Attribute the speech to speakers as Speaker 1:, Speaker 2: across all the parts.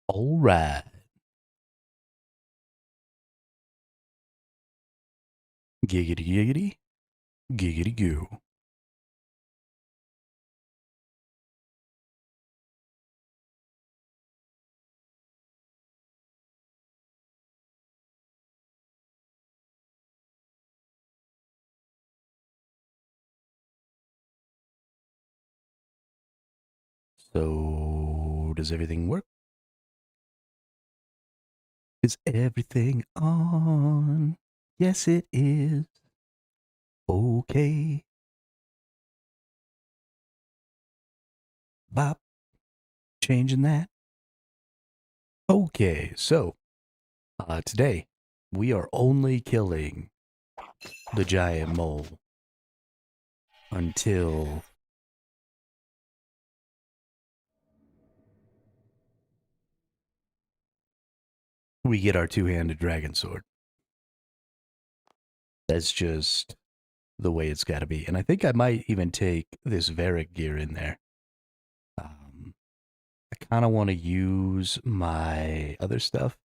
Speaker 1: All right. Giggity giggity. Giggity goo. So, does everything work? Is everything on? Yes, it is. Okay. Bop. Changing that. Okay, so today we are only killing the giant mole until we get our two-handed dragon sword. That's just the way it's got to be. And I think I might even take this Varric gear in there. Um, I kind of want to use my other stuff,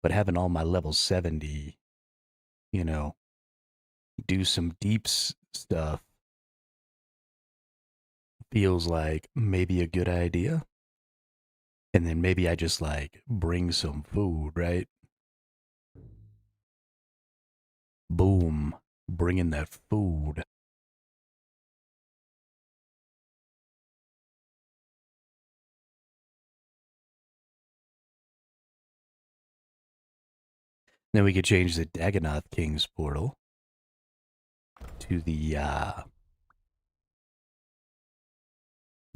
Speaker 1: but having all my level 70, you know, do some deep stuff feels like maybe a good idea. And then maybe I just like bring some food, right? Boom. Bringing that food. Then we could change the Dagonoth King's portal to the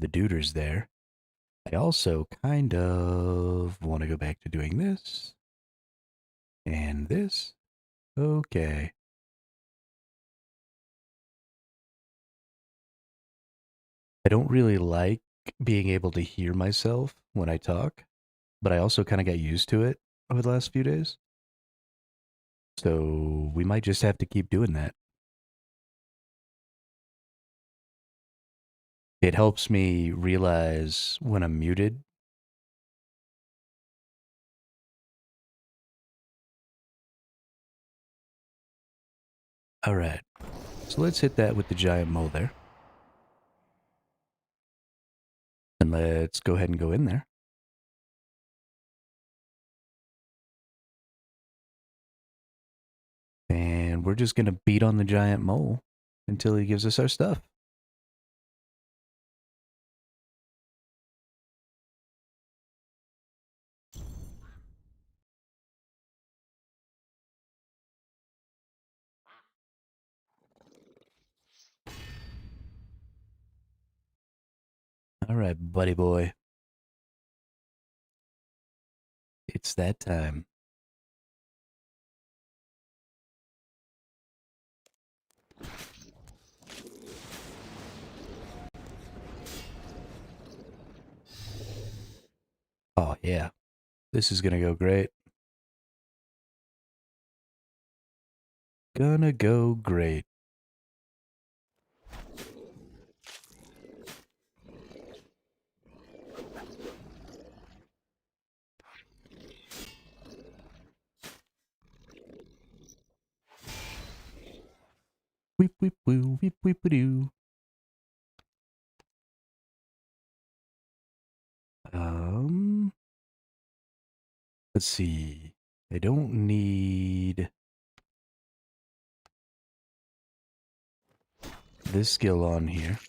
Speaker 1: duders there. I also kind of want to go back to doing this and this. Okay. I don't really like being able to hear myself when I talk, but I also kind of got used to it over the last few days. So we might just have to keep doing that. It helps me realize when I'm muted. All right. So let's hit that with the giant mole there. And let's go ahead and go in there. And we're just going to beat on the giant mole until he gives us our stuff. All right, buddy boy. It's that time. Oh, yeah. This is going to go great. Gonna go great. Weep, weep, woo, weep, weep, doo. Um, let's see. I don't need this skill on here.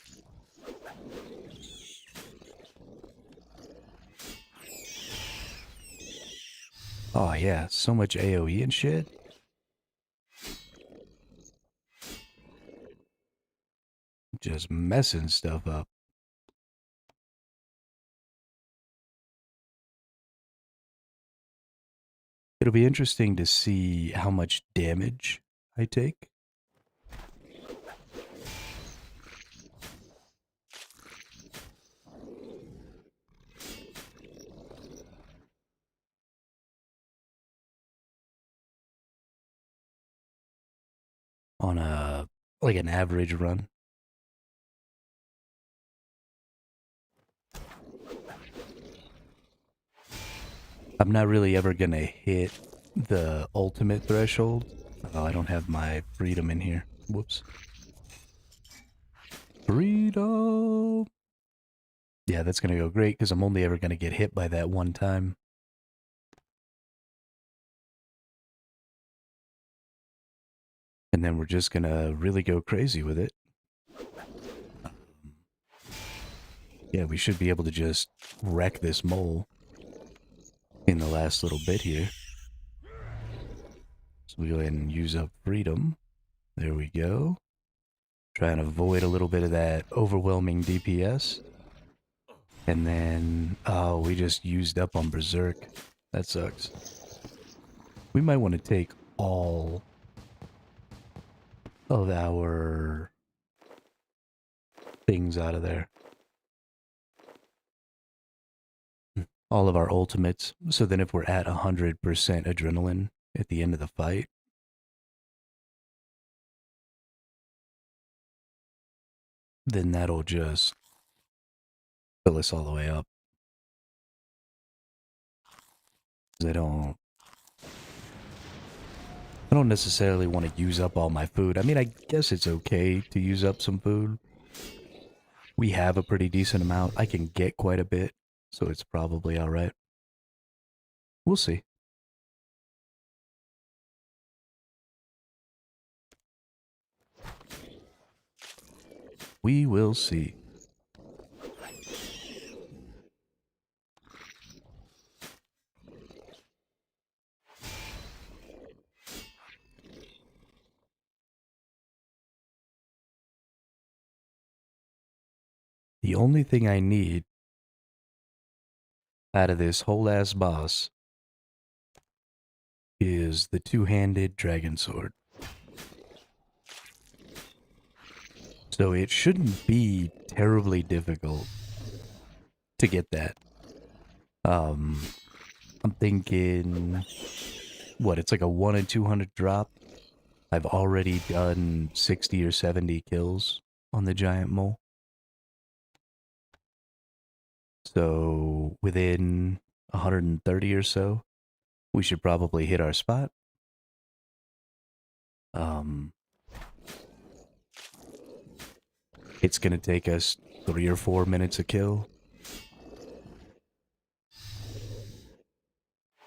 Speaker 1: Oh, yeah. So much AoE and shit. Just messing stuff up. It'll be interesting to see how much damage I take. On a like an average run. I'm not really ever gonna hit the ultimate threshold. Oh, I don't have my freedom in here. Whoops. Freedom! Yeah, that's gonna go great because I'm only ever gonna get hit by that one time. And then we're just gonna really go crazy with it. Yeah, we should be able to just wreck this mole in the last little bit here. So we go ahead and use up freedom. There we go. Try and avoid a little bit of that overwhelming DPS. And then, oh, we just used up on Berserk. That sucks. We might want to take all of our things out of there. All of our ultimates. So then if we're at 100% adrenaline at the end of the fight, then that'll just fill us all the way up. I don't necessarily want to use up all my food. I mean, I guess it's okay to use up some food. We have a pretty decent amount. I can get quite a bit, so it's probably all right. We'll see. We will see. The only thing I need out of this whole ass boss is the two-handed dragon sword. So it shouldn't be terribly difficult to get that. I'm thinking, what, it's like a 1 in 200 drop. I've already done 60 or 70 kills on the giant mole. So within 130 or so, we should probably hit our spot. Um, it's going to take us 3 or 4 minutes a kill.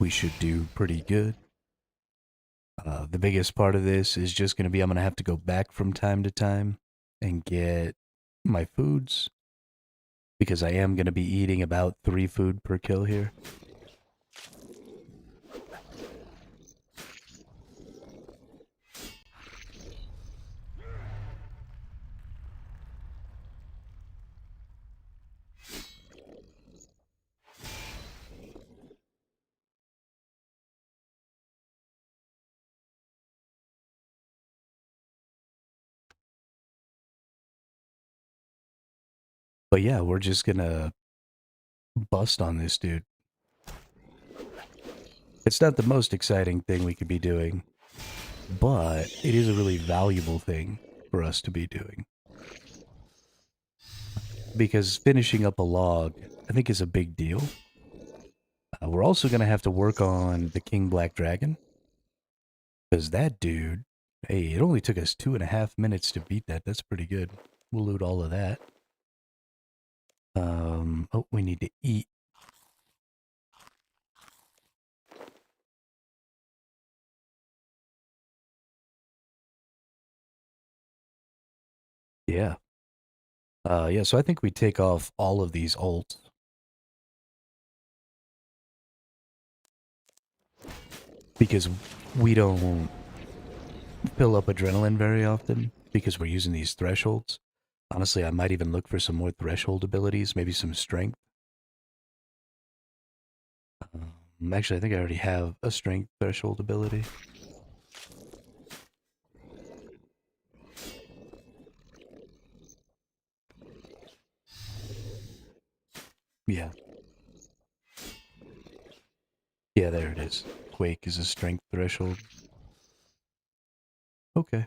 Speaker 1: We should do pretty good. The biggest part of this is just going to be I'm going to have to go back from time to time and get my foods because I am going to be eating about 3 food per kill here. But yeah, we're just going to bust on this dude. It's not the most exciting thing we could be doing, but it is a really valuable thing for us to be doing. Because finishing up a log, I think, is a big deal. We're also going to have to work on the King Black Dragon. Because that dude, hey, it only took us 2.5 minutes to beat that. That's pretty good. We'll loot all of that. Oh, we need to eat. Yeah. Yeah, so I think we take off all of these ults. Because we don't fill up adrenaline very often because we're using these thresholds. Honestly, I might even look for some more threshold abilities, maybe some strength. Actually, I think I already have a strength threshold ability. Yeah. Yeah, there it is. Quake is a strength threshold. Okay.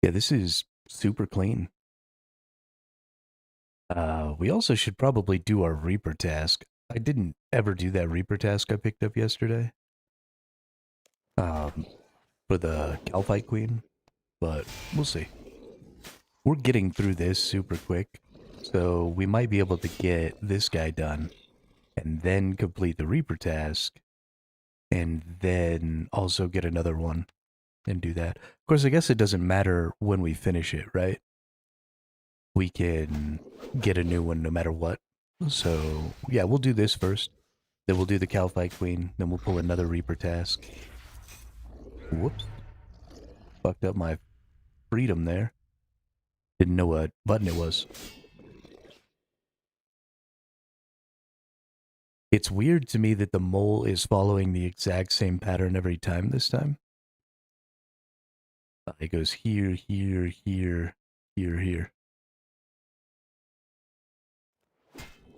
Speaker 1: Yeah, this is super clean. We also should probably do our Reaper task. I didn't ever do that Reaper task I picked up yesterday. Um, for the Calphite Queen, but we'll see. We're getting through this super quick, so we might be able to get this guy done and then complete the Reaper task and then also get another one and do that. Of course, I guess it doesn't matter when we finish it, right? We can get a new one no matter what. So, yeah, we'll do this first. Then we'll do the Calphite Queen. Then we'll pull another Reaper task. Whoops. Fucked up my freedom there. Didn't know what button it was. It's weird to me that the mole is following the exact same pattern every time this time. It goes here, here, here, here, here.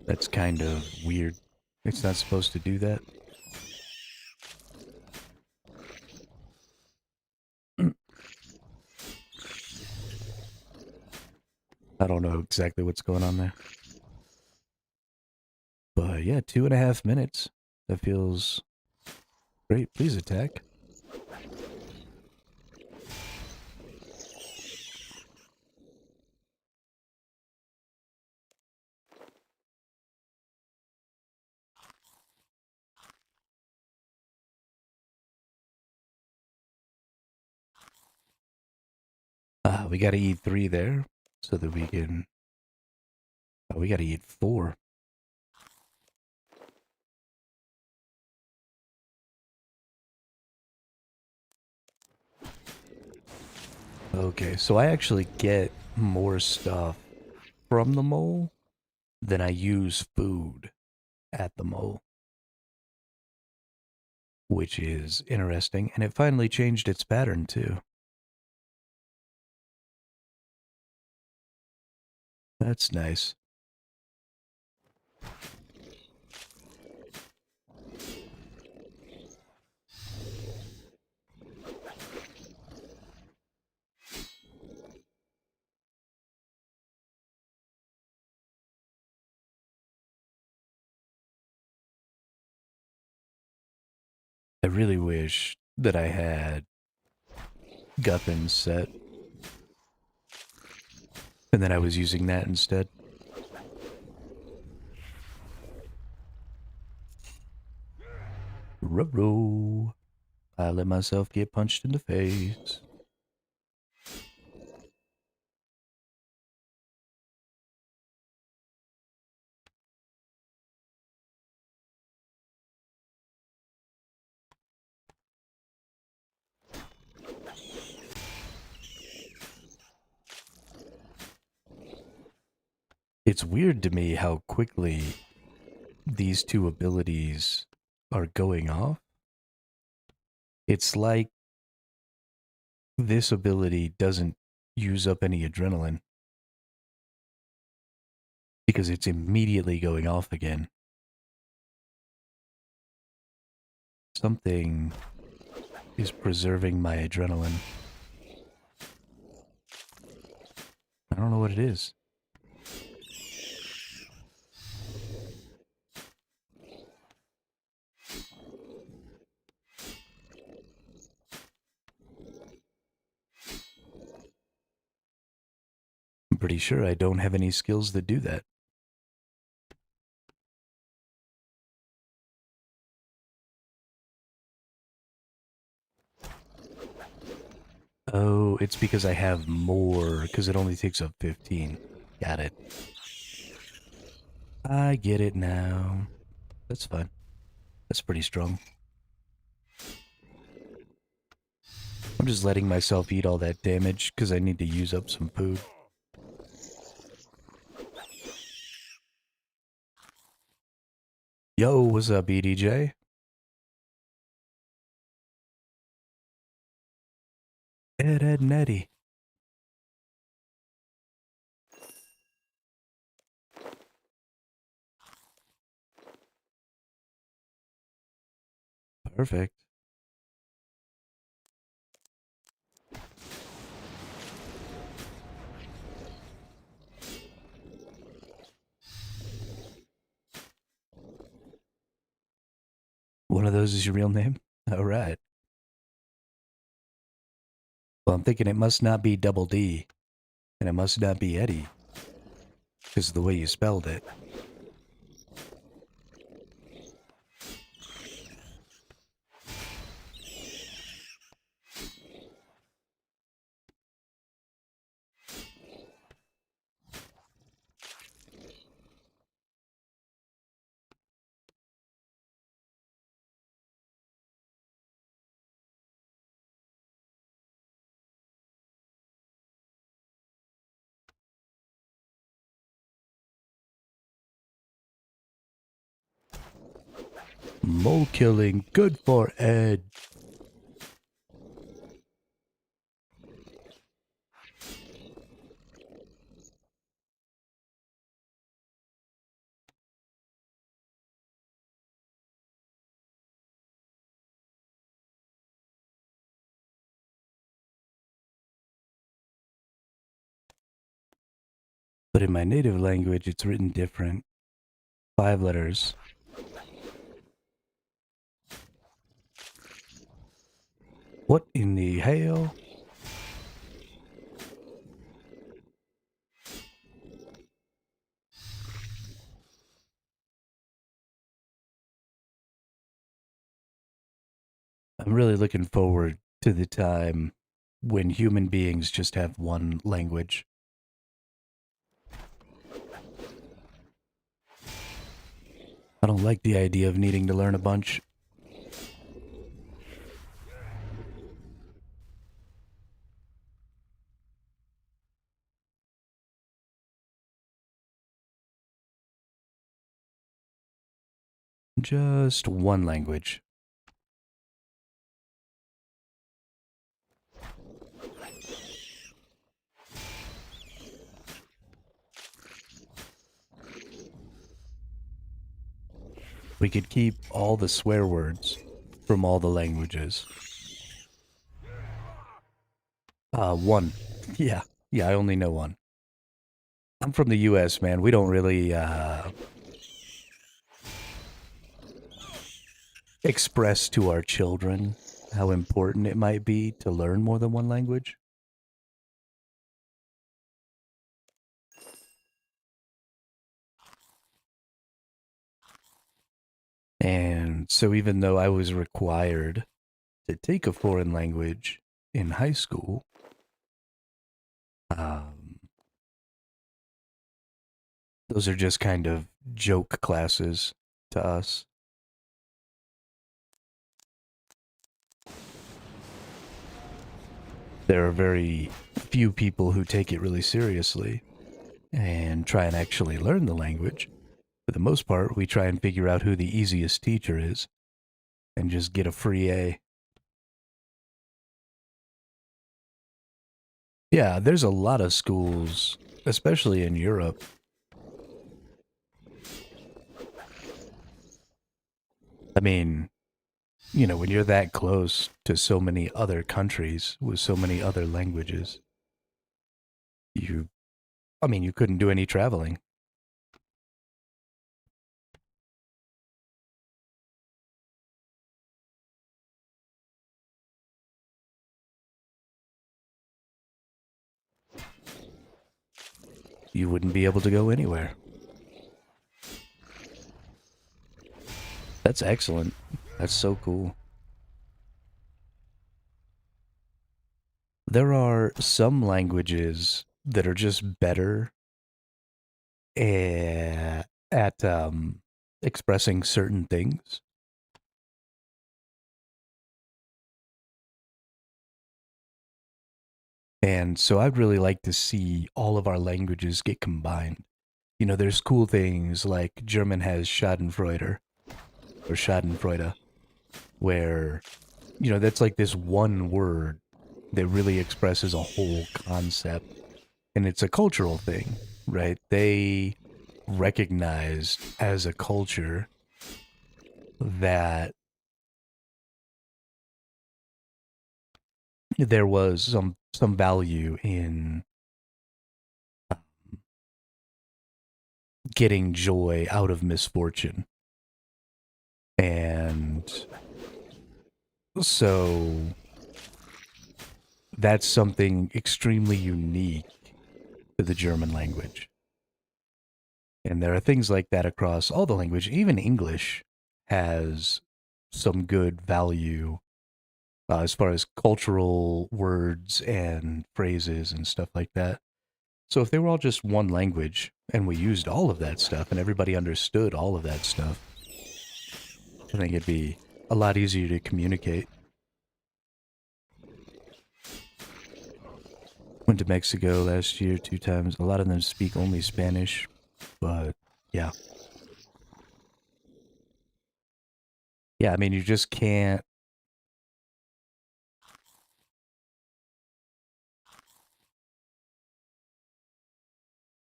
Speaker 1: That's kind of weird. It's not supposed to do that. I don't know exactly what's going on there. But yeah, 2.5 minutes. That feels great. Please attack. We gotta eat 3 there so that we can... Oh, we gotta eat 4. Okay, so I actually get more stuff from the mole than I use food at the mole, which is interesting. And it finally changed its pattern too. That's nice. I really wish that I had Guthin's set and that I was using that instead. Ruh-roh. I let myself get punched in the face. It's weird to me how quickly these two abilities are going off. It's like this ability doesn't use up any adrenaline because it's immediately going off again. Something is preserving my adrenaline. I don't know what it is. I'm pretty sure I don't have any skills that do that. Oh, it's because I have more, because it only takes up 15. Got it. I get it now. That's fine. That's pretty strong. I'm just letting myself eat all that damage because I need to use up some food. Yo, what's up, EDJ? Ed, Nettie. Perfect. Carlos is your real name? All right. Well, I'm thinking it must not be Double D, and it must not be Eddie, because of the way you spelled it. Mole killing, good for Ed. But in my native language, it's written different. 5 letters. What in the hell? I'm really looking forward to the time when human beings just have one language. I don't like the idea of needing to learn a bunch. Just one language. We could keep all the swear words from all the languages. One. Yeah. Yeah, I only know one. I'm from the US, man. We don't really express to our children how important it might be to learn more than one language. And so even though I was required to take a foreign language in high school, um, those are just kind of joke classes to us. There are very few people who take it really seriously and try and actually learn the language. For the most part, we try and figure out who the easiest teacher is and just get a free A. Yeah, there's a lot of schools, especially in Europe. I mean, you know, when you're that close to so many other countries with so many other languages, you, I mean, you couldn't do any traveling. You wouldn't be able to go anywhere. That's excellent. That's so cool. There are some languages that are just better at expressing certain things. And so I'd really like to see all of our languages get combined. You know, there's cool things like German has Schadenfreude or Schadenfreude, where, you know, that's like this one word that really expresses a whole concept. And it's a cultural thing, right? They recognized as a culture that there was some value in getting joy out of misfortune. And So that's something extremely unique to the German language. And there are things like that across all the language. Even English has some good value as far as cultural words and phrases and stuff like that. So if they were all just one language and we used all of that stuff and everybody understood all of that stuff, I think it'd be a lot easier to communicate. Went to Mexico last year 2 times. A lot of them speak only Spanish, but yeah. Yeah, I mean, you just can't.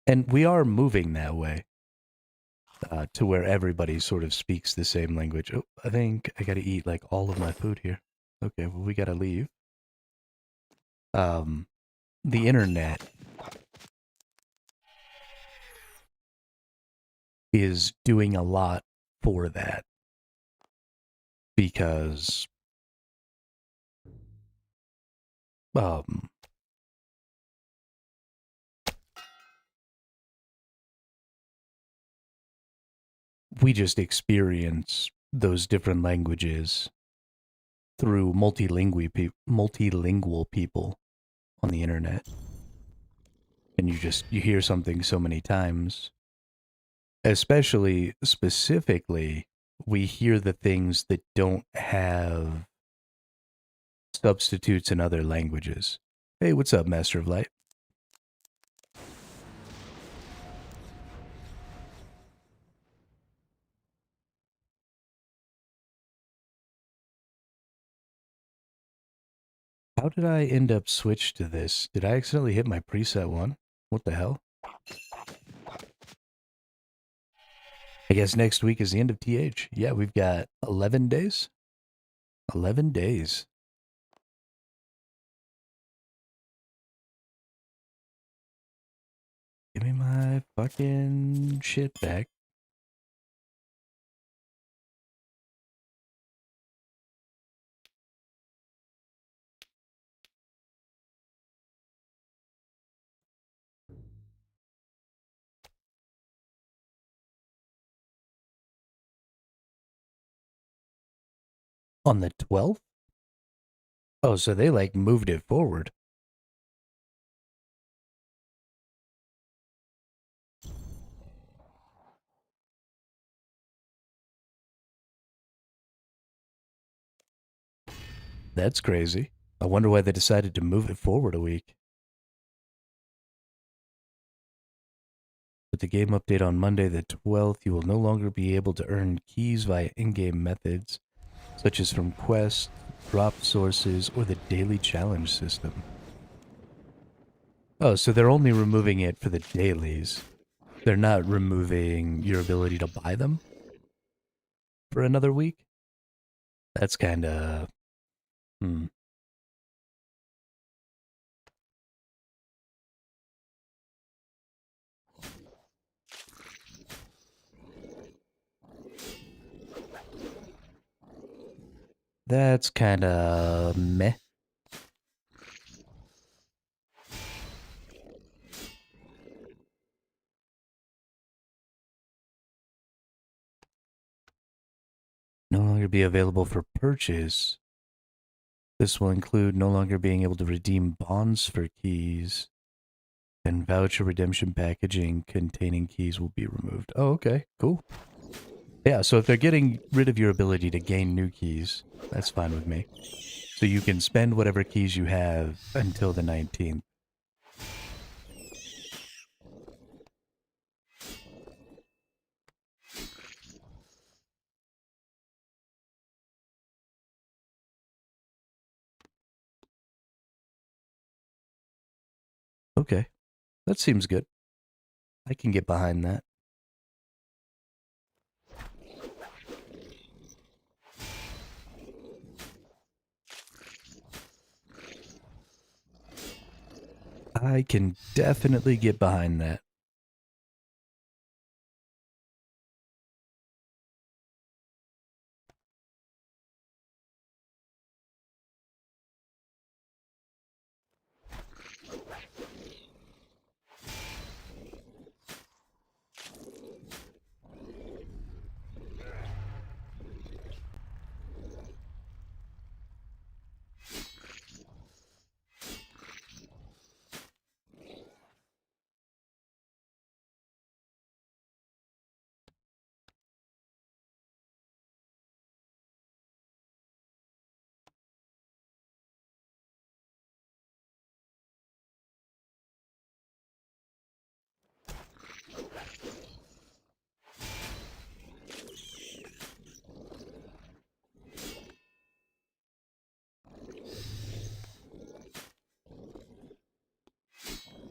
Speaker 1: And we are moving that way to where everybody sort of speaks the same language. Oh, I think I got to eat like all of my food here. Okay, well, we got to leave. Um, the internet is doing a lot for that because um, we just experience those different languages through multilingual people on the internet, and you hear something so many times. Especially specifically, we hear the things that don't have substitutes in other languages. Hey, what's up, Master of Light? How did I end up switched to this? Did I accidentally hit my preset one? What the hell? I guess next week is the end of TH. Yeah, we've got 11 days. 11 days. Give me my fucking shit back. On the 12th? Oh, so they like moved it forward. That's crazy. I wonder why they decided to move it forward a week. With the game update on Monday the 12th, you will no longer be able to earn keys via in-game methods, such as from quests, drop sources, or the daily challenge system. Oh, so they're only removing it for the dailies. They're not removing your ability to buy them for another week? That's kind of... Hmm. That's kind of meh. No longer be available for purchase. This will include no longer being able to redeem bonds for keys, and voucher redemption packaging containing keys will be removed. Oh, okay, cool. Yeah, so if they're getting rid of your ability to gain new keys, that's fine with me. So you can spend whatever keys you have until the 19th. Okay, that seems good. I can get behind that. I can definitely get behind that.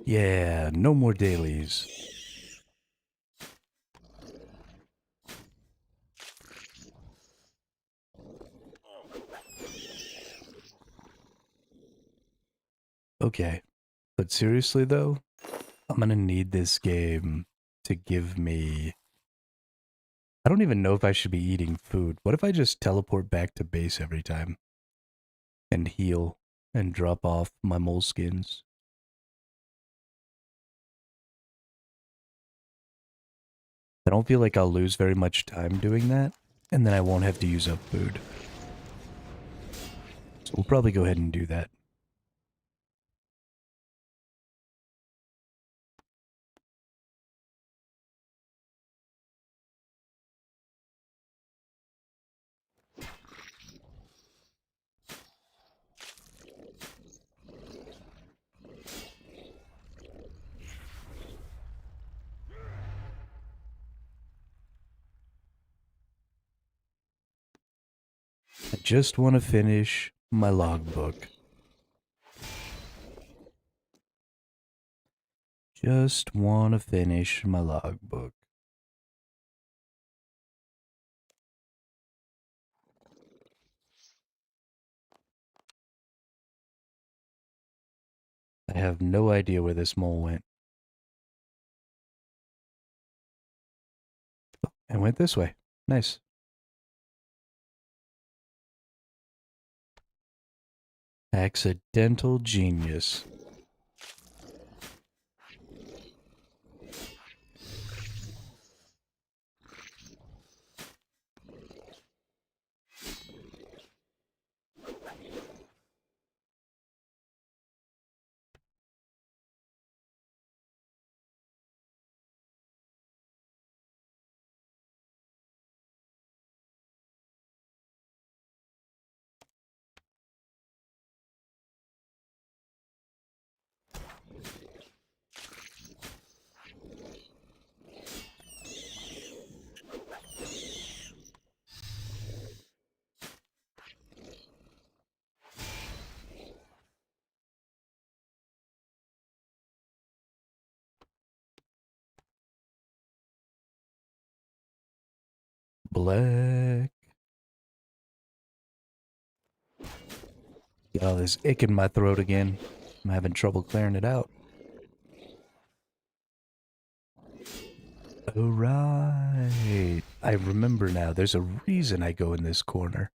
Speaker 1: Yeah, no more dailies. Okay, but seriously though, I'm gonna need this game to give me... I don't even know if I should be eating food. What if I just teleport back to base every time and heal and drop off my moleskins? I don't feel like I'll lose very much time doing that, and then I won't have to use up food. So we'll probably go ahead and do that. I just want to finish my logbook. Just want to finish my logbook. I have no idea where this mole went. It went this way. Nice. Accidental genius. Black. Got all this ick in my throat again. I'm having trouble clearing it out. Oh, right. I remember now. There's a reason I go in this corner.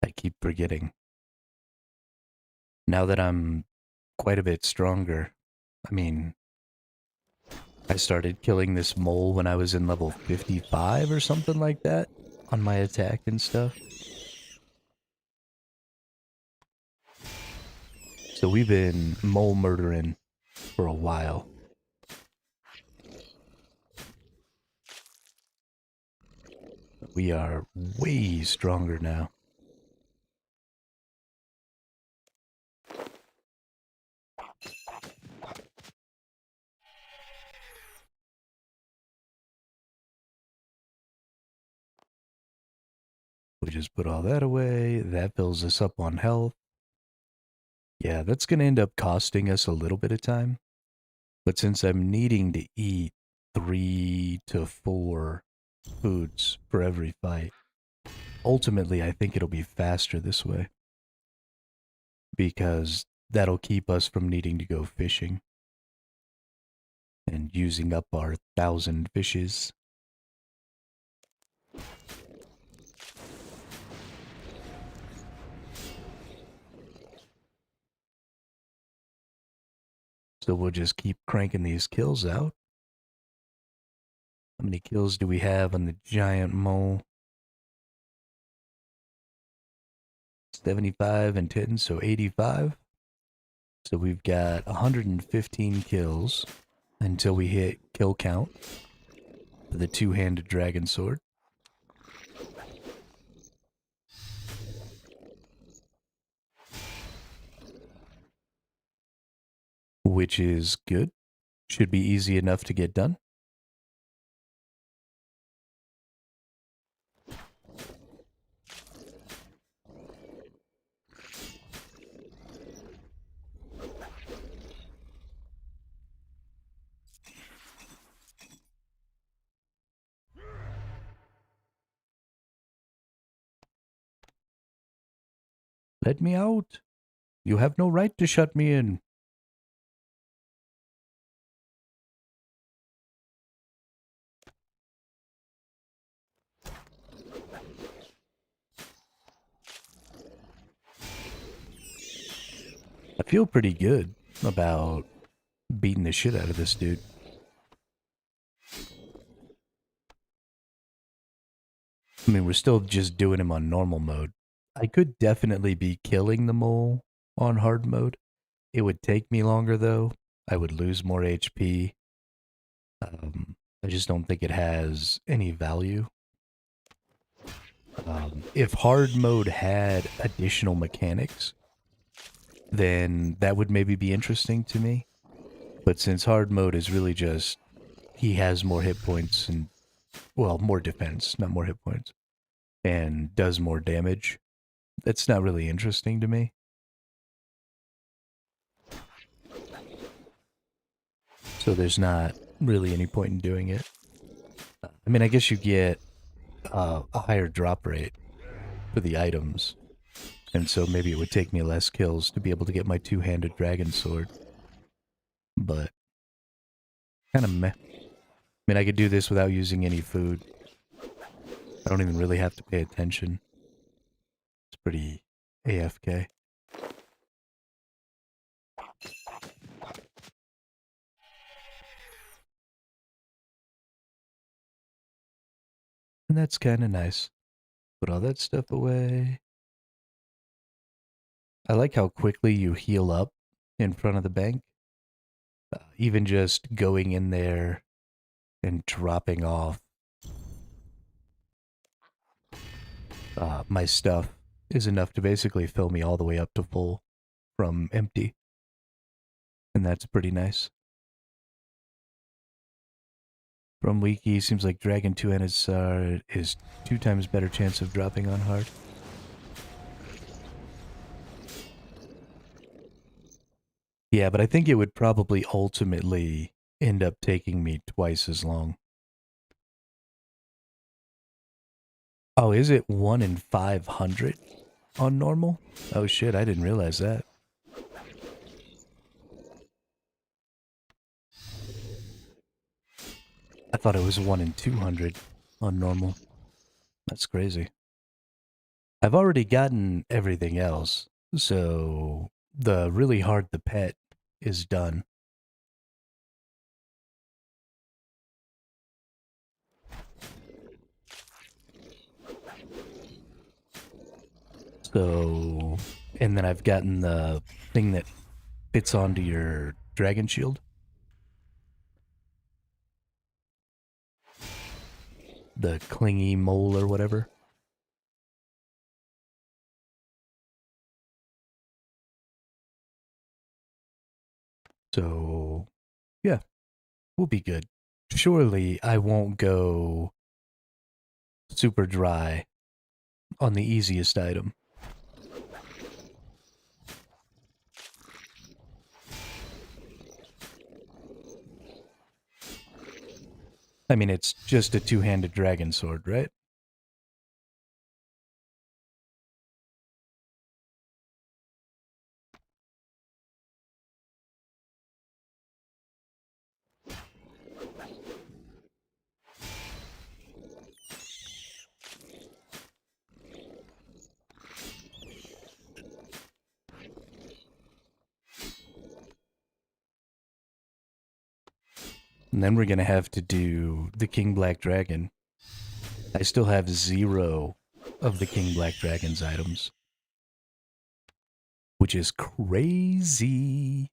Speaker 1: I keep forgetting. Now that I'm quite a bit stronger, I mean, I started killing this mole when I was in level 55 or something like that on my attack and stuff. So we've been mole murdering for a while. We are way stronger now. We just put all that away. That fills us up on health. Yeah, that's going to end up costing us a little bit of time. But since I'm needing to eat 3 to 4 foods for every fight, ultimately I think it'll be faster this way. Because that'll keep us from needing to go fishing and using up our 1,000 fishes. So we'll just keep cranking these kills out. How many kills do we have on the giant mole? 75 and 10, so 85. So we've got 115 kills until we hit kill count for the two-handed dragon sword. Which is good. Should be easy enough to get done. Let me out. You have no right to shut me in. I feel pretty good about beating the shit out of this dude. I mean, we're still just doing him on normal mode. I could definitely be killing the mole on hard mode. It would take me longer though. I would lose more HP. I just don't think it has any value. If hard mode had additional mechanics, then that would maybe be interesting to me. But since hard mode is really just he has more hit points and, well, more defense, not more hit points, and does more damage, that's not really interesting to me. So there's not really any point in doing it. I mean, I guess you get a higher drop rate for the items, and so maybe it would take me less kills to be able to get my two-handed dragon sword. But kind of meh. I mean, I could do this without using any food. I don't even really have to pay attention. It's pretty AFK. And that's kind of nice. Put all that stuff away. I like how quickly you heal up in front of the bank. Even just going in there and dropping off my stuff is enough to basically fill me all the way up to full from empty. And that's pretty nice. From Wiki, seems like Dragon 2-handed sword is 2 times better chance of dropping on hard. Yeah, but I think it would probably ultimately end up taking me twice as long. Oh, is it 1 in 500 on normal? Oh shit, I didn't realize that. I thought it was 1 in 200 on normal. That's crazy. I've already gotten everything else, so the really hard the pet is done. So, and then I've gotten the thing that fits onto your dragon shield. The clingy mole or whatever. So, yeah, we'll be good. Surely I won't go super dry on the easiest item. I mean, it's just a two-handed dragon sword, right? And then we're gonna have to do the King Black Dragon. I still have 0 of the King Black Dragon's items, which is crazy.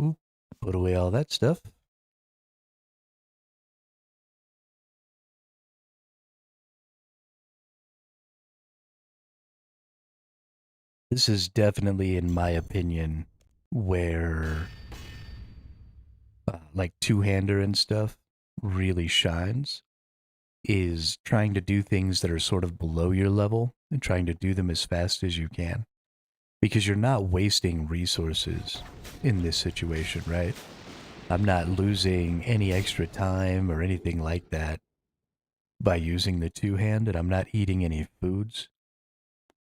Speaker 1: Oop, put away all that stuff. This is definitely, in my opinion, where like two-hander and stuff really shines, is trying to do things that are sort of below your level and trying to do them as fast as you can. Because you're not wasting resources in this situation, right? I'm not losing any extra time or anything like that by using the two-hand, and I'm not eating any foods.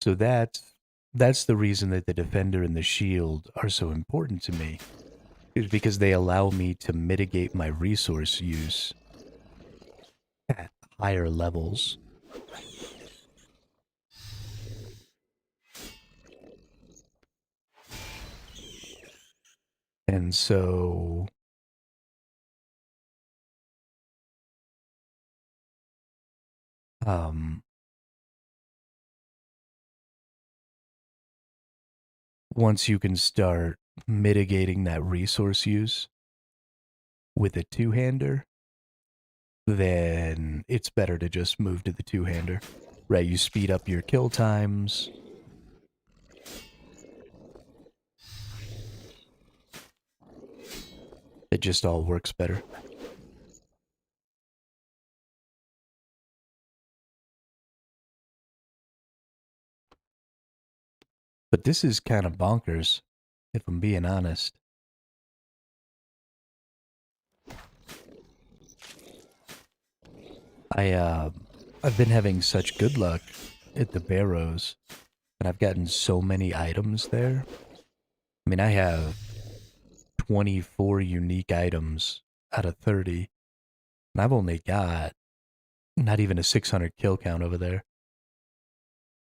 Speaker 1: So that's the reason that the defender and the shield are so important to me, is because they allow me to mitigate my resource use at higher levels. And so um once you can start mitigating that resource use with a two-hander, then it's better to just move to the two-hander. Right, you speed up your kill times. It just all works better. But this is kind of bonkers, if I'm being honest. I I've been having such good luck at the Barrows, and I've gotten so many items there. I mean, I have 24 unique items out of 30, and I've only got not even a 600 kill count over there.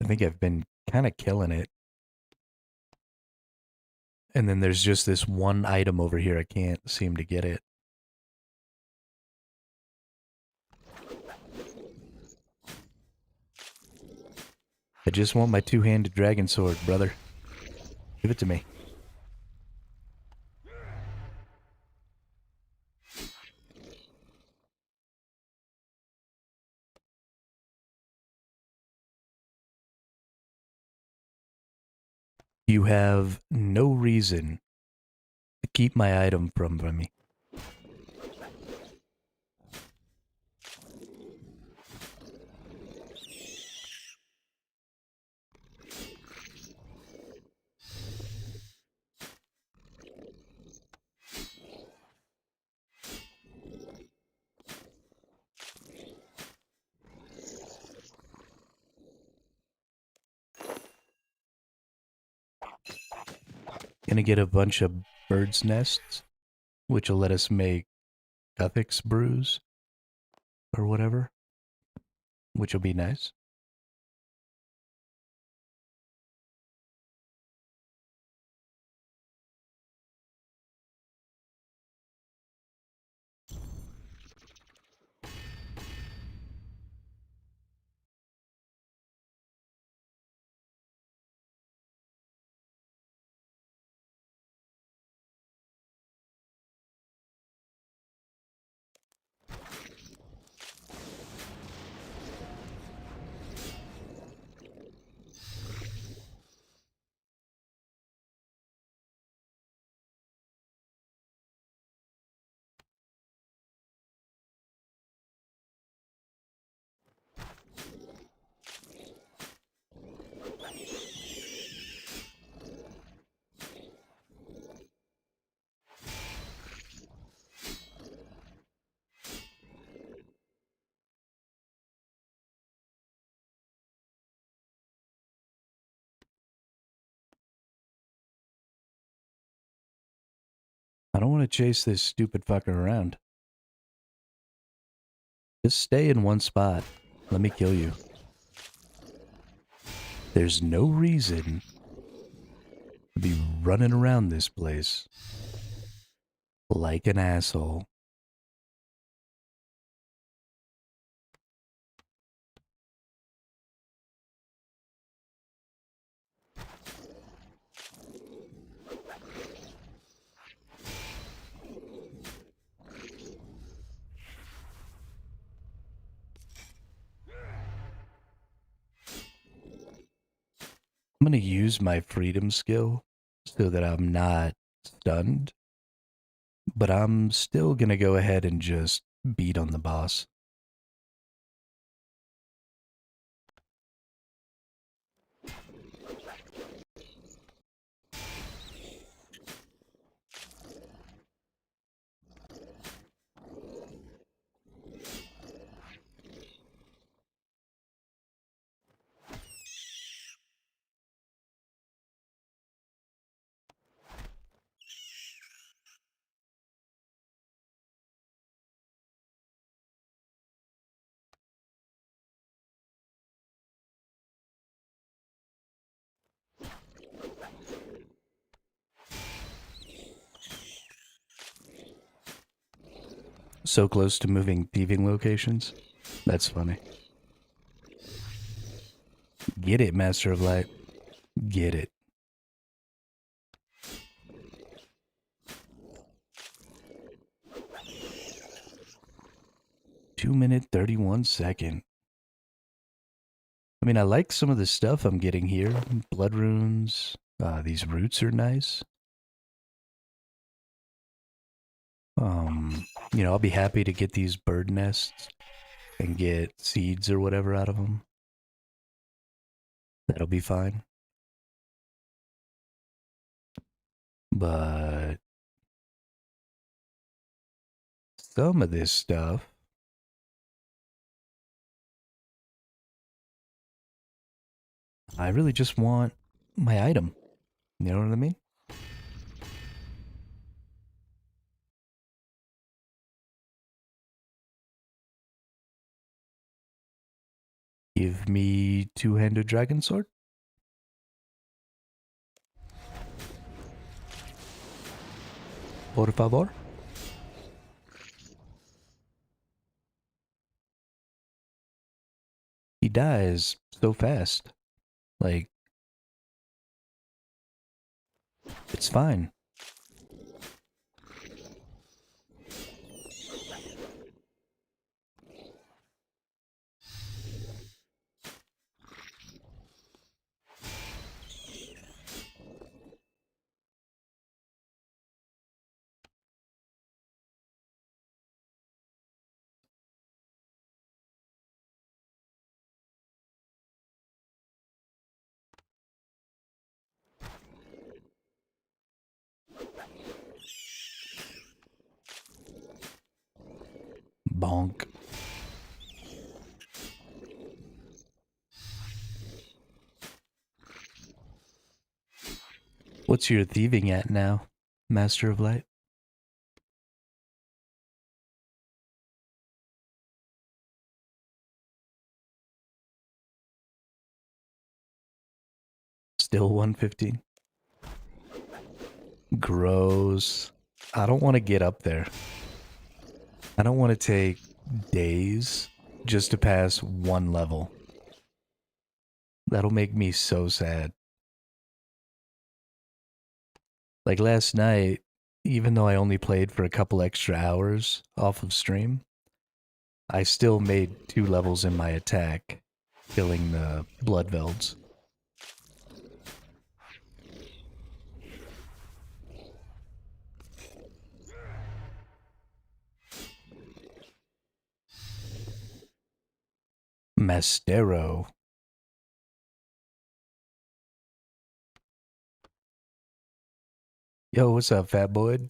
Speaker 1: I think I've been kind of killing it. And then there's just this one item over here. I can't seem to get it. I just want my two-handed dragon sword, brother. Give it to me. You have no reason to keep my item from me. Gonna get a bunch of bird's nests, which will let us make Guthix brews or whatever, which will be nice. I don't want to chase this stupid fucker around. Just stay in one spot. Let me kill you. There's no reason to be running around this place like an asshole. I'm going to use my freedom skill so that I'm not stunned, but I'm still going to go ahead and just beat on the boss. So close to moving thieving locations. That's funny. Get it, Master of Light. Get it. Two-minute, 31-second. I mean, I like some of the stuff I'm getting here. Blood runes. These roots are nice. I'll be happy to get these bird nests and get seeds or whatever out of them. That'll be fine. But some of this stuff, I really just want my item. You know what I mean? Give me two-handed dragon sword. Por favor. He dies so fast. Like, it's fine. Bonk. What's your thieving at now, Master of Light? Still 115. Gross. I don't want to get up there. I don't want to take days just to pass one level. That'll make me so sad. Like last night, even though I only played for a couple extra hours off of stream, I still made 2 levels in my attack, killing the blood velds. Mastero. Yo, what's up, fat boy?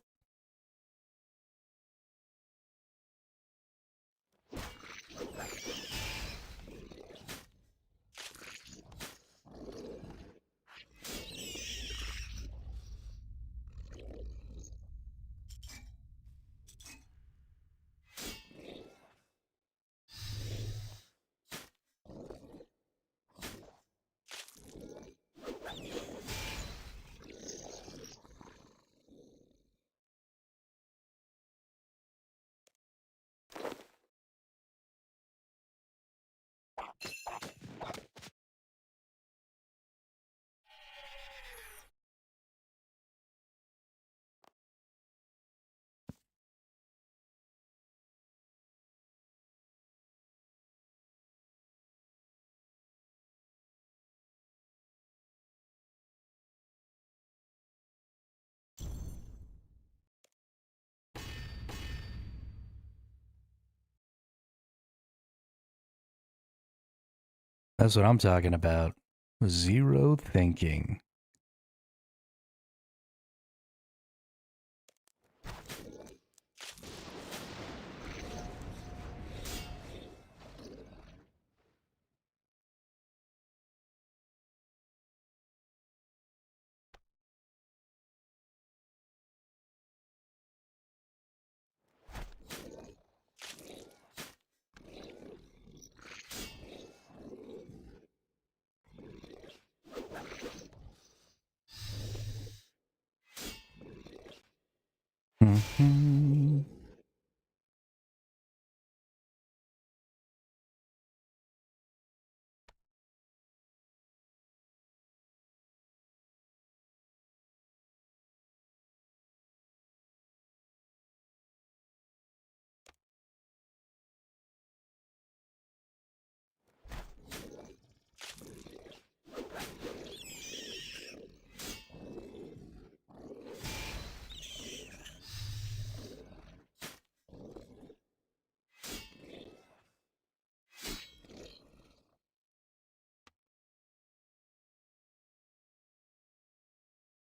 Speaker 1: That's what I'm talking about. Zero thinking. Mm-hmm.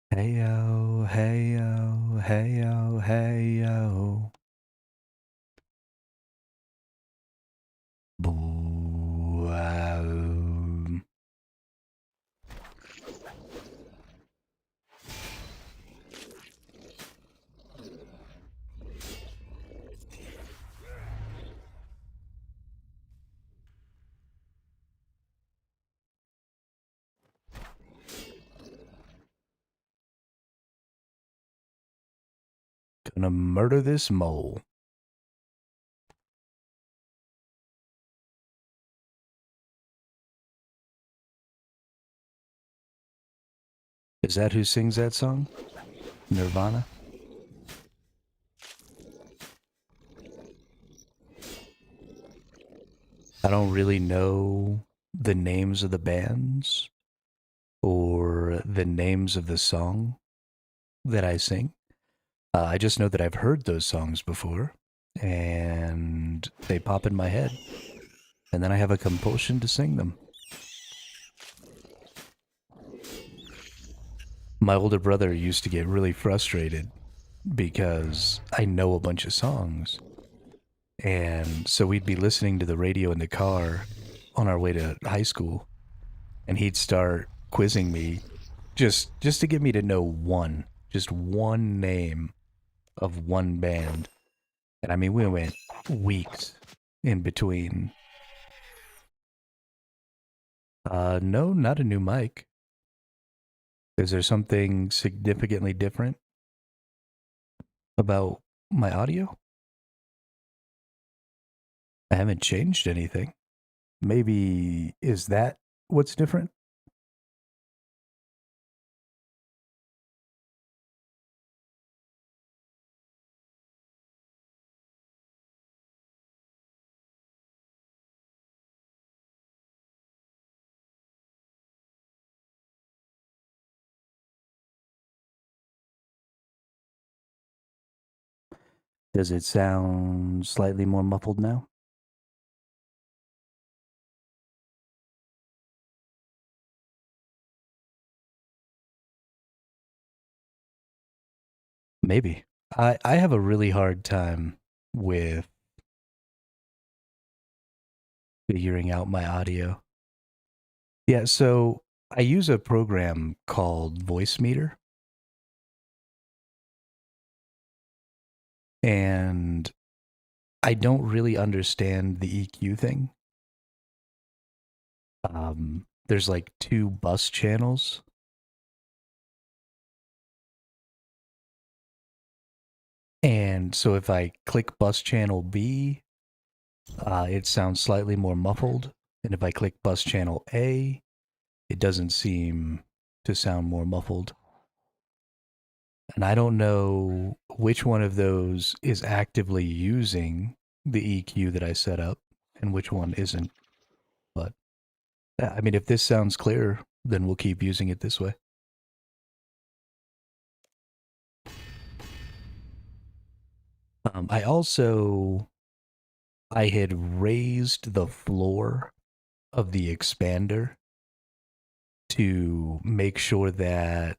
Speaker 1: Hey yo, hey yo, hey yo, hey yo. Boo. Gonna murder this mole. Is that who sings that song? Nirvana? I don't really know the names of the bands or the names of the song that I sing. I just know that I've heard those songs before and they pop in my head. And then I have a compulsion to sing them. My older brother used to get really frustrated because I know a bunch of songs. And so we'd be listening to the radio in the car on our way to high school, and he'd start quizzing me just to get me to know just one name of one band. And I mean, we went weeks in between. No, not a new mic. Is there something significantly different about my audio? I haven't changed anything. Maybe is that what's different? Does it sound slightly more muffled now? Maybe. I have a really hard time with figuring out my audio. Yeah, so I use a program called Voice Meter, and I don't really understand the EQ thing. There's like two bus channels, and so if I click bus channel B, it sounds slightly more muffled, and if I click bus channel A, it doesn't seem to sound more muffled. And I don't know which one of those is actively using the EQ that I set up and which one isn't. But I mean, if this sounds clear, then we'll keep using it this way. I also I had raised the floor of the expander to make sure that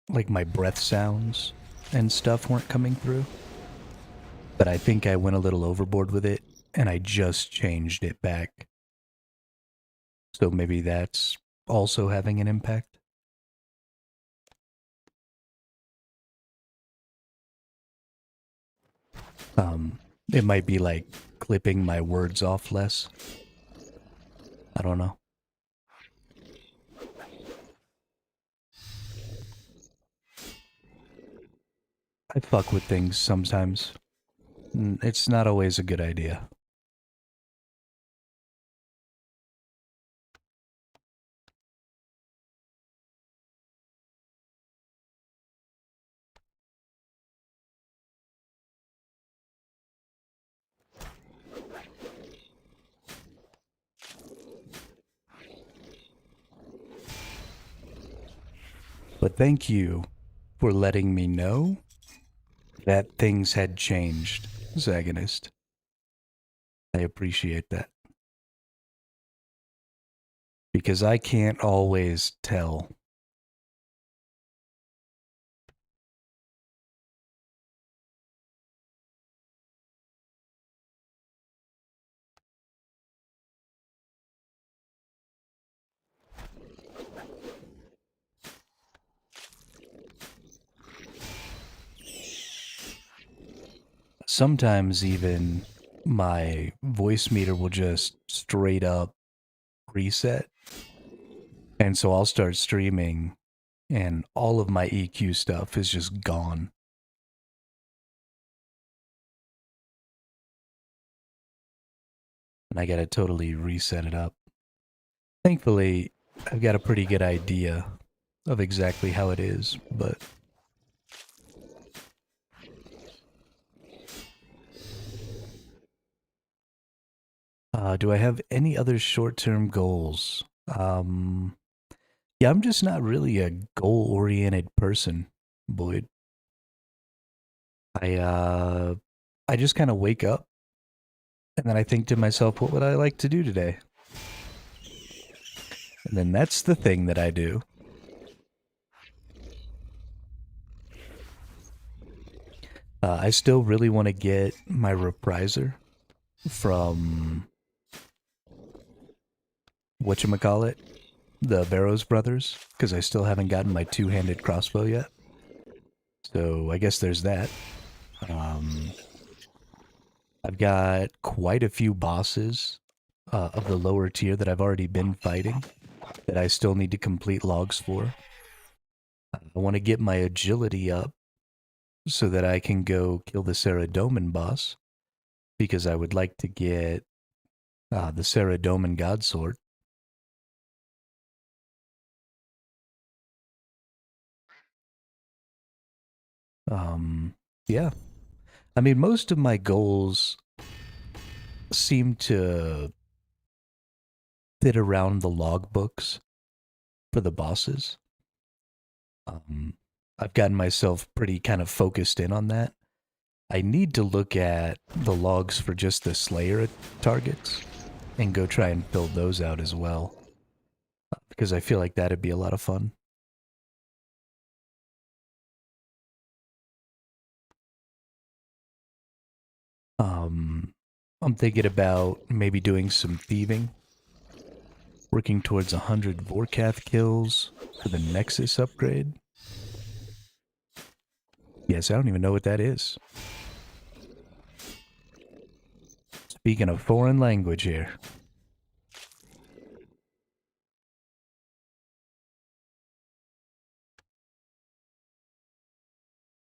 Speaker 1: like my breath sounds and stuff weren't coming through. But I think I went a little overboard with it and I just changed it back. So maybe that's also having an impact. It might be like clipping my words off less. I don't know. I fuck with things sometimes. It's not always a good idea. But thank you for letting me know that things had changed, Zagonist. I appreciate that. Because I can't always tell. Sometimes even my voice meter will just straight up reset. And so I'll start streaming and all of my EQ stuff is just gone. And I gotta totally reset it up. Thankfully, I've got a pretty good idea of exactly how it is, but do I have any other short-term goals? Yeah, I'm just not really a goal-oriented person, Boyd. I just kind of wake up and then I think to myself, what would I like to do today? And then that's the thing that I do. I still really want to get my repriser from whatchamacallit, the Barrows brothers, because I still haven't gotten my two-handed crossbow yet. So I guess there's that. Um, I've got quite a few bosses of the lower tier that I've already been fighting that I still need to complete logs for. I want to get my agility up so that I can go kill the Saradomin boss because I would like to get the Saradomin God Sword. Yeah. I mean, most of my goals seem to fit around the logbooks for the bosses. Um, I've gotten myself pretty kind of focused in on that. I need to look at the logs for just the Slayer targets and go try and fill those out as well because I feel like that'd be a lot of fun. Um, I'm thinking about maybe doing some thieving, working towards 100 Vorkath kills for the Nexus upgrade. Yes, I don't even know what that is. Speaking of foreign language here.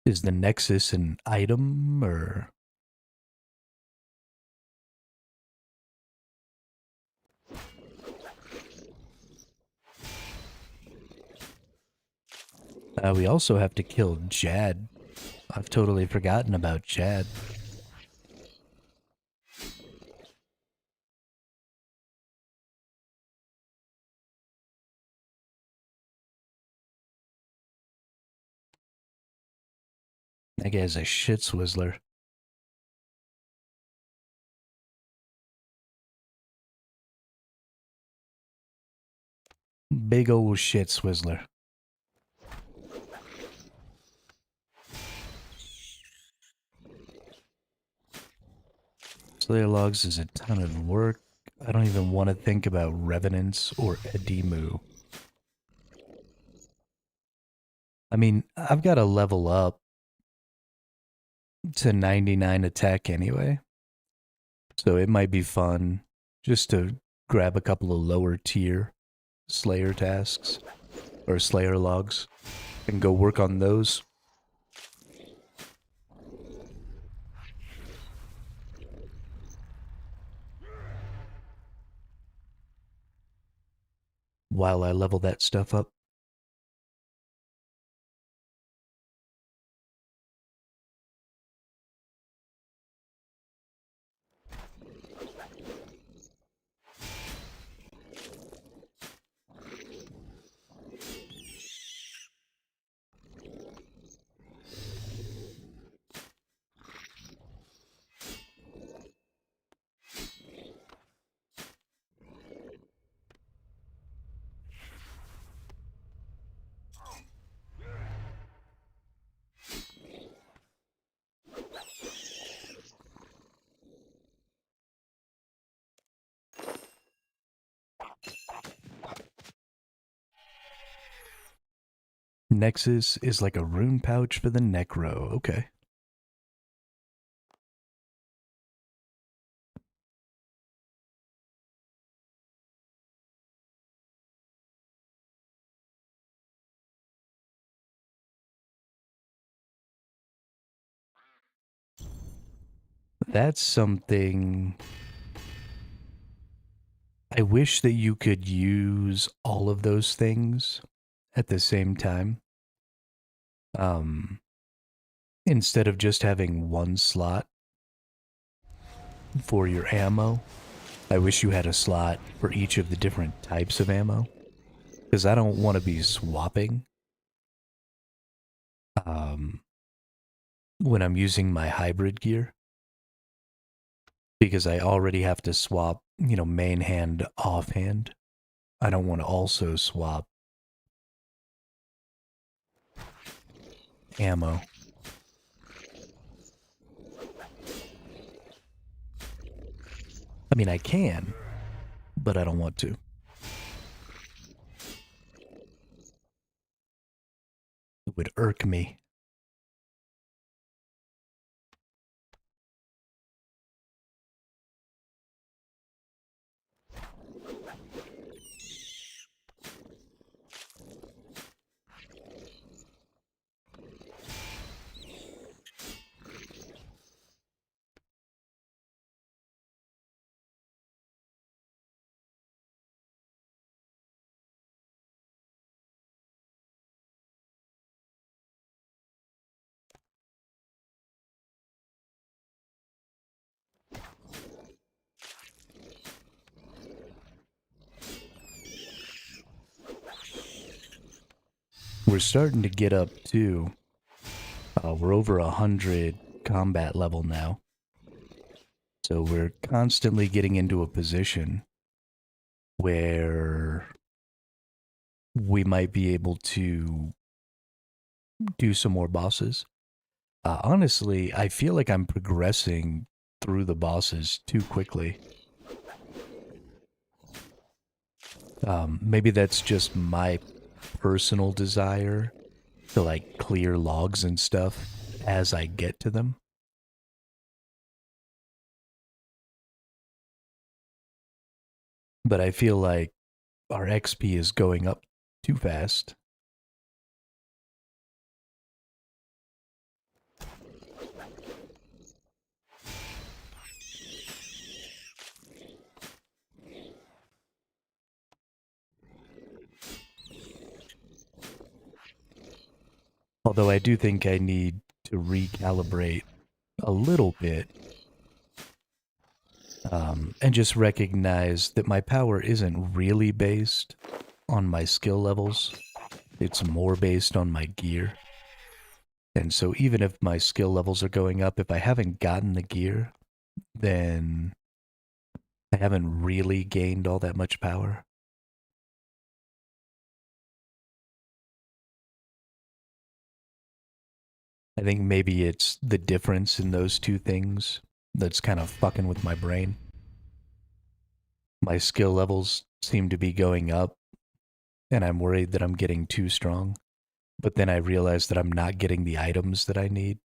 Speaker 1: Is the Nexus an item or... we also have to kill Jad. I've totally forgotten about Jad. That guy's a shit swizzler. Big old shit swizzler. Slayer logs is a ton of work. I don't even want to think about revenants or edemu. I mean, I've got to level up to 99 attack anyway. So it might be fun just to grab a couple of lower tier Slayer tasks or Slayer logs and go work on those. While I level that stuff up. Nexus is like a rune pouch for the Necro. Okay. That's something. I wish that you could use all of those things at the same time. Um, Instead of just having one slot for your ammo, I wish you had a slot for each of the different types of ammo. Because I don't want to be swapping um, when I'm using my hybrid gear. Because I already have to swap, main hand, offhand. I don't want to also swap ammo. I mean, I can, but I don't want to. It would irk me. We're starting to get up to. We're over 100 combat level now. So we're constantly getting into a position where we might be able to do some more bosses. Honestly, I feel like I'm progressing through the bosses too quickly. Maybe that's just my personal desire to like clear logs and stuff as I get to them. But I feel like our XP is going up too fast. Although I do think I need to recalibrate a little bit and just recognize that my power isn't really based on my skill levels. It's more based on my gear. And so even if my skill levels are going up, if I haven't gotten the gear, then I haven't really gained all that much power. I think maybe it's the difference in those two things that's kind of fucking with my brain. My skill levels seem to be going up, and I'm worried that I'm getting too strong. But then I realize that I'm not getting the items that I need,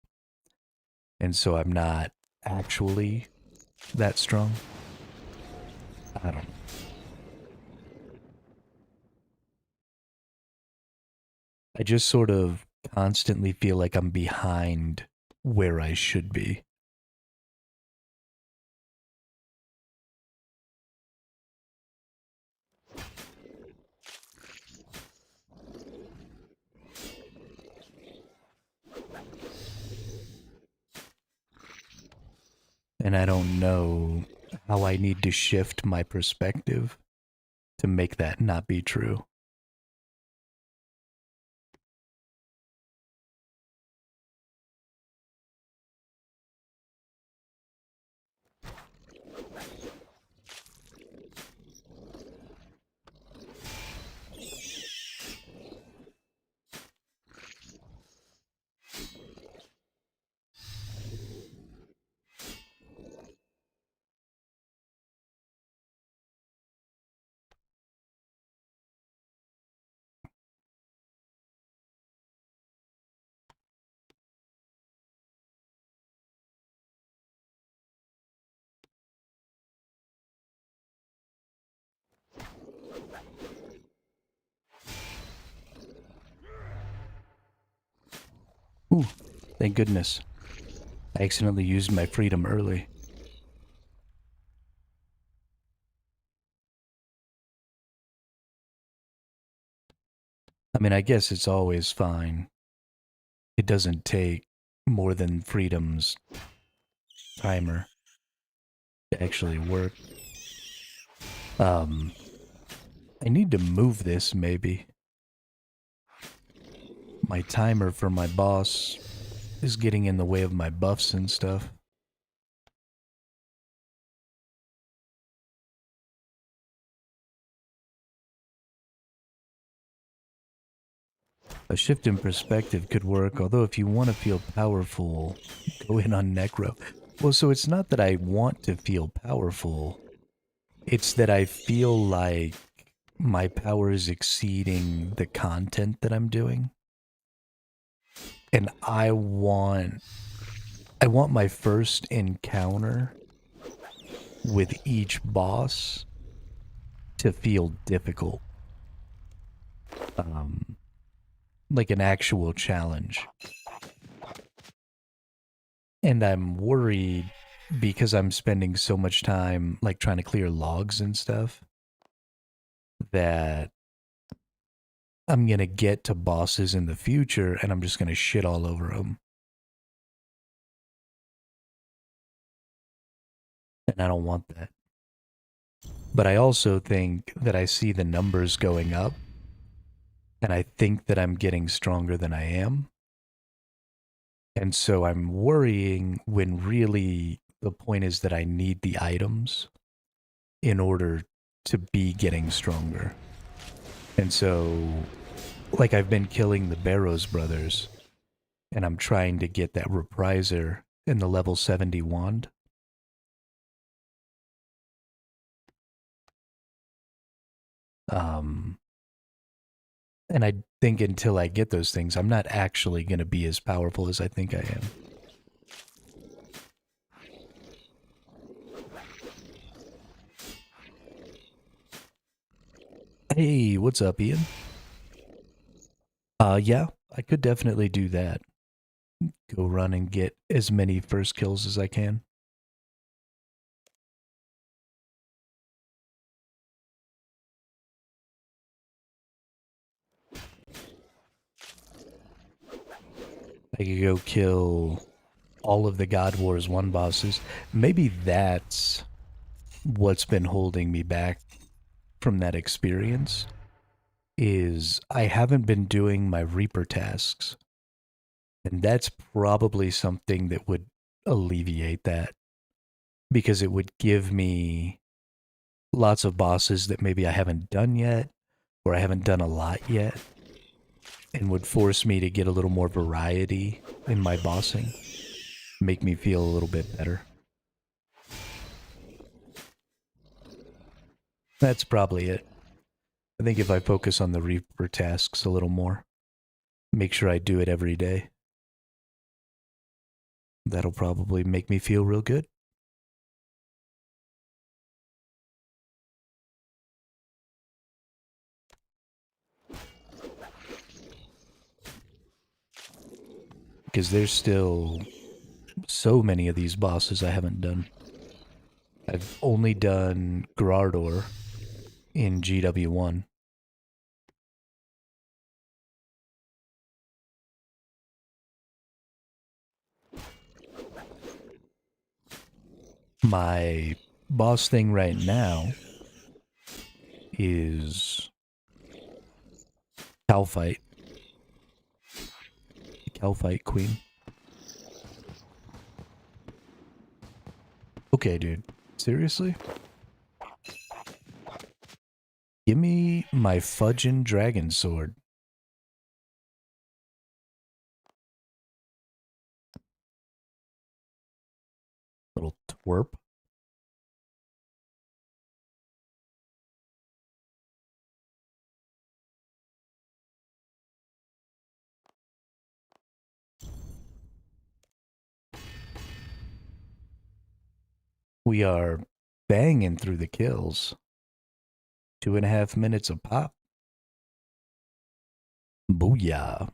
Speaker 1: and so I'm not actually that strong. I don't know. I just sort of constantly feel like I'm behind where I should be. And I don't know how I need to shift my perspective to make that not be true. Ooh, thank goodness. I accidentally used my freedom early. I mean, I guess it's always fine. It doesn't take more than freedom's timer to actually work. Um, I need to move this maybe. My timer for my boss is getting in the way of my buffs and stuff. A shift in perspective could work, although if you want to feel powerful, go in on Necro. Well, so it's not that I want to feel powerful, it's that I feel like my power is exceeding the content that I'm doing. And I want my first encounter with each boss to feel difficult. Um, like an actual challenge. And I'm worried because I'm spending so much time like trying to clear logs and stuff that I'm going to get to bosses in the future and I'm just going to shit all over them. And I don't want that. But I also think that I see the numbers going up and I think that I'm getting stronger than I am. And so I'm worrying when really the point is that I need the items in order to be getting stronger. And so, like, I've been killing the Barrows brothers, and I'm trying to get that repriser in the level 70 wand. Um, and I think until I get those things, I'm not actually going to be as powerful as I think I am. Hey, what's up, Ian? Yeah, I could definitely do that. Go run and get as many first kills as I can. I could go kill all of the God Wars 1 bosses. Maybe that's what's been holding me back from that experience is I haven't been doing my Reaper tasks. And that's probably something that would alleviate that because it would give me lots of bosses that maybe I haven't done yet or I haven't done a lot yet. and would force me to get a little more variety in my bossing, make me feel a little bit better. That's probably it. I think if I focus on the Reaper tasks a little more, make sure I do it every day, that'll probably make me feel real good. Because there's still so many of these bosses I haven't done. I've only done Grardor in GW1. My boss thing right now is Calphite. Calphite Queen. Okay, dude. Seriously? Give me my fudgin' dragon sword. Little twerp. We are banging through the kills. 2.5 minutes a pop. Booyah.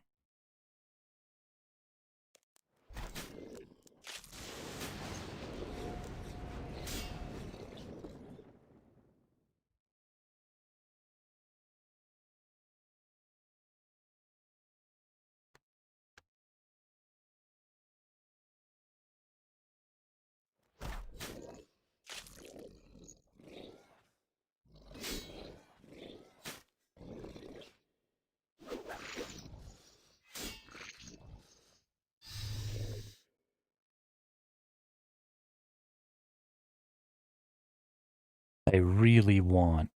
Speaker 1: I really want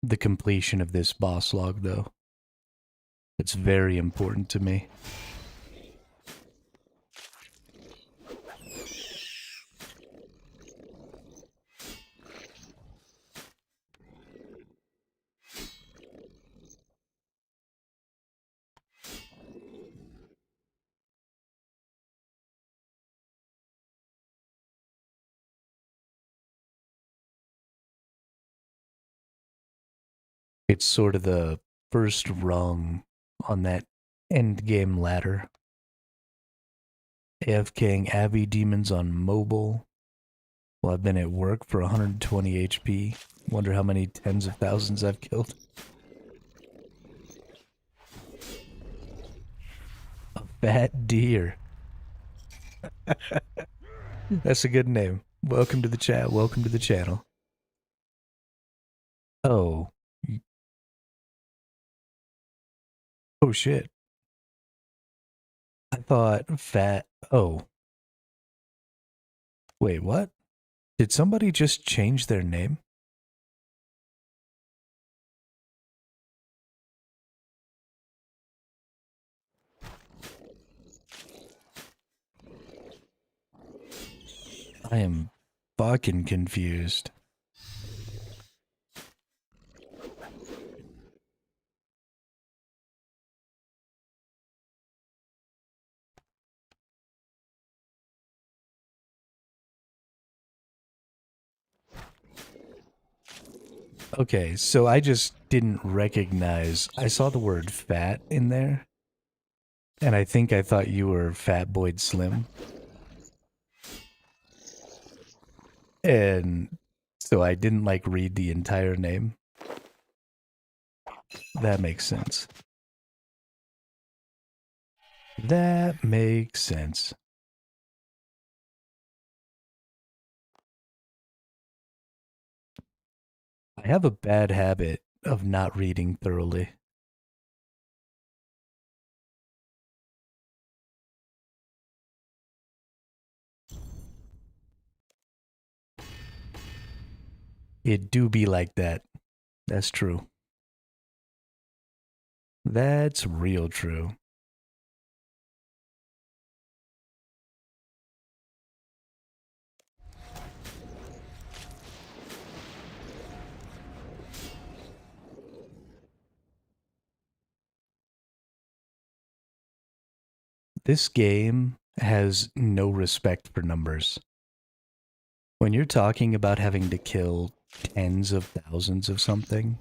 Speaker 1: the completion of this boss log, though. It's very important to me. It's sort of the first rung on that end game ladder. AFKing Abbey Demons on mobile. Well, I've been at work for 120 HP. Wonder how many tens of thousands I've killed. A fat deer. That's a good name. Welcome to the chat. Welcome to the channel. Oh. Oh shit. I thought fat. Oh. Wait, what? Did somebody just change their name? I am fucking confused. Okay, so I just didn't recognize. I saw the word fat in there, and I think I thought you were Fat Boyd Slim. And so I didn't like read the entire name. That makes sense. That makes sense. I have a bad habit of not reading thoroughly. It do be like that. That's true. That's real true. This game has no respect for numbers. When you're talking about having to kill tens of thousands of something,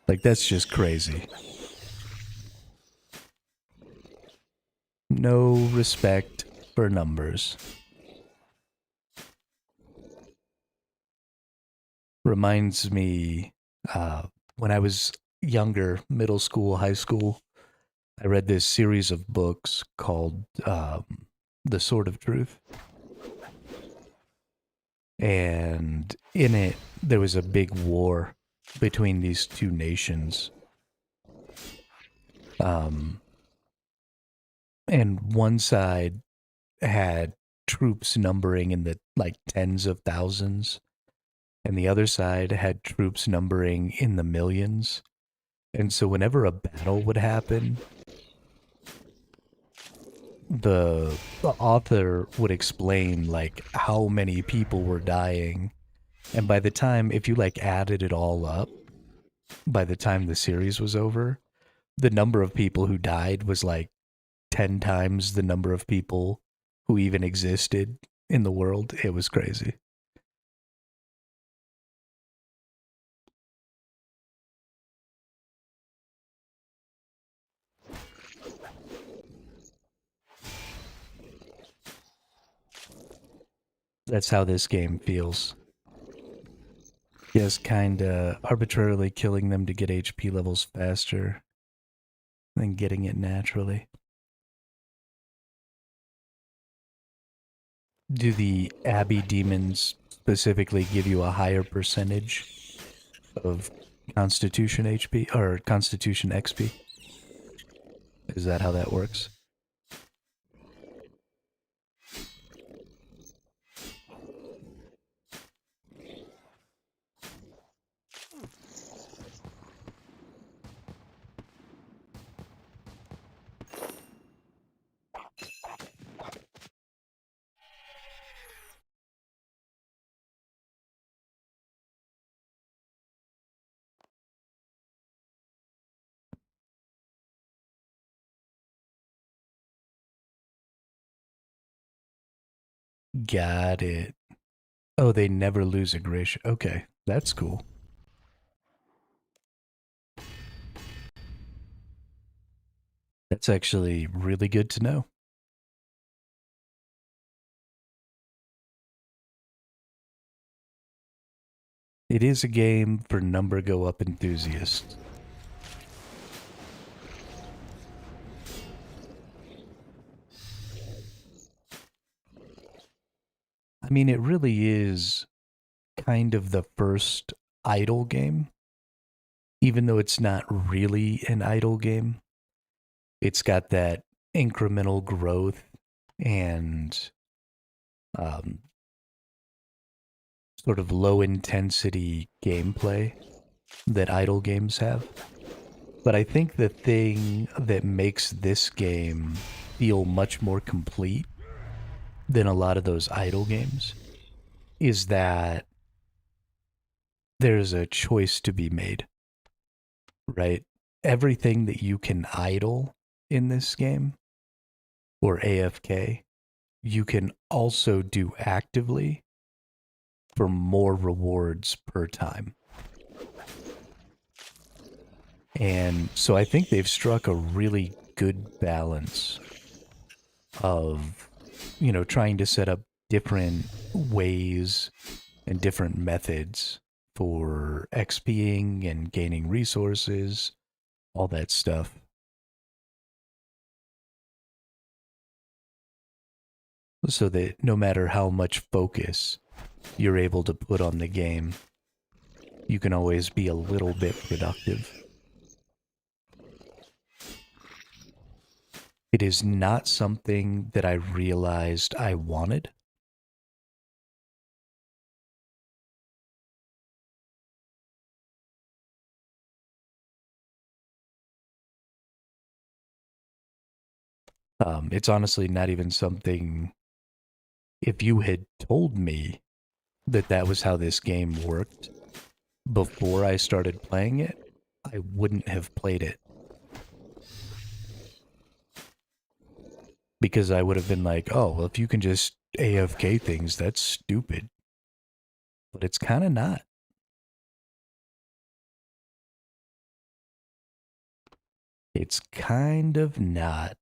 Speaker 1: like that's just crazy. No respect for numbers. Reminds me when I was younger, middle school, high school, I read this series of books called The Sword of Truth. And in it, there was a big war between these two nations. Um, and one side had troops numbering in the like tens of thousands, and the other side had troops numbering in the millions. And so, whenever a battle would happen, the author would explain like how many people were dying, and by the time, if you like added it all up, by the time the series was over, the number of people who died was like 10 times the number of people who even existed in the world. It was crazy. That's how this game feels. Just kind of arbitrarily killing them to get HP levels faster than getting it naturally. Do the Abbey demons specifically give you a higher percentage of Constitution HP or Constitution XP? Is that how that works? Got it. Oh, they never lose aggression. Okay, that's cool. That's actually really good to know. It is a game for number go up enthusiasts. I mean, it really is kind of the first idle game, even though it's not really an idle game. It's got that incremental growth and um, sort of low intensity gameplay that idle games have. But I think the thing that makes this game feel much more complete than a lot of those idle games is that there's a choice to be made, right? Everything that you can idle in this game or AFK, you can also do actively for more rewards per time. And so I think they've struck a really good balance of, trying to set up different ways and different methods for XPing and gaining resources, all that stuff. So that no matter how much focus you're able to put on the game, you can always be a little bit productive. It is not something that I realized I wanted. It's honestly not even something. If you had told me that that was how this game worked before I started playing it, I wouldn't have played it. Because I would have been like, oh, well, if you can just AFK things, that's stupid. But it's kind of not. It's kind of not.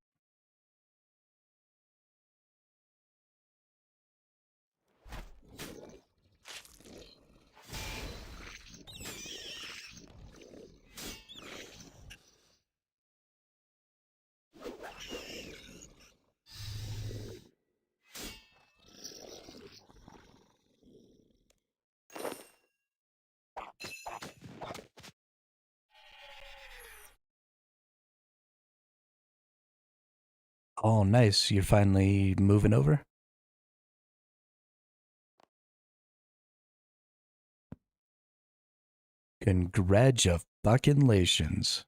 Speaker 1: Oh, nice. You're finally moving over? Congratulations.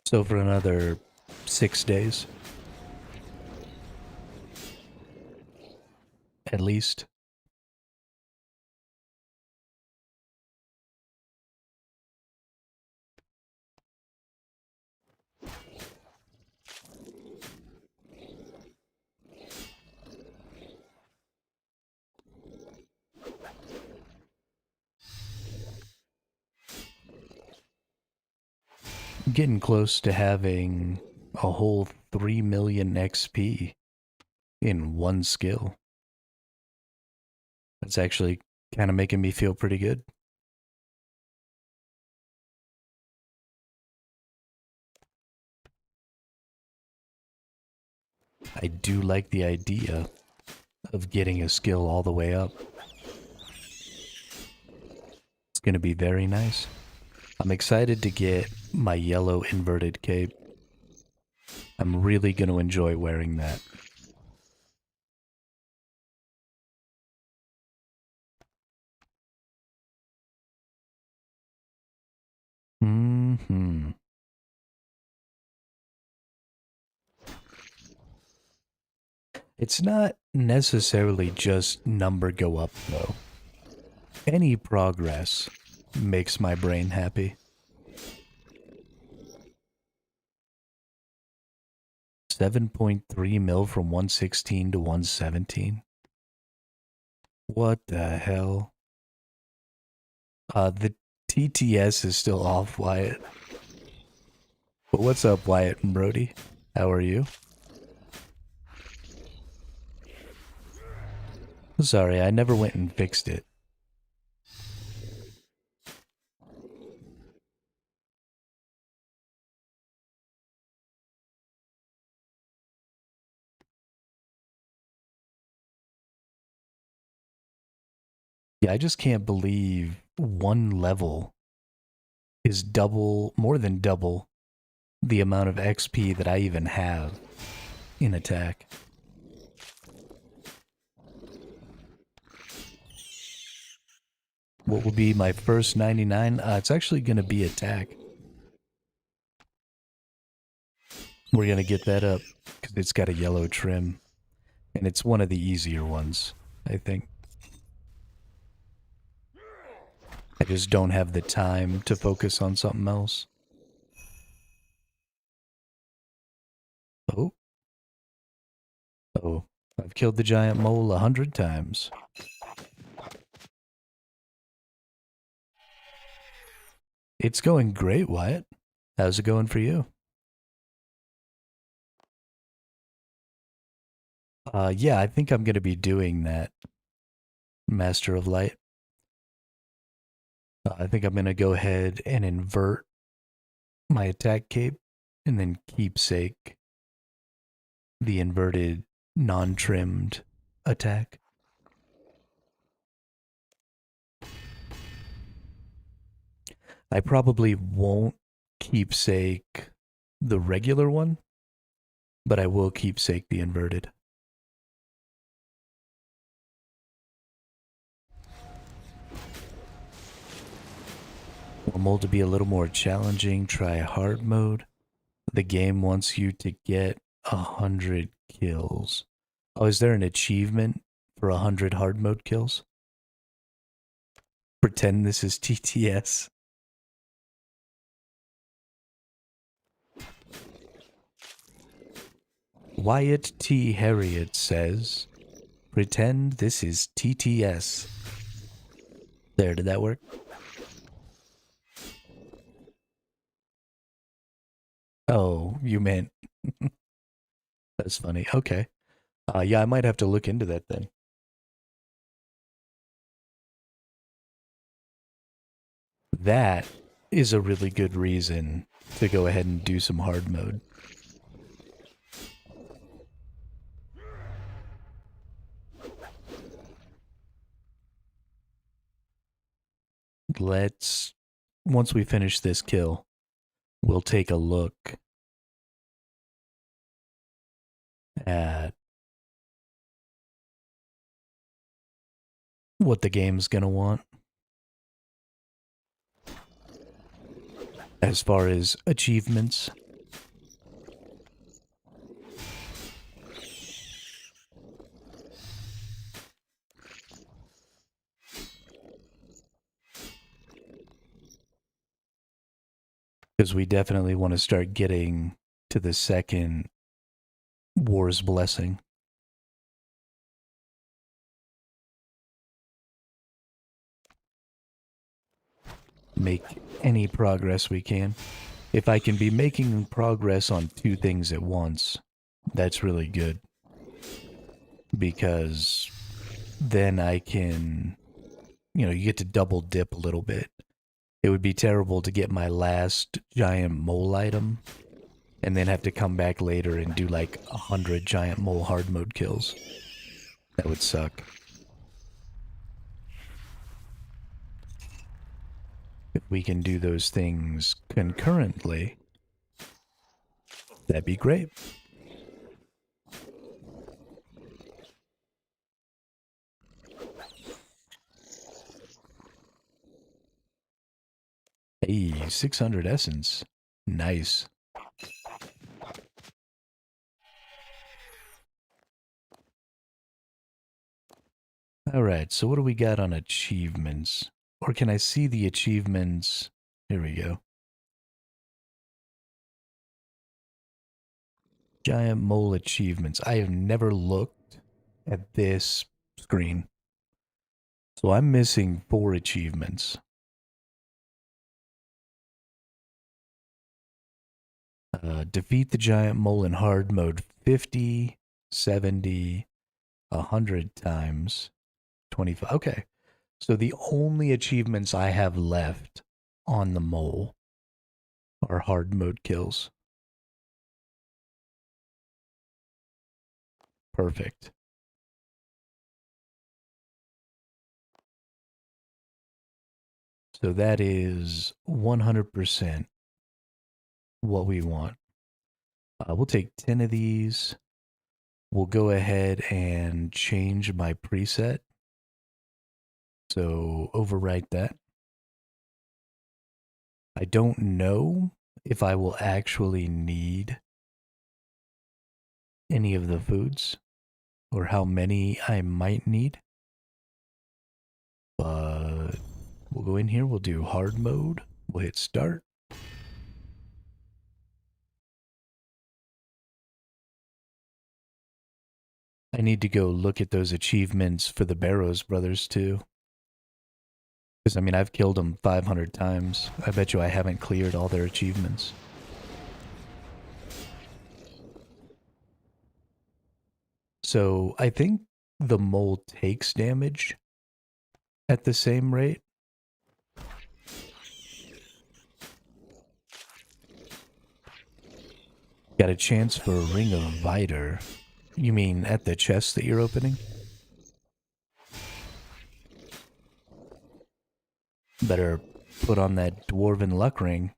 Speaker 1: So for another 6 days, at least. I'm getting close to having a whole 3 million XP in one skill. That's actually kind of making me feel pretty good. I do like the idea of getting a skill all the way up. It's going to be very nice. I'm excited to get my yellow inverted cape. I'm really going to enjoy wearing that. Hmm. It's not necessarily just number go up, though. Any progress makes my brain happy. 7.3 mil from 116 to 117. What the hell? The TTS is still off, Wyatt. But what's up, Wyatt and Brody? How are you? Sorry, I never went and fixed it. Yeah, I just can't believe one level is double, more than double, the amount of XP that I even have in attack. What will be my first 99? It's actually going to be attack. We're going to get that up because it's got a yellow trim. And it's one of the easier ones, I think. I just don't have the time to focus on something else. Oh. Oh. I've killed the giant mole 100 times. It's going great, Wyatt. How's it going for you? Yeah, I think I'm going to be doing that. Master of Light. I think I'm going to go ahead and invert my attack cape and then keepsake the inverted, non-trimmed attack. I probably won't keepsake the regular one, but I will keepsake the inverted. For mold to be a little more challenging, try hard mode. The game wants you to get 100 kills. Oh, is there an achievement for 100 hard mode kills? Pretend this is TTS. Wyatt T. Harriet says, pretend this is TTS. There, did that work? Oh, you meant... That's funny. Okay. Yeah, I might have to look into that then. That is a really good reason to go ahead and do some hard mode. Let's, once we finish this kill, we'll take a look at what the game's gonna want as far as achievements. Because we definitely want to start getting to the second War's Blessing. Make any progress we can. If I can be making progress on two things at once, that's really good. Because then I can, you get to double dip a little bit. It would be terrible to get my last giant mole item and then have to come back later and do like 100 giant mole hard mode kills. That would suck. If we can do those things concurrently, that'd be great. Hey, 600 essence. Nice. Alright, so what do we got on achievements? Or can I see the achievements? Here we go. Giant mole achievements. I have never looked at this screen. So I'm missing 4 achievements. Defeat the giant mole in hard mode 50, 70, 100 times, 25. Okay. So the only achievements I have left on the mole are hard mode kills. Perfect. So that is 100% what we want. We'll take 10 of these. We'll go ahead and change my preset. So overwrite that. I don't know if I will actually need any of the foods or how many I might need. But we'll go in here, we'll do hard mode, we'll hit start. I need to go look at those achievements for the Barrows brothers too. Because, I mean, I've killed them 500 times. I bet you I haven't cleared all their achievements. So, I think the mole takes damage at the same rate. Got a chance for a Ring of Viter. You mean at the chest that you're opening? Better put on that dwarven luck ring.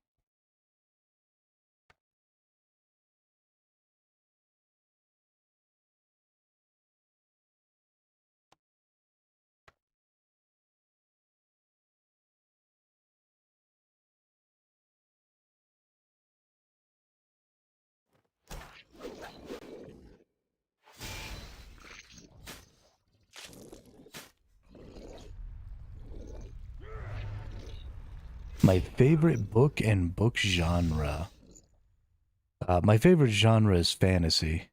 Speaker 1: My favorite book and book genre. My favorite genre is fantasy,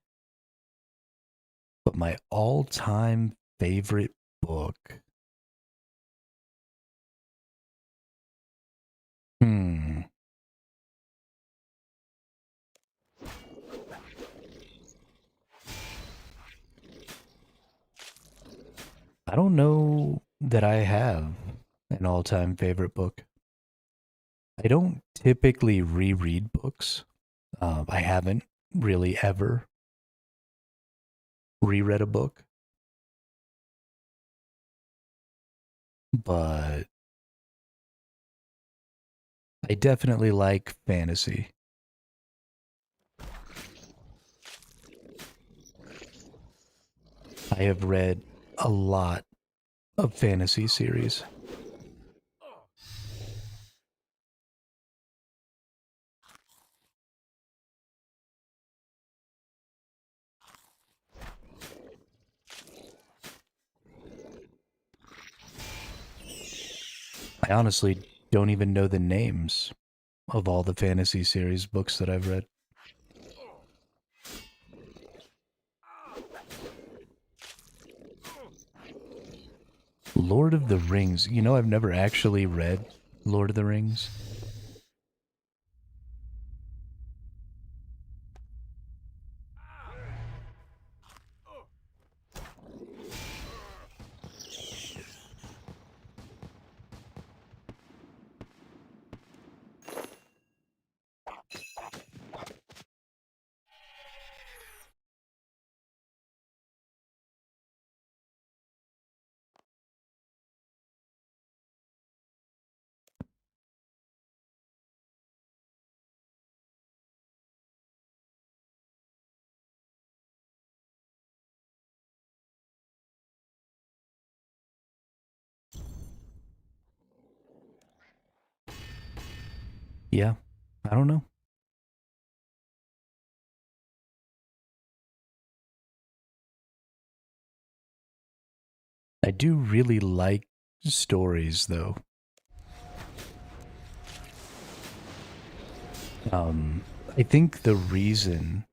Speaker 1: but my all-time favorite book. Hmm. I don't know that I have an all-time favorite book. I don't typically reread books. I haven't really ever reread a book, but I definitely like fantasy. I have read a lot of fantasy series. I honestly don't even know the names of all the fantasy series books that I've read. Lord of the Rings. You know, I've never actually read Lord of the Rings. Yeah, I don't know. I do really like stories, though. I think the reason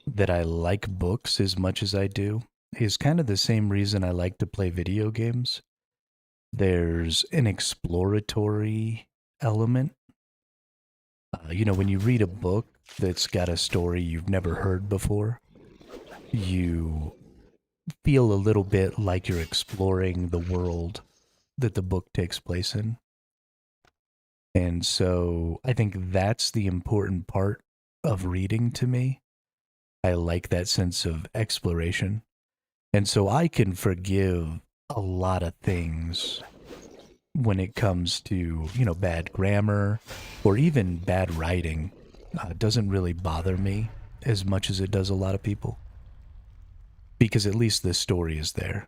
Speaker 1: that I like books as much as I do is kind of the same reason I like to play video games. There's an exploratory element. When you read a book that's got a story you've never heard before, you feel a little bit like you're exploring the world that the book takes place in. And so I think that's the important part of reading to me. I like that sense of exploration. And so I can forgive a lot of things when it comes to, bad grammar or even bad writing. It doesn't really bother me as much as it does a lot of people because at least the story is there.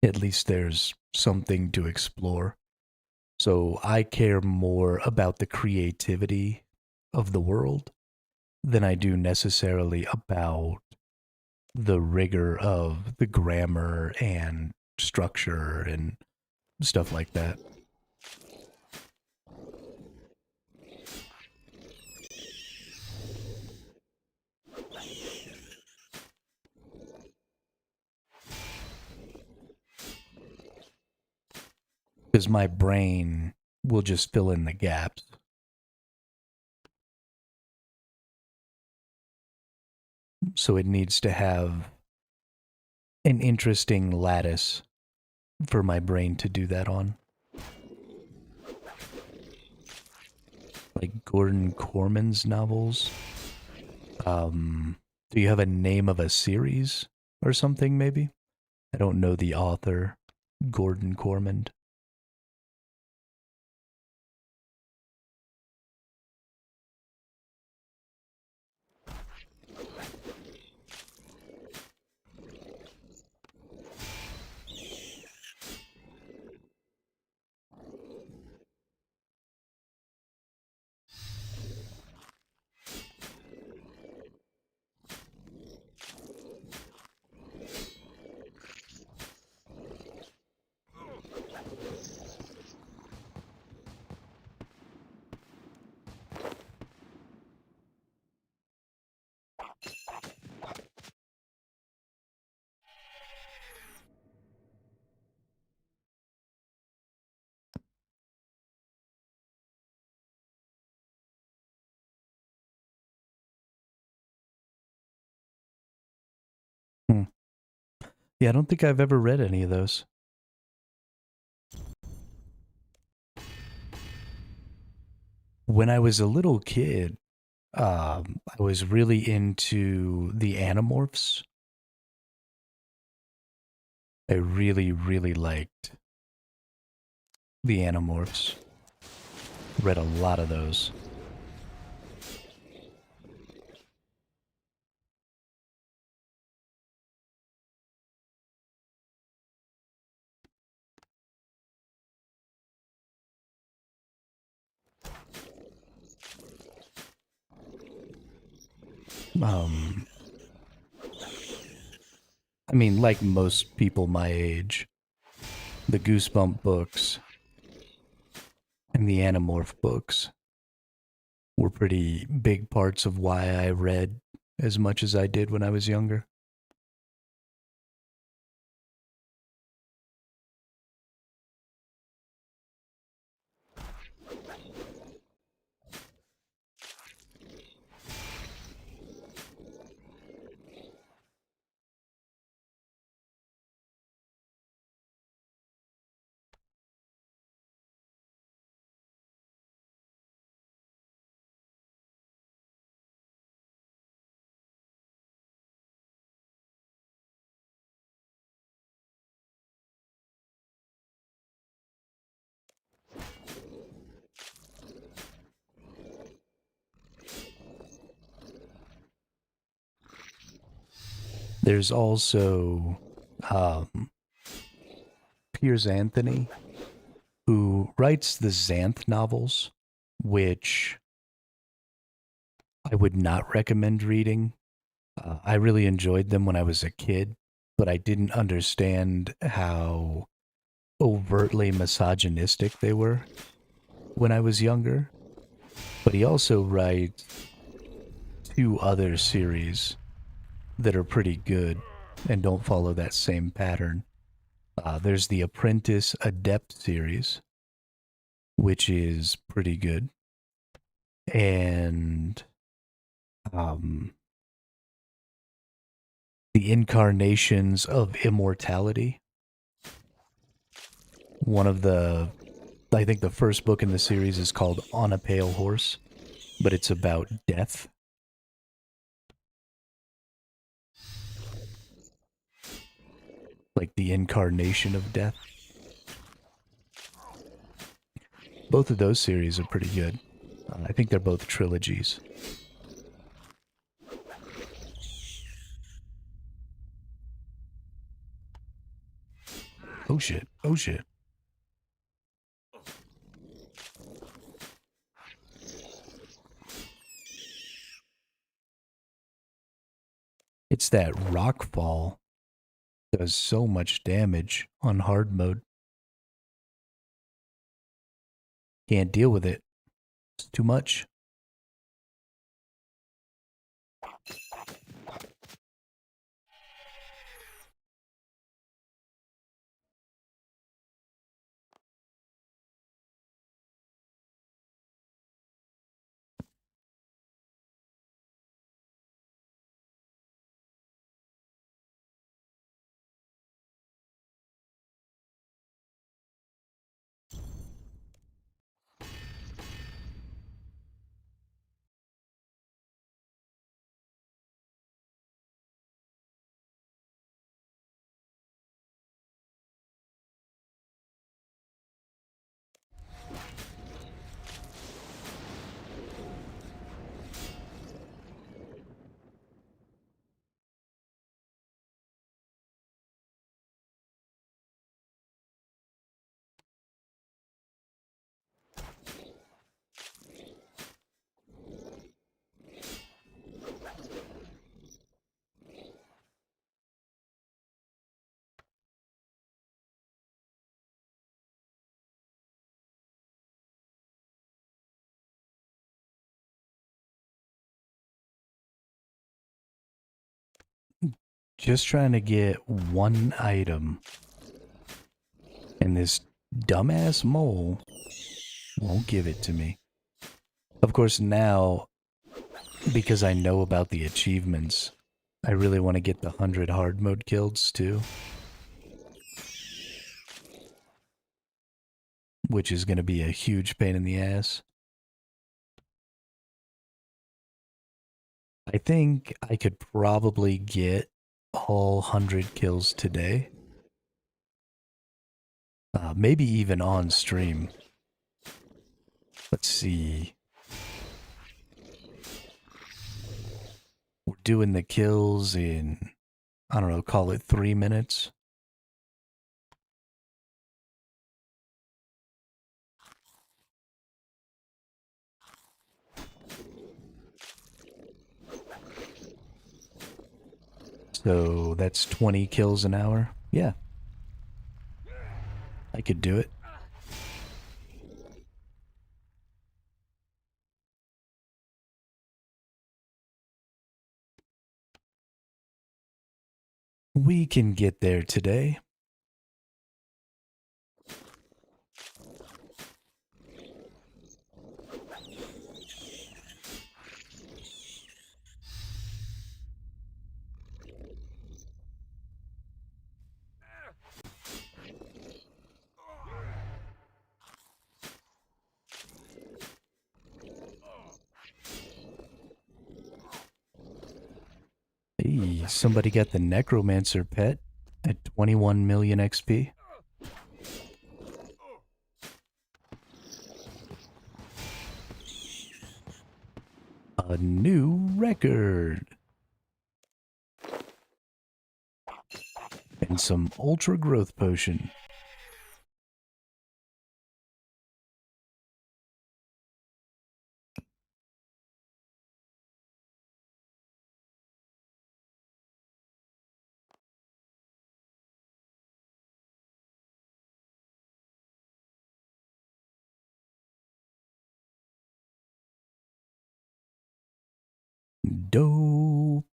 Speaker 1: At least there's something to explore. So I care more about the creativity of the world than I do necessarily about the rigor of the grammar and structure and stuff like that. Because my brain will just fill in the gaps. So it needs to have an interesting lattice for my brain to do that on. Like Gordon Corman's novels. Do you have a name of a series or something, maybe? I don't know the author, Gordon Cormand. Hmm. Yeah, I don't think I've ever read any of those. When I was a little kid, I was really into the Animorphs. I really, really liked the Animorphs. Read a lot of those. Um, I mean, like most people my age, the Goosebump books and the Animorph books were pretty big parts of why I read as much as I did when I was younger. There's also um, Piers Anthony, who writes the Xanth novels, which I would not recommend reading. I really enjoyed them when I was a kid, but I didn't understand how overtly misogynistic they were when I was younger. But he also writes two other series that are pretty good and don't follow that same pattern. There's the Apprentice Adept series, which is pretty good, and um, the Incarnations of Immortality. One of the, I think the first book in the series is called On a Pale Horse, but it's about death. Like the incarnation of death. Both of those series are pretty good. I think they're both trilogies. Oh shit. Oh shit. It's that rockfall does so much damage on hard mode. Can't deal with it. It's too much. Just trying to get one item. And this dumbass mole won't give it to me. Of course, now, because I know about the achievements, I really want to get the 100 hard mode kills too. Which is going to be a huge pain in the ass. I think I could probably get all 100 kills today. Maybe even on stream. Let's see. We're doing the kills in, I don't know, call it 3 minutes. So that's 20 kills an hour. Yeah. I could do it. We can get there today. Hey, somebody got the Necromancer pet at 21 million XP. A new record. And some ultra growth potion. Dope.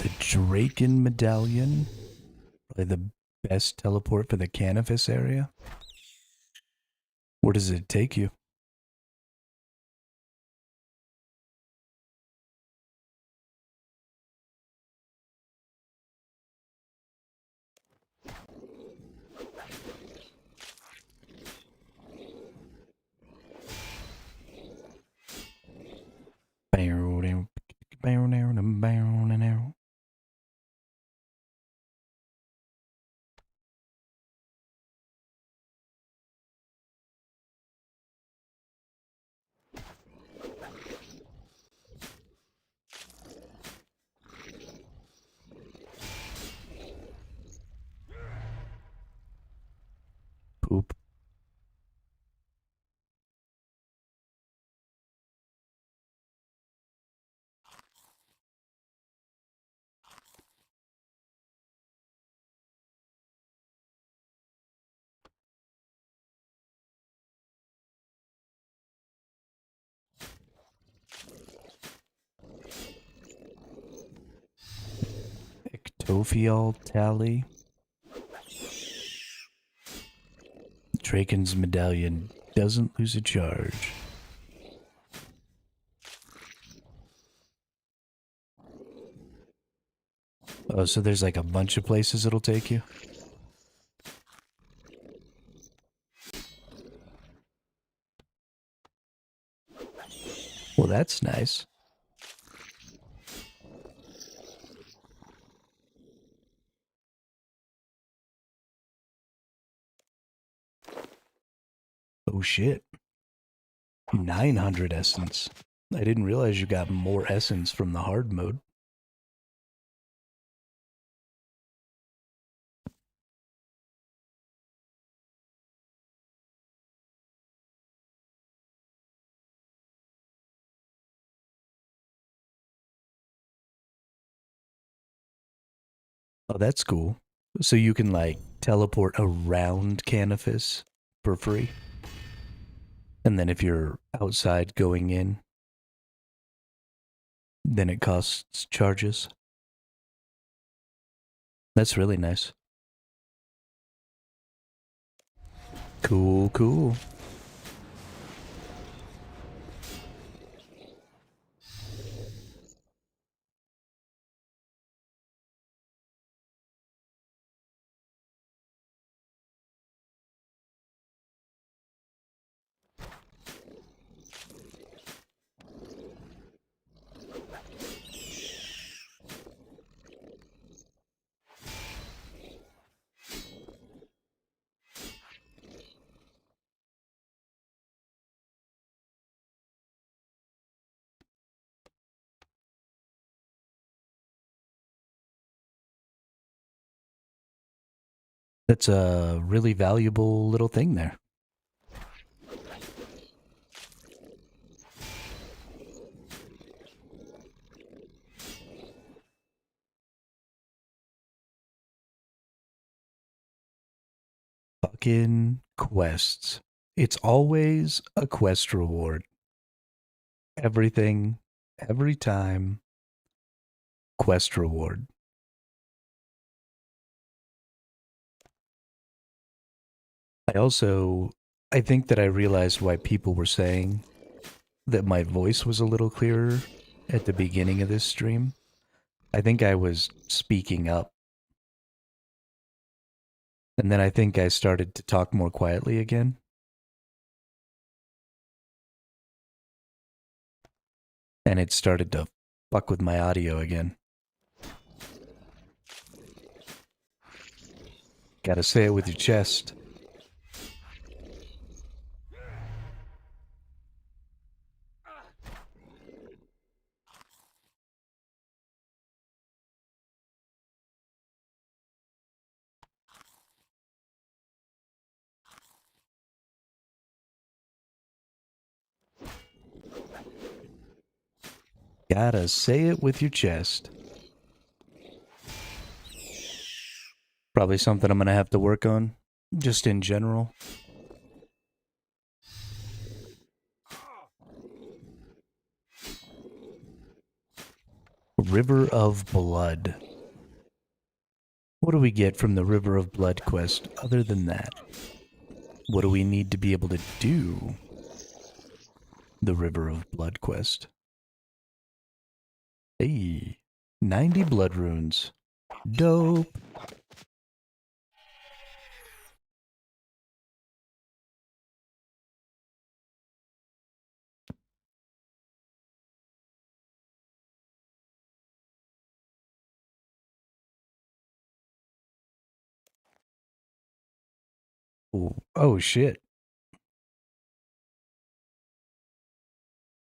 Speaker 1: The Draken Medallion. Probably the best teleport for the Canifis area. Where does it take you? Poop. Ectophial Tally. Draken's medallion doesn't lose a charge. Oh, so there's like a bunch of places it'll take you? Well, that's nice. Oh shit. 900 essence. I didn't realize you got more essence from the hard mode. Oh, that's cool. So you can like teleport around Canifis for free. And then if you're outside going in, then it costs charges. That's really nice. Cool, cool. That's a really valuable little thing there. Fucking quests. It's always a quest reward. Everything, every time, quest reward. I think that I realized why people were saying that my voice was a little clearer at the beginning of this stream. I think I was speaking up. And then I think I started to talk more quietly again. And it started to fuck with my audio again. Gotta say it with your chest. Gotta say it with your chest. Probably something I'm gonna have to work on, just in general. River of Blood. What do we get from the River of Blood quest other than that? What do we need to be able to do the River of Blood quest? Hey, 90 blood runes. Dope. Ooh. Oh shit.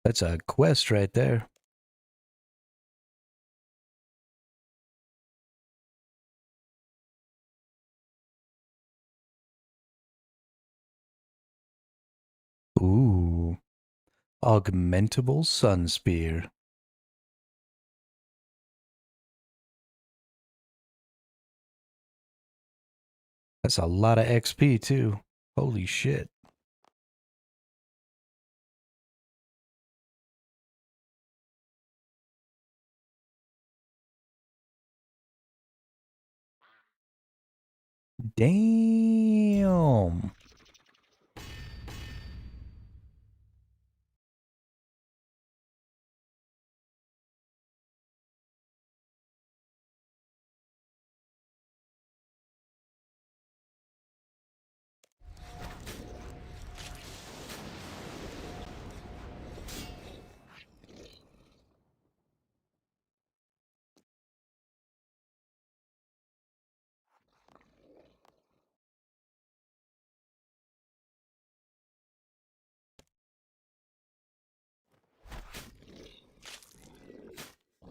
Speaker 1: That's a quest right there. Ooh. Augmentable Sun Spear. That's a lot of XP too. Holy shit. Damn.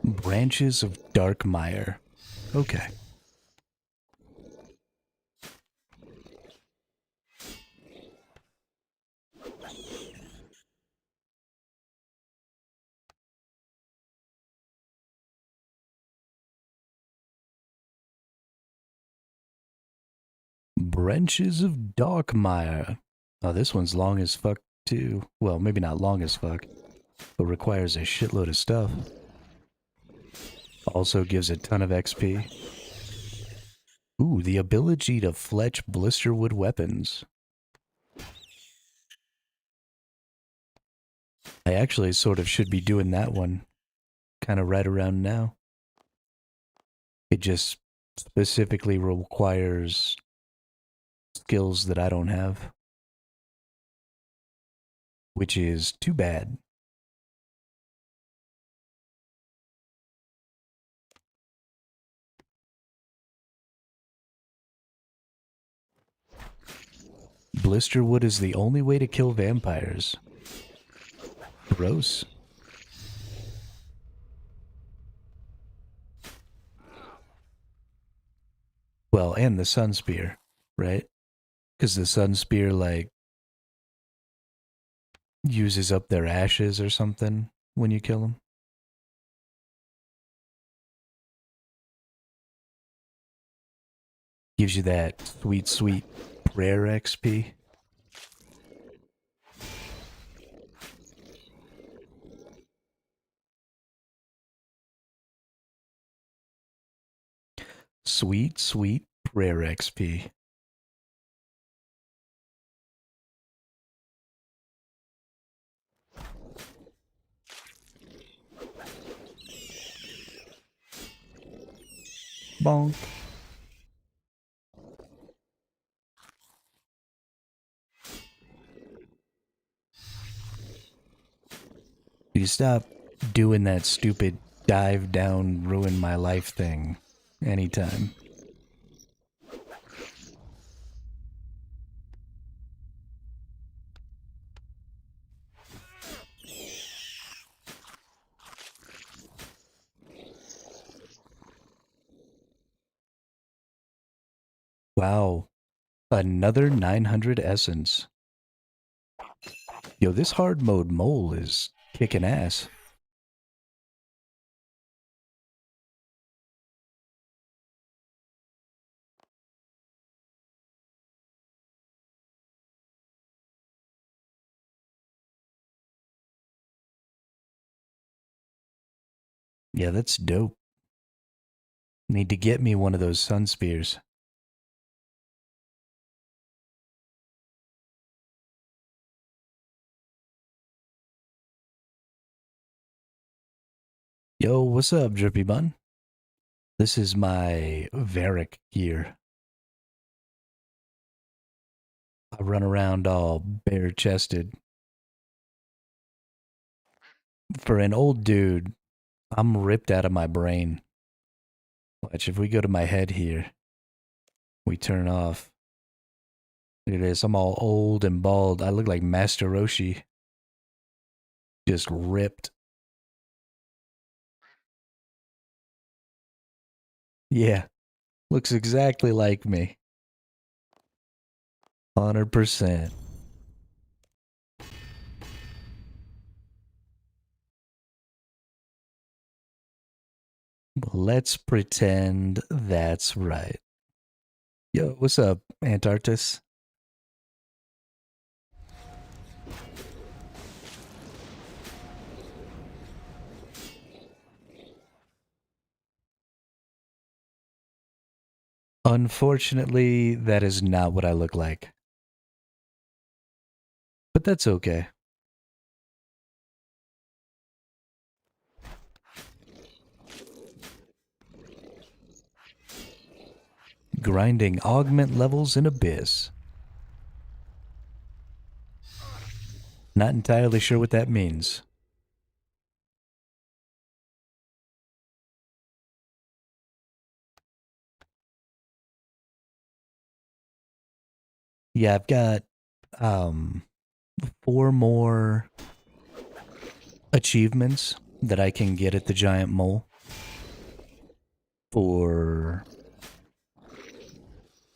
Speaker 1: Branches of Dark Mire. Okay. Branches of Darkmire. Oh, this one's long as fuck, too. Well, maybe not long as fuck, but requires a shitload of stuff. Also gives a ton of XP. Ooh, the ability to fletch blisterwood weapons. I actually sort of should be doing that one kind of right around now. It just specifically requires skills that I don't have, which is too bad. Blisterwood is the only way to kill vampires. Gross. Well, and the sun spear, right? Because the sun spear, like, uses up their ashes or something when you kill them. Gives you that sweet, sweet prayer XP. Sweet, sweet prayer XP. Bonk. You stop doing that stupid dive down, ruin my life thing anytime. Wow. Another 900 essence. Yo, this hard mode mole is kicking ass. Yeah, that's dope. Need to get me one of those sun spears. Yo, what's up, Drippy Bun? This is my Varric gear. I run around all bare chested. For an old dude, I'm ripped out of my brain. Watch, if we go to my head here, we turn off. Look at this, I'm all old and bald. I look like Master Roshi. Just ripped. Yeah, looks exactly like me. 100%. Let's pretend that's right. Yo, what's up, Antarctis? Unfortunately, that is not what I look like. But that's okay. Grinding augment levels in Abyss. Not entirely sure what that means. Yeah, I've got um 4 more achievements that I can get at the giant mole. for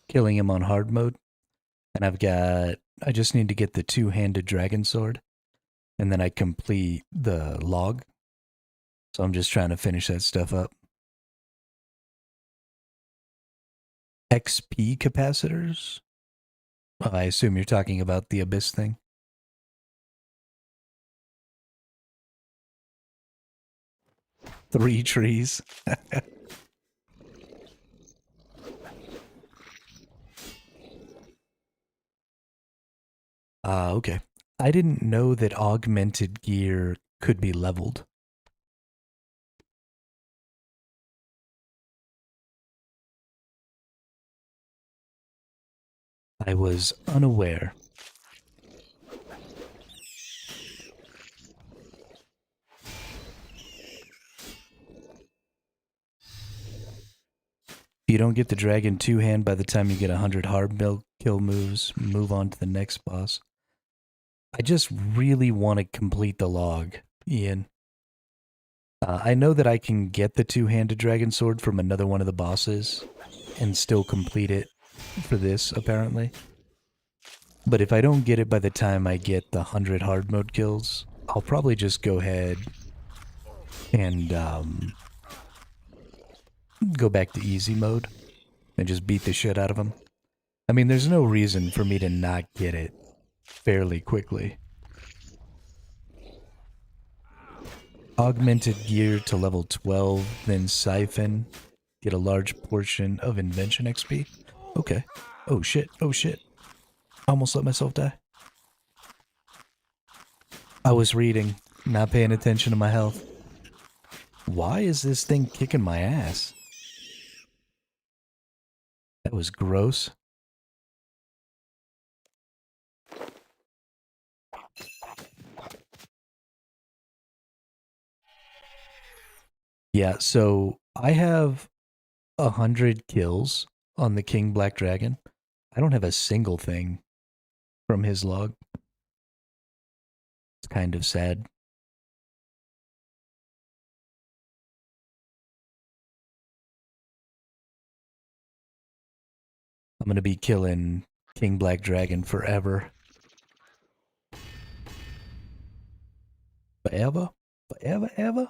Speaker 1: killing him on hard mode. And I just need to get the two-handed dragon sword. And then I complete the log. So I'm just trying to finish that stuff up. XP capacitors? I assume you're talking about the Abyss thing. Three trees. Okay. I didn't know that augmented gear could be leveled. I was unaware. If you don't get the dragon two-hand by the time you get 100 hard kill moves, move on to the next boss. I just really want to complete the log, Ian. I know that I can get the two-handed dragon sword from another one of the bosses and still complete it for this, apparently. But if I don't get it by the time I get the 100 hard mode kills, I'll probably just go ahead and go back to easy mode and just beat the shit out of him. I mean, there's no reason for me to not get it fairly quickly. Augmented gear to level 12, then siphon. Get a large portion of invention XP. Okay. Oh shit, oh shit. Almost let myself die. I was reading, not paying attention to my health. Why is this thing kicking my ass? That was gross. Yeah, so I have 100 kills on the King Black Dragon. I don't have a single thing from his log. It's kind of sad. I'm gonna be killing King Black Dragon forever. Forever? Forever, ever?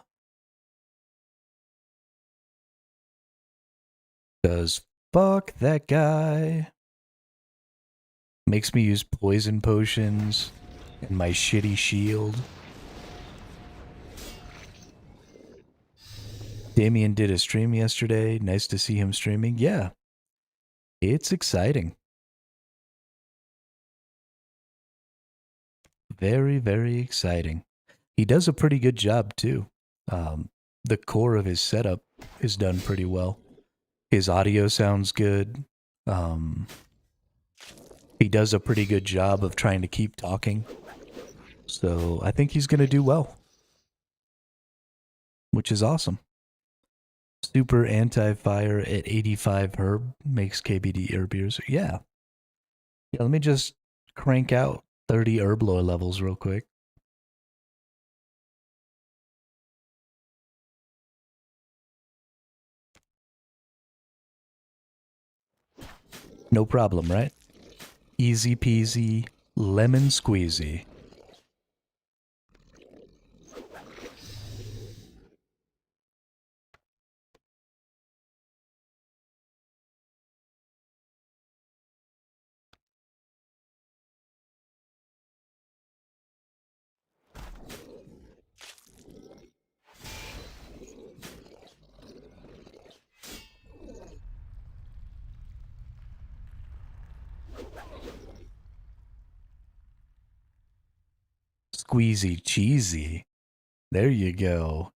Speaker 1: Cause fuck that guy. Makes me use poison potions and my shitty shield. Damien did a stream yesterday. Nice to see him streaming. Yeah. It's exciting. Very, very exciting. He does a pretty good job too. The core of his setup is done pretty well. His audio sounds good. He does a pretty good job of trying to keep talking. So I think he's going to do well, which is awesome. Super anti-fire at 85 herb makes KBD herbiers. Yeah. Yeah, let me just crank out 30 herb lore levels real quick. No problem, right? Easy peasy, lemon squeezy. Squeezy cheesy. There you go.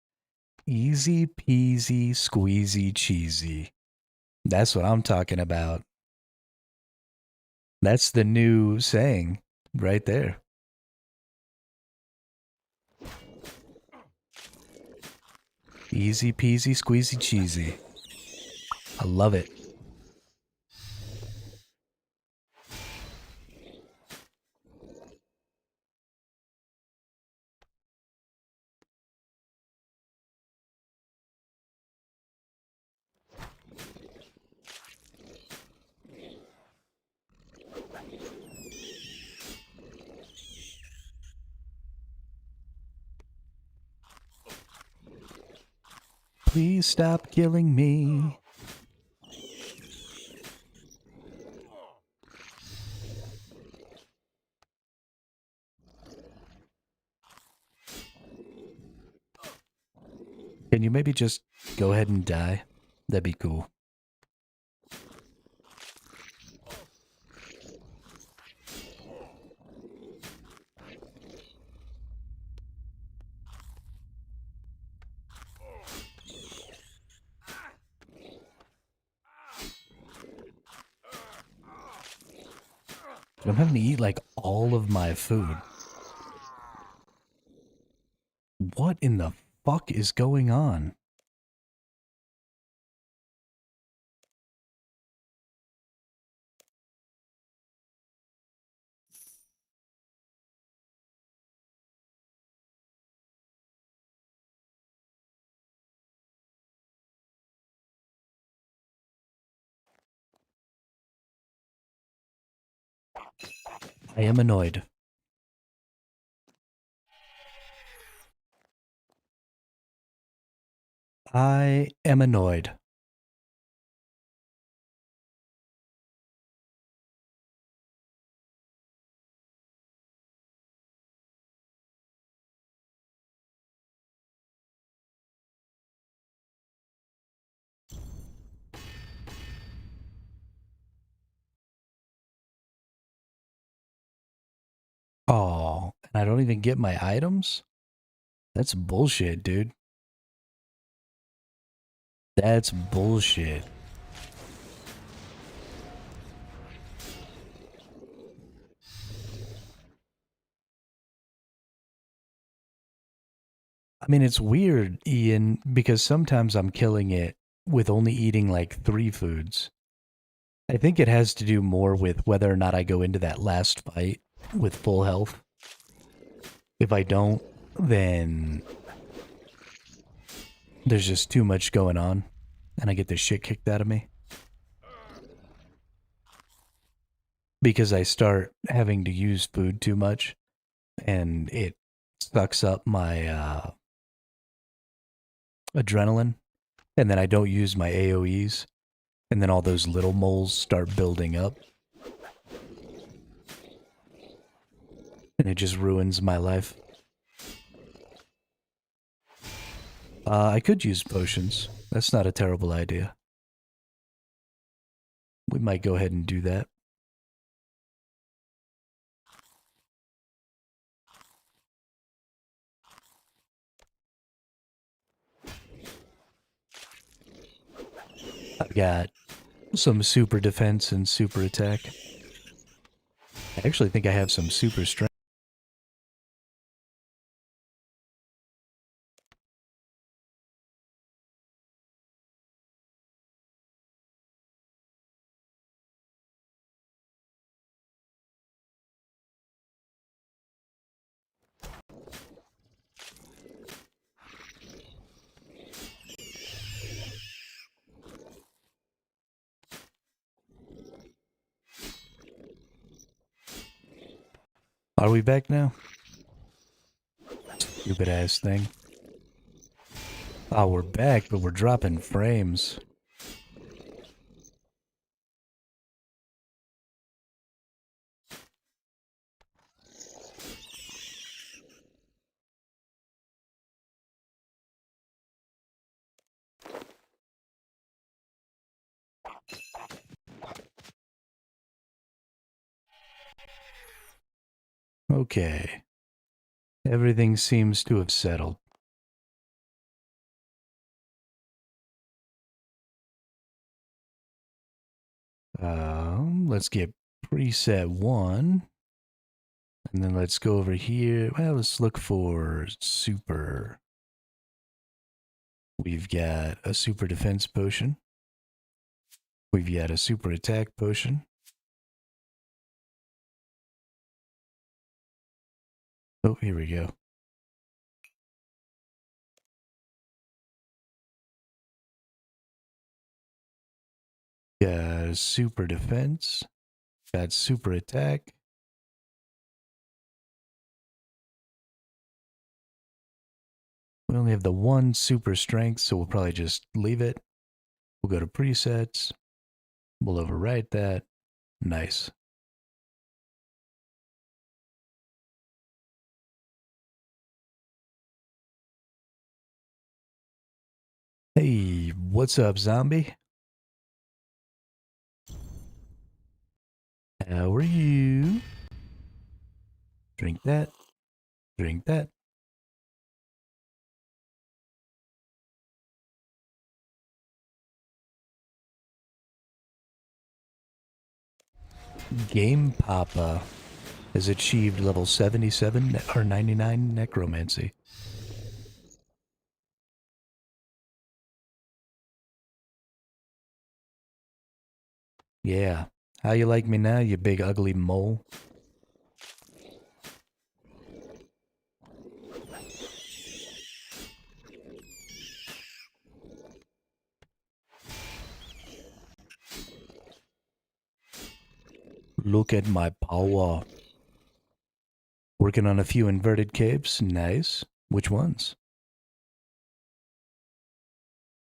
Speaker 1: Easy peasy, squeezy cheesy. That's what I'm talking about. That's the new saying right there. Easy peasy, squeezy cheesy. I love it. Please stop killing me. Can you maybe just go ahead and die? That'd be cool. I'm having to eat like all of my food. What in the fuck is going on? I am annoyed. I am annoyed. Oh, and I don't even get my items? That's bullshit, dude. That's bullshit. I mean, it's weird, Ian, because sometimes I'm killing it with only eating like 3 foods. I think it has to do more with whether or not I go into that last fight with full health. If I don't, then there's just too much going on, and I get the shit kicked out of me. Because I start having to use food too much, and it sucks up my adrenaline, and then I don't use my AoEs, and then all those little moles start building up, and it just ruins my life. I could use potions. That's not a terrible idea. We might go ahead and do that. I've got some super defense and super attack. I actually think I have some super strength. Are we back now? Stupid ass thing. Oh, we're back, but we're dropping frames. Okay. Everything seems to have settled. Let's get preset 1. And then let's go over here. Well, let's look for super. We've got a super defense potion. We've got a super attack potion. Oh, here we go. Got super defense. Got super attack. We only have the one super strength, so we'll probably just leave it. We'll go to presets. We'll overwrite that. Nice. Hey, what's up, zombie? How are you? Drink that. Drink that. Game Papa has achieved level 77 or 99 necromancy. Yeah. How you like me now, you big ugly mole? Look at my power. Working on a few inverted capes. Nice. Which ones?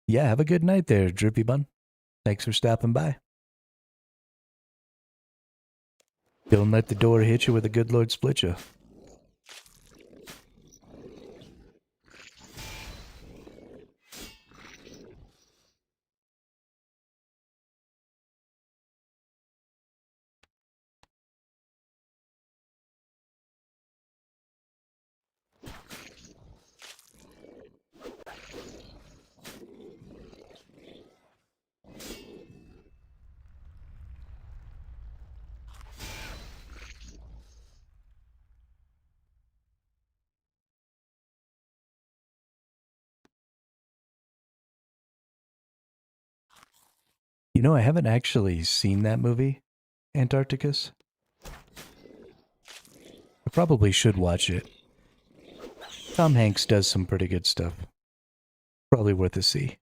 Speaker 1: Yeah, have a good night there, Drippy Bun. Thanks for stopping by. Don't let the door hit you with a good Lord split you. You know, I haven't actually seen that movie, Antarcticus. I probably should watch it. Tom Hanks does some pretty good stuff. Probably worth a see.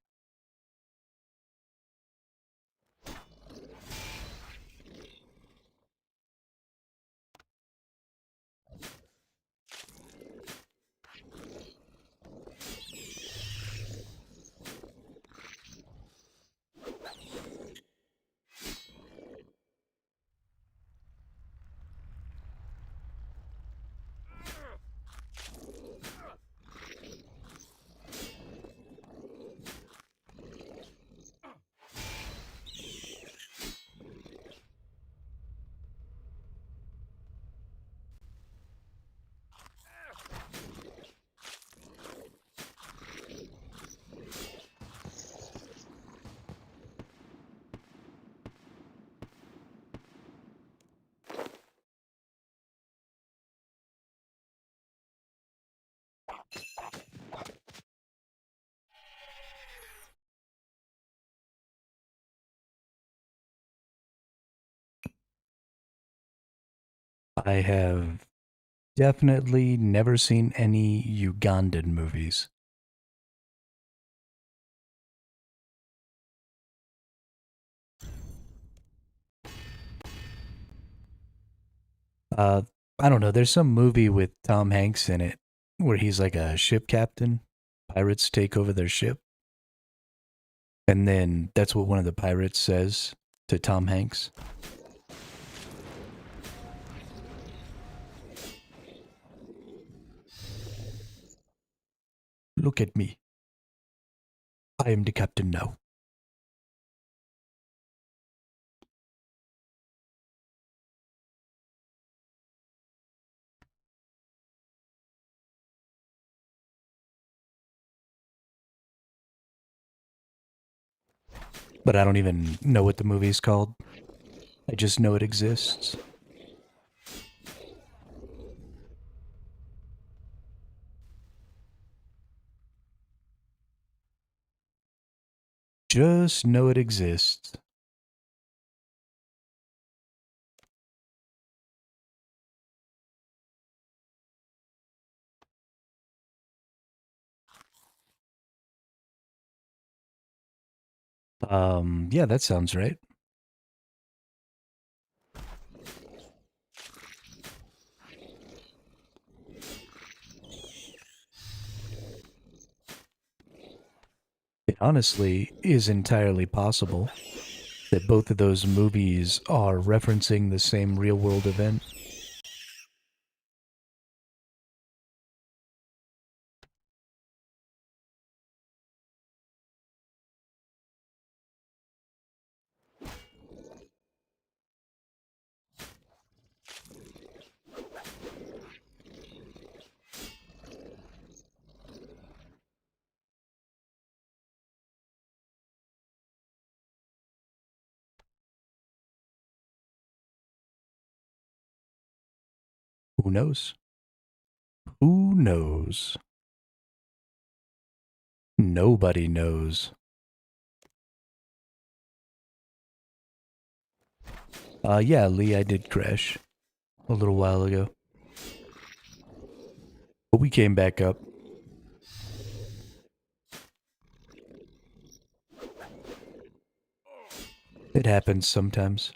Speaker 1: I have definitely never seen any Ugandan movies. Uh, I don't know. There's some movie with Tom Hanks in it where he's like a ship captain. Pirates take over their ship. And then that's what one of the pirates says to Tom Hanks. Look at me. I am the captain now. But I don't even know what the movie's called. I just know it exists. Just know it exists. Yeah, that sounds right. It honestly is entirely possible that both of those movies are referencing the same real world event. Who knows? Who knows? Nobody knows. Yeah, Lee, I did crash a little while ago. But we came back up. It happens sometimes.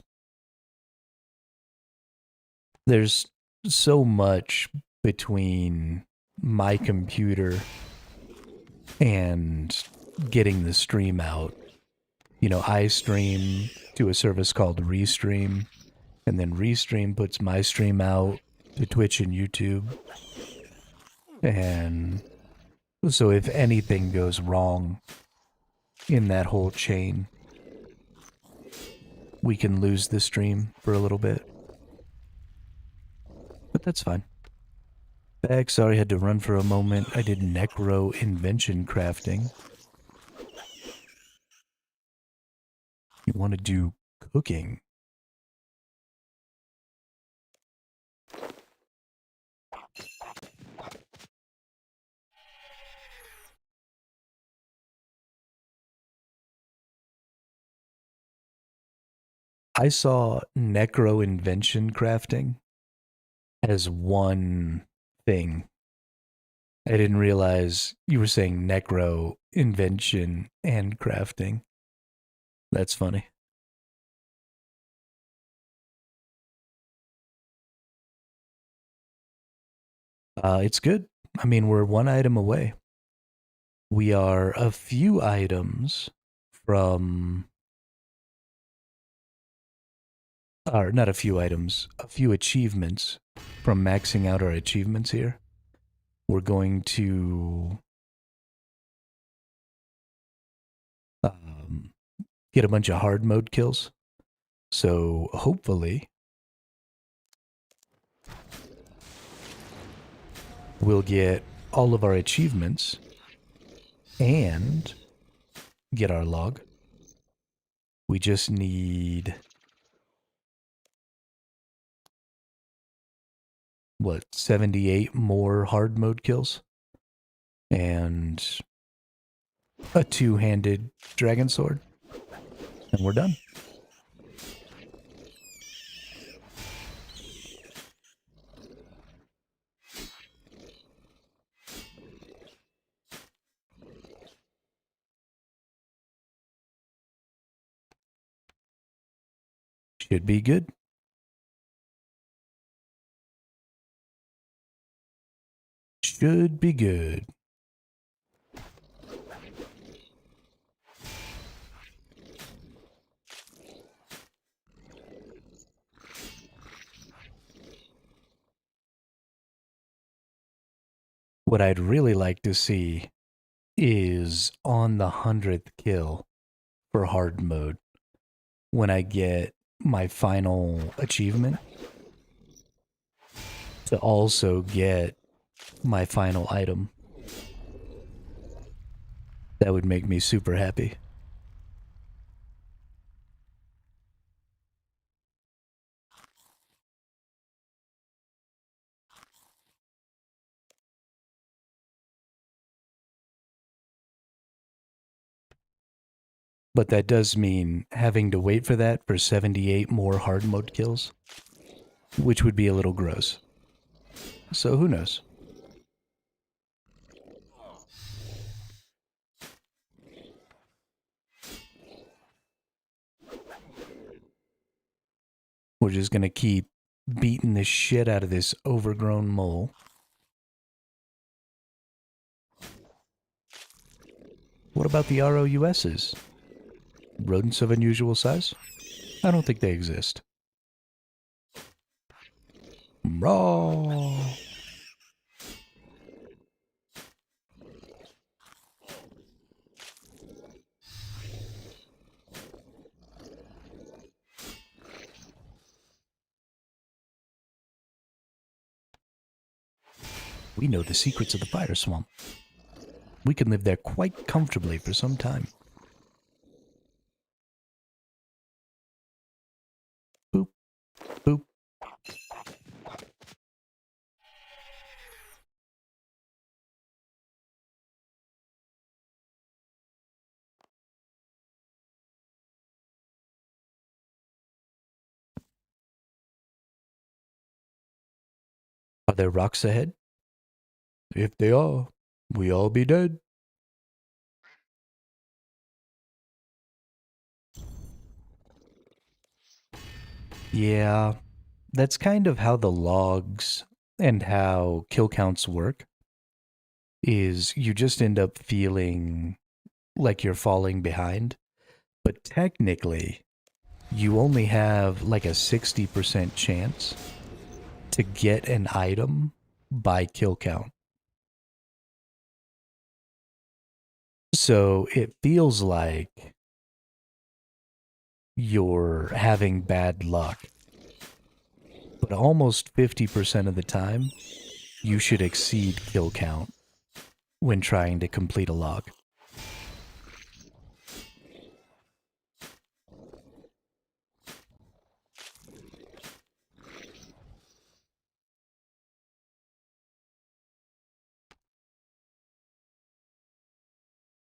Speaker 1: There's so much between my computer and getting the stream out. You know, I stream to a service called Restream, and then Restream puts my stream out to Twitch and YouTube. And so if anything goes wrong in that whole chain, we can lose the stream for a little bit. But that's fine. Back, sorry, had to run for a moment. I did necro invention crafting. You want to do cooking? I saw necro invention crafting as one thing. I didn't realize you were saying necro invention and crafting. That's funny. It's good. I mean, we're one item away. We are a few items from, or not a few items, a few achievements from maxing out our achievements here. We're going to get a bunch of hard mode kills. So hopefully we'll get all of our achievements and get our log. We just need, what, 78 more hard mode kills? And a two-handed dragon sword. And we're done. Should be good. Should be good. What I'd really like to see is on the 100th kill for hard mode, when I get my final achievement, to also get my final item. That would make me super happy. But that does mean having to wait for that for 78 more hard mode kills, which would be a little gross. So who knows? We're just gonna keep beating the shit out of this overgrown mole. What about the ROUSs? Rodents of unusual size? I don't think they exist. Raw. We know the secrets of the fire swamp. We can live there quite comfortably for some time. Boop, boop. Are there rocks ahead? If they are, we all be dead. Yeah, that's kind of how the logs and how kill counts work, is you just end up feeling like you're falling behind. But technically, you only have like a 60% chance to get an item by kill count. So it feels like you're having bad luck. But almost 50% of the time, you should exceed kill count when trying to complete a log.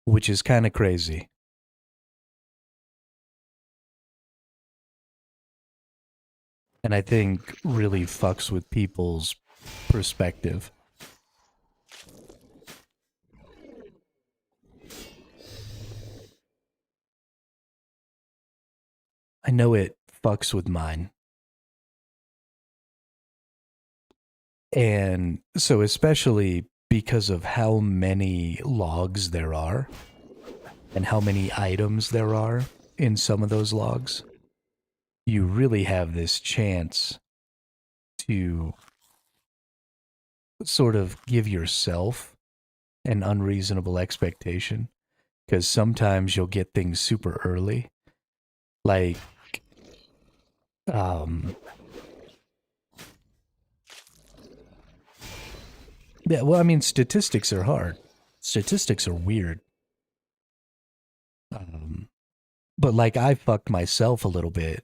Speaker 1: Which is kind of crazy. And I think really fucks with people's perspective. I know it fucks with mine. And so, especially because of how many logs there are and how many items there are in some of those logs, you really have this chance to sort of give yourself an unreasonable expectation, because sometimes you'll get things super early. Like, um, yeah, well, I mean, statistics are hard. Statistics are weird. Um, but like, I fucked myself a little bit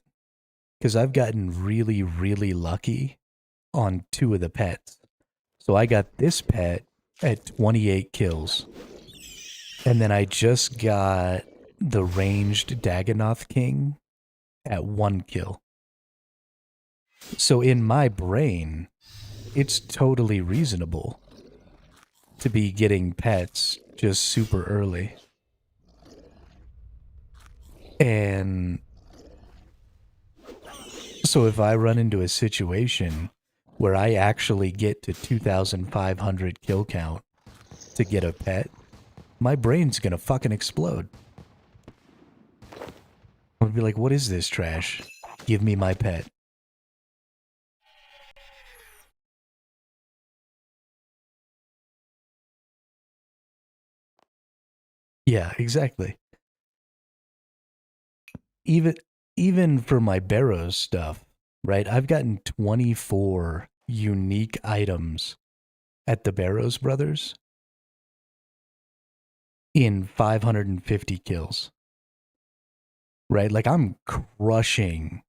Speaker 1: because I've gotten really, really lucky on two of the pets. So I got this pet at 28 kills. And then I just got the ranged Dagonoth King at 1 kill. So in my brain, it's totally reasonable to be getting pets just super early. And so if I run into a situation where I actually get to 2,500 kill count to get a pet, my brain's gonna fucking explode. I'm gonna be like, what is this trash? Give me my pet. Yeah, exactly. Even even for my Barrows stuff, right? I've gotten 24 unique items at the Barrows Brothers in 550 kills. Right? Like I'm crushing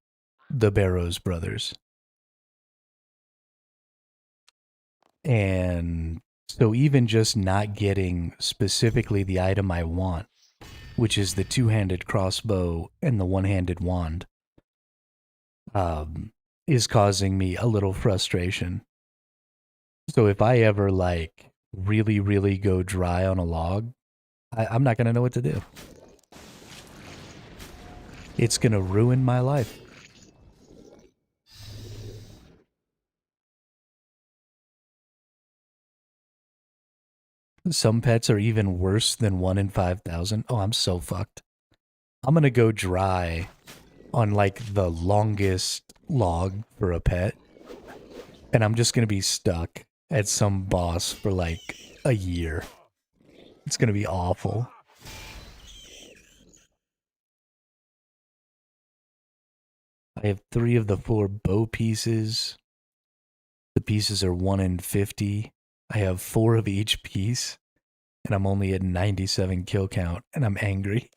Speaker 1: the Barrows Brothers. And so even just not getting specifically the item I want, which is the two-handed crossbow and the one-handed wand, is causing me a little frustration. So if I ever like really, really go dry on a log, I'm not gonna know what to do. It's gonna ruin my life. Some pets are even worse than 1 in 5,000. Oh, I'm so fucked. I'm gonna go dry on like the longest log for a pet, and I'm just gonna be stuck at some boss for like a year. It's gonna be awful. I have 3 of the 4 bow pieces. The pieces are 1 in 50. I have 4 of each piece, and I'm only at 97 kill count, and I'm angry.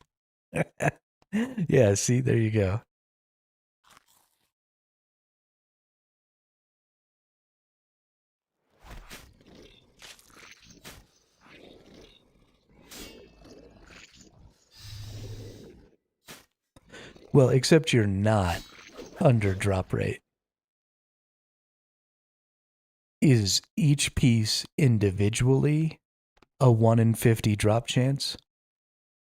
Speaker 1: Yeah, see, there you go. Well, except you're not under drop rate. Is each piece individually a 1 in 50 drop chance?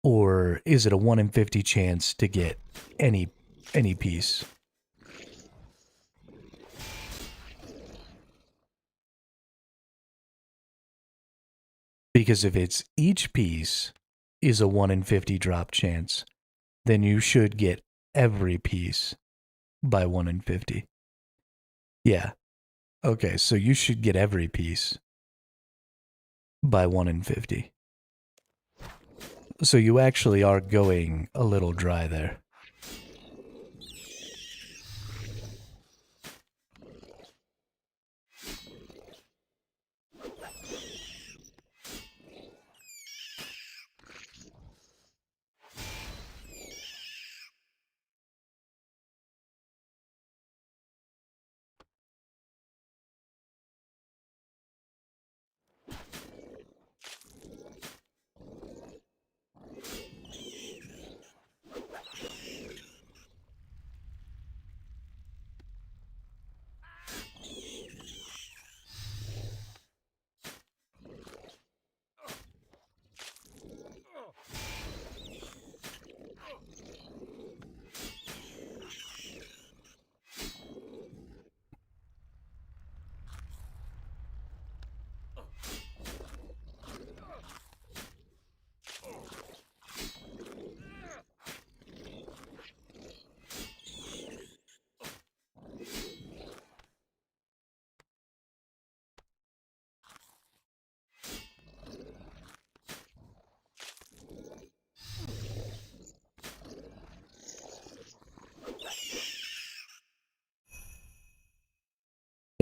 Speaker 1: Or is it a 1 in 50 chance to get any piece? Because if it's each piece is a 1 in 50 drop chance, then you should get every piece by 1 in 50. Yeah. Okay, so you should get every piece by 1 in 50. So you actually are going a little dry there.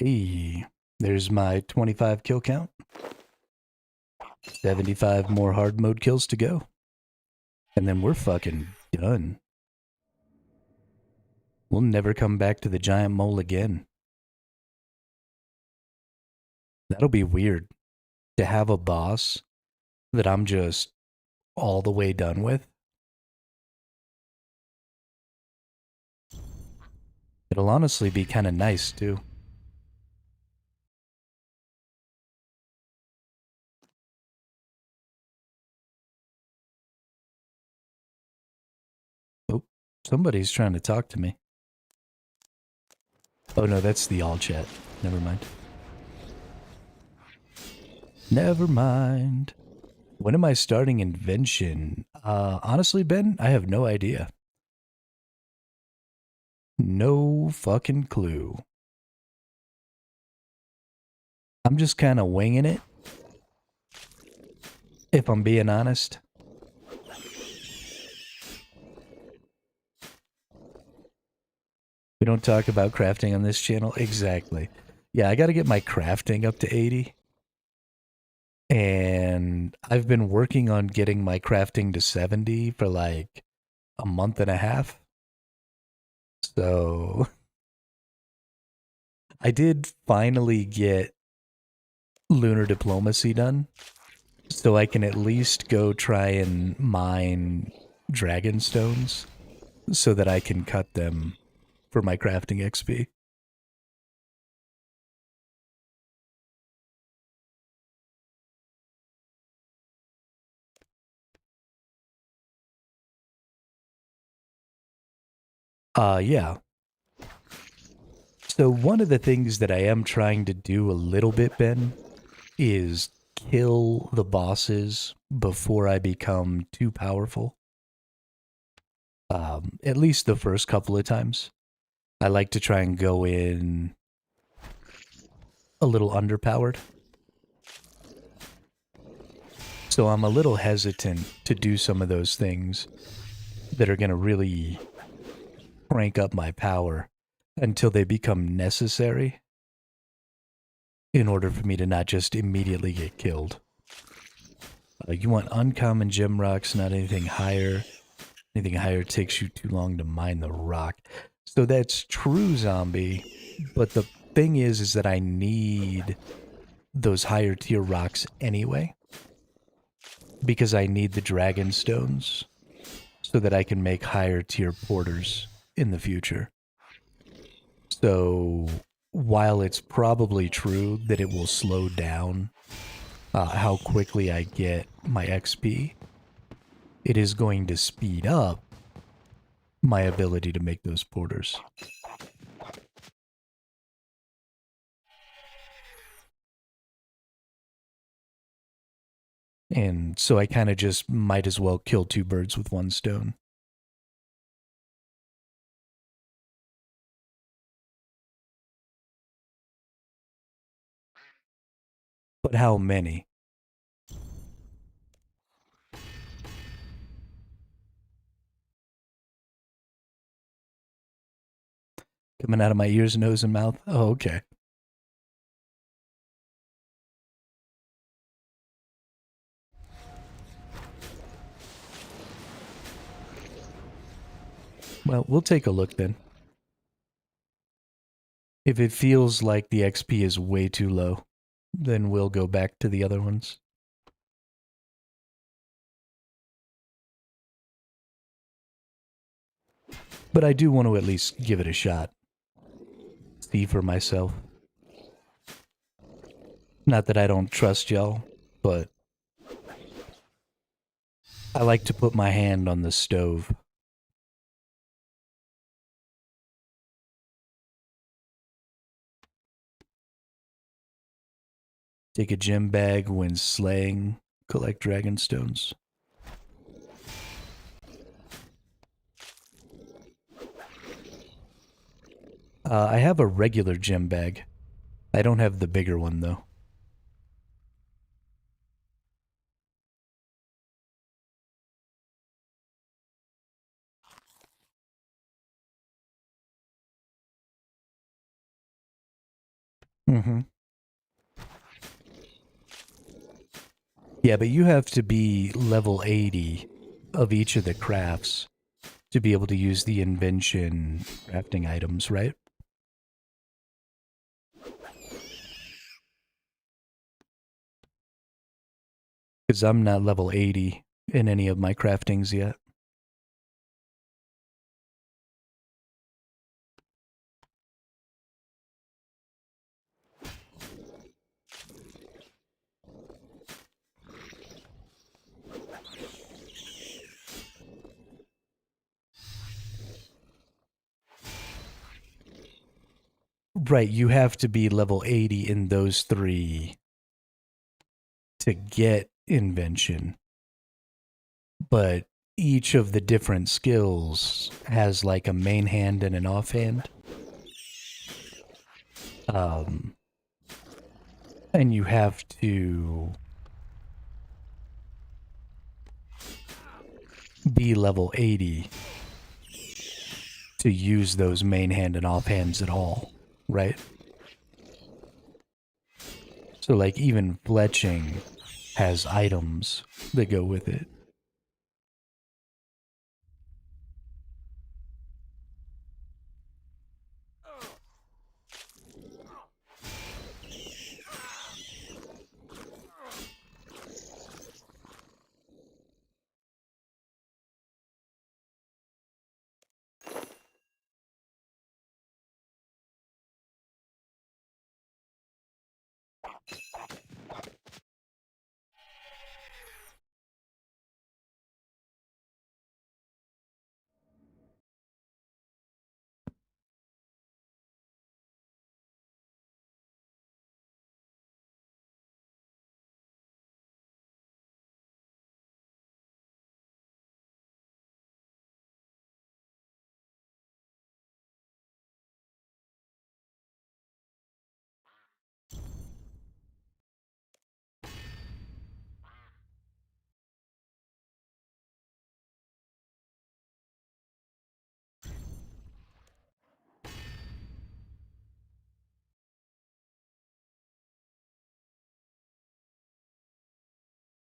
Speaker 1: Hey, there's my 25 kill count. 75 more hard mode kills to go. And then we're fucking done. We'll never come back to the giant mole again. That'll be weird to have a boss that I'm just all the way done with. It'll honestly be kind of nice too. Oh, somebody's trying to talk to me. Oh no, that's the all chat. Never mind. Never mind. When am I starting Invention? Honestly, Ben, I have no idea. No fucking clue. I'm just kind of winging it, if I'm being honest. We don't talk about crafting on this channel. Exactly. Yeah, I got to get my crafting up to 80. And I've been working on getting my crafting to 70 for like a month and a half. So I did finally get lunar diplomacy done. So I can at least go try and mine dragon stones so that I can cut them for my crafting XP. Yeah. So one of the things that I am trying to do a little bit, Ben, is kill the bosses before I become too powerful. At least the first couple of times. I like to try and go in a little underpowered. So I'm a little hesitant to do some of those things that are going to really crank up my power until they become necessary in order for me to not just immediately get killed. You want uncommon gem rocks, not anything higher. Anything higher takes you too long to mine the rock. So that's true, zombie. But the thing is that I need those higher tier rocks anyway. Because I need the dragon stones so that I can make higher tier porters in the future. So while it's probably true that it will slow down how quickly I get my XP, it is going to speed up my ability to make those porters. And so I kind of just might as well kill two birds with one stone. But how many? Coming out of my ears, nose, and mouth? Oh, okay. Well, we'll take a look then. If it feels like the XP is way too low, then we'll go back to the other ones. But I do want to at least give it a shot. See for myself. Not that I don't trust y'all, but I like to put my hand on the stove. Take a gem bag when slaying. Collect dragon stones. I have a regular gem bag. I don't have the bigger one, though. Mm-hmm. Yeah, but you have to be level 80 of each of the crafts to be able to use the invention crafting items, right? Because I'm not level 80 in any of my craftings yet. Right, you have to be level 80 in those three to get invention. But each of the different skills has like a main hand and an offhand. Um, and you have to be level 80 to use those main hand and offhands at all, right? So like even fletching has items that go with it.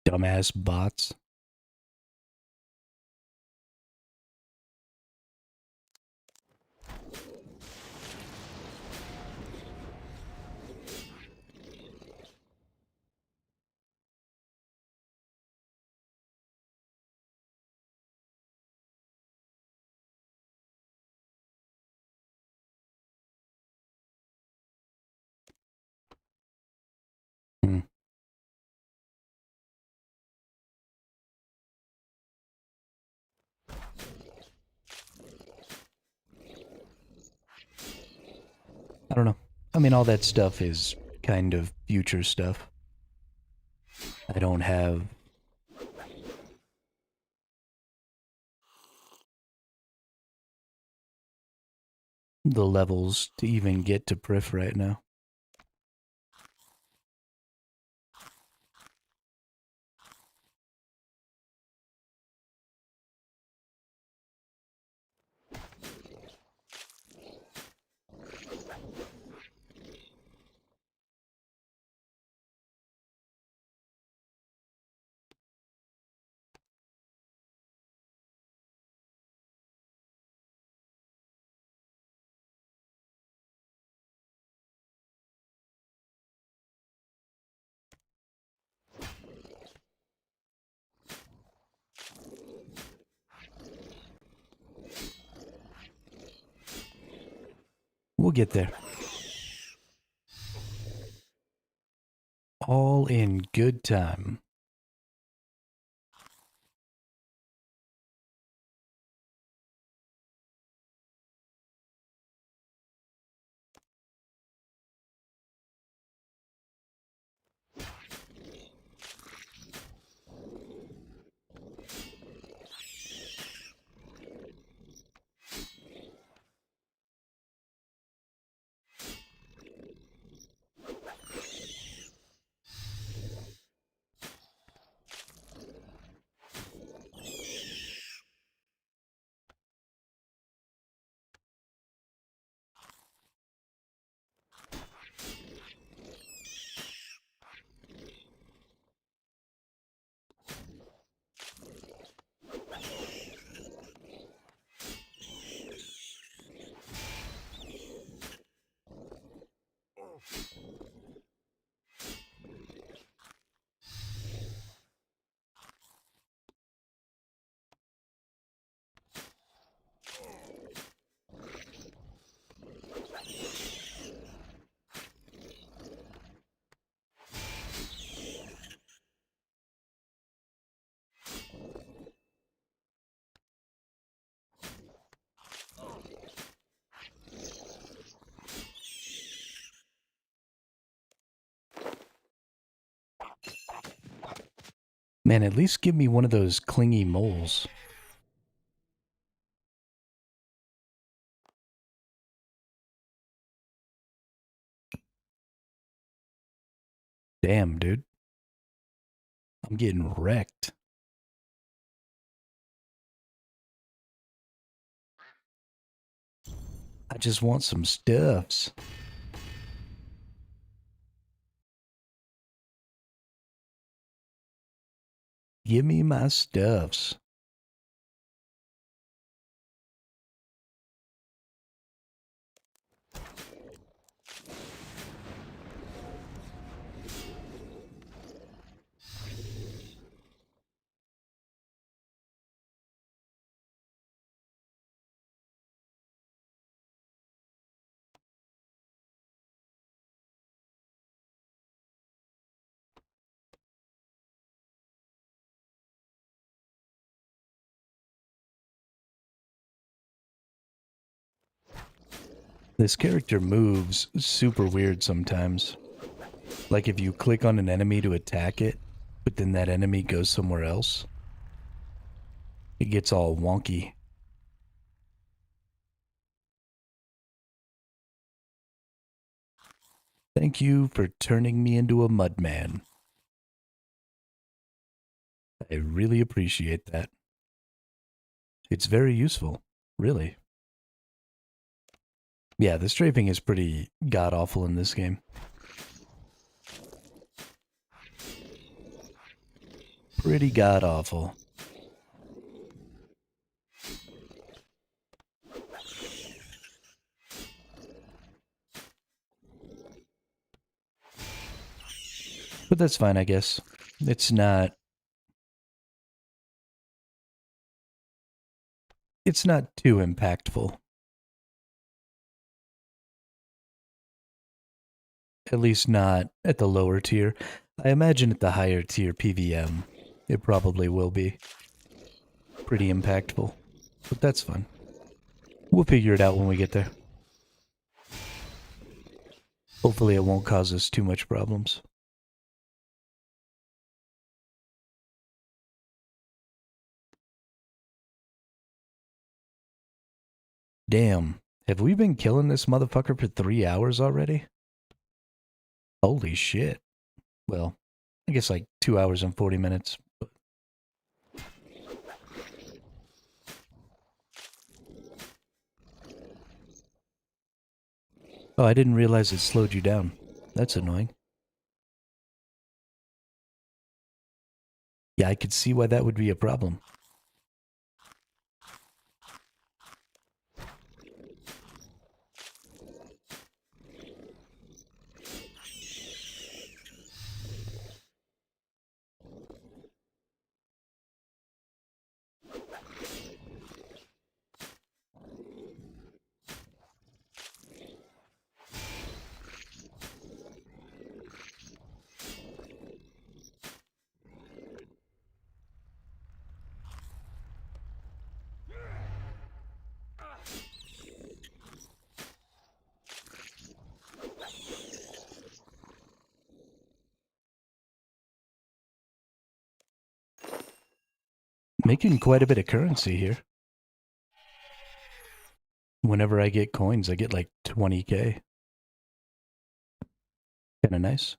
Speaker 1: Dumbass bots. Hmm. I don't know. I mean, all that stuff is kind of future stuff. I don't have the levels to even get to Prif right now. We'll get there. All in good time. Man, at least give me one of those clingy moles. Damn, dude. I'm getting wrecked. I just want some stuffs. Give me my stuffs. This character moves super weird sometimes. Like if you click on an enemy to attack it, but then that enemy goes somewhere else, it gets all wonky. Thank you for turning me into a mudman. I really appreciate that. It's very useful, really. Yeah, the strafing is pretty god-awful in this game. pretty god-awful. But that's fine, I guess. It's not too impactful. At least not at the lower tier. I imagine at the higher tier PVM, it probably will be pretty impactful. But that's fun. We'll figure it out when we get there. Hopefully it won't cause us too much problems. Damn, have we been killing this motherfucker for 3 hours already? Holy shit. Well, I guess like 2 hours and 40 minutes. Oh, I didn't realize it slowed you down. That's annoying. Yeah, I could see why that would be a problem. Making quite a bit of currency here. Whenever I get coins, I get like 20k. Kinda nice.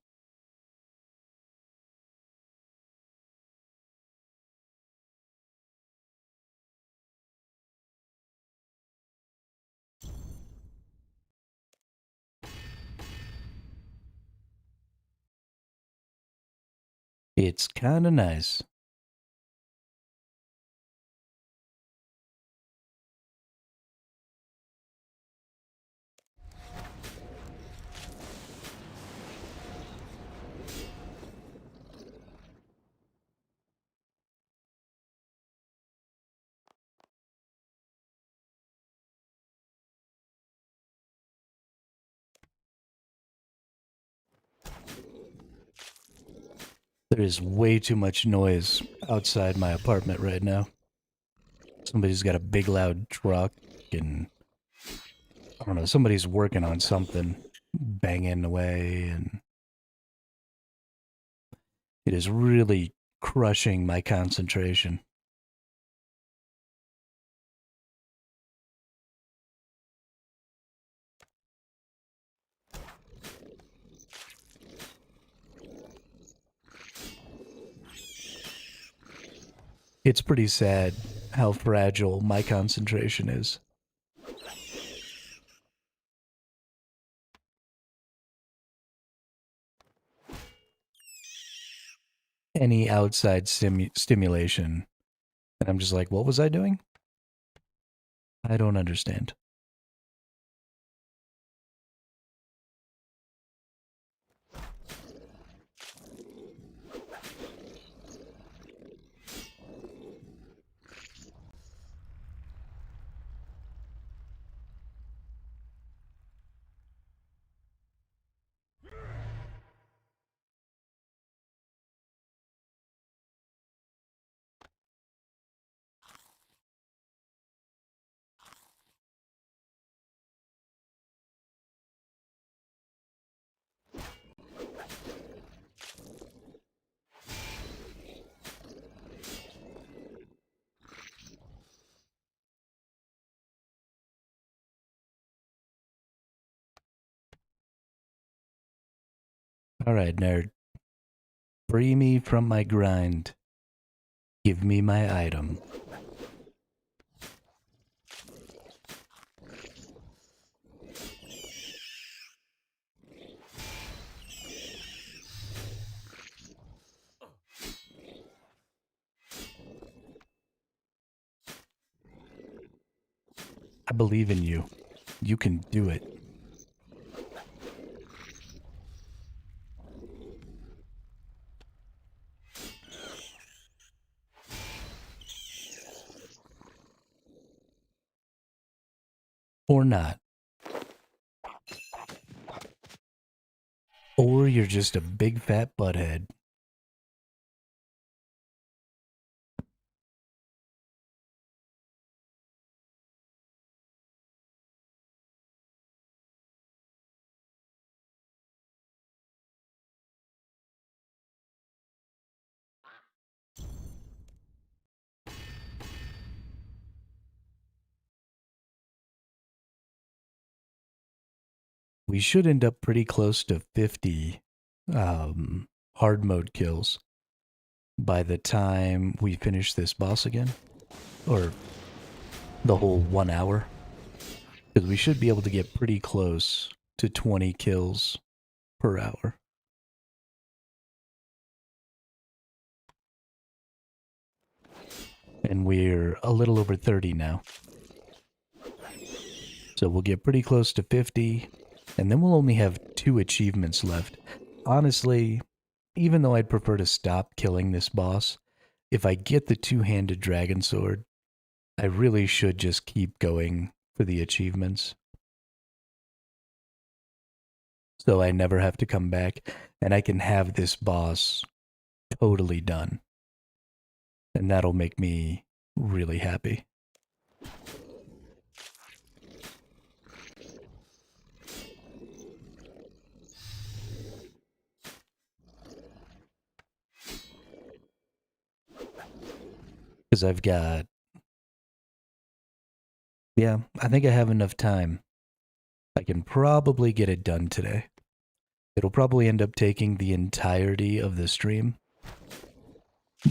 Speaker 1: It's kinda nice. There is way too much noise outside my apartment right now. Somebody's got a big loud truck and I don't know, somebody's working on something, banging away, and it is really crushing my concentration. It's pretty sad how fragile my concentration is. Any outside stimulation, and I'm just like, what was I doing? I don't understand. All right, nerd. Free me from my grind. Give me my item. I believe in you. You can do it. Or not. Or you're just a big fat butthead. We should end up pretty close to 50 hard mode kills by the time we finish this boss again. Or the whole 1 hour. Because we should be able to get pretty close to 20 kills per hour. And we're a little over 30 now. So we'll get pretty close to 50, and then we'll only have 2 achievements left. Honestly, even though I'd prefer to stop killing this boss, if I get the two-handed dragon sword, I really should just keep going for the achievements. So I never have to come back, and I can have this boss totally done. And that'll make me really happy. Because I've got... Yeah, I think I have enough time. I can probably get it done today. It'll probably end up taking the entirety of the stream.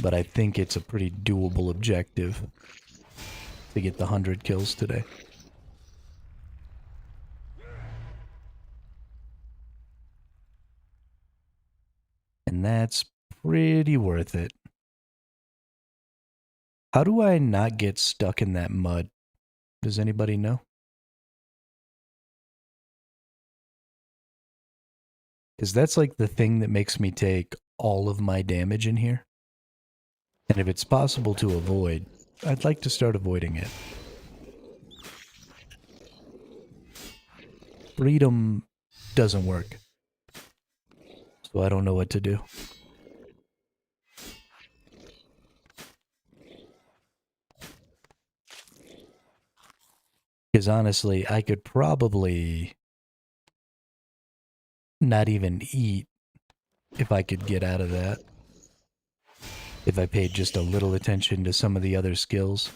Speaker 1: But I think it's a pretty doable objective to get the 100 kills today. And that's pretty worth it. How do I not get stuck in that mud? Does anybody know? Because that's like the thing that makes me take all of my damage in here. And if it's possible to avoid, I'd like to start avoiding it. Freedom doesn't work. So I don't know what to do. Because honestly, I could probably not even eat if I could get out of that. If I paid just a little attention to some of the other skills.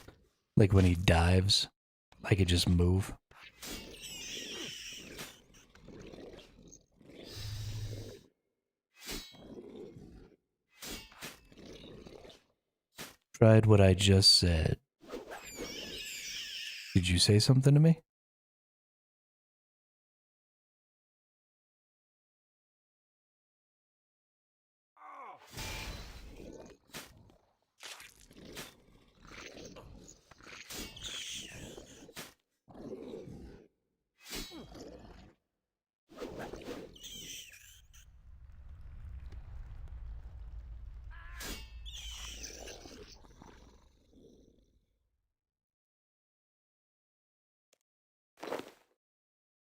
Speaker 1: Like when he dives, I could just move. Tried what I just said. Did you say something to me?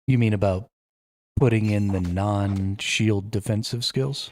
Speaker 1: You mean about putting in the non-shield defensive skills?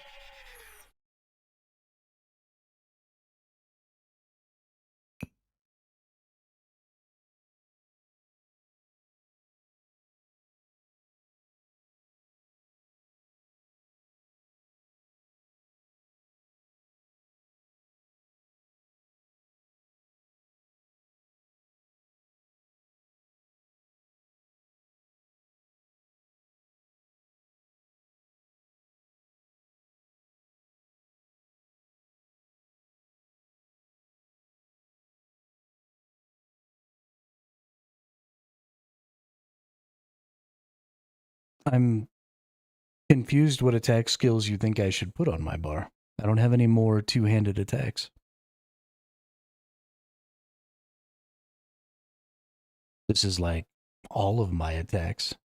Speaker 1: I'm confused what attack skills you think I should put on my bar. I don't have any more two-handed attacks. This is like all of my attacks.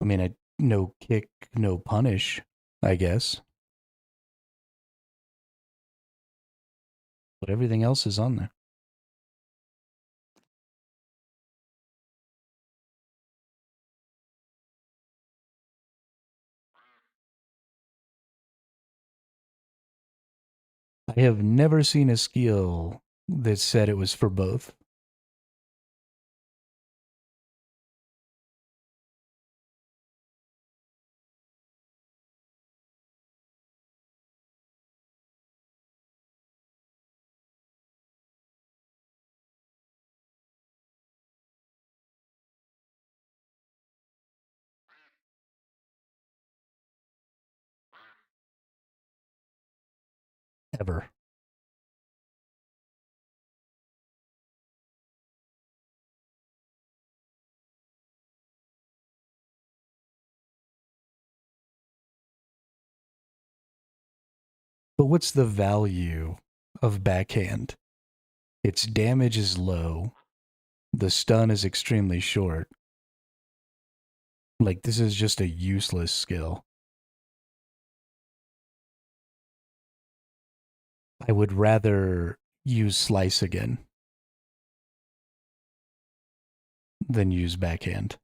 Speaker 1: I mean, no kick, no punish, I guess. But everything else is on there. I have never seen a skill that said it was for both. Ever. But what's the value of backhand? Its damage is low. The stun is extremely short. Like, this is just a useless skill. I would rather use slice again than use backhand.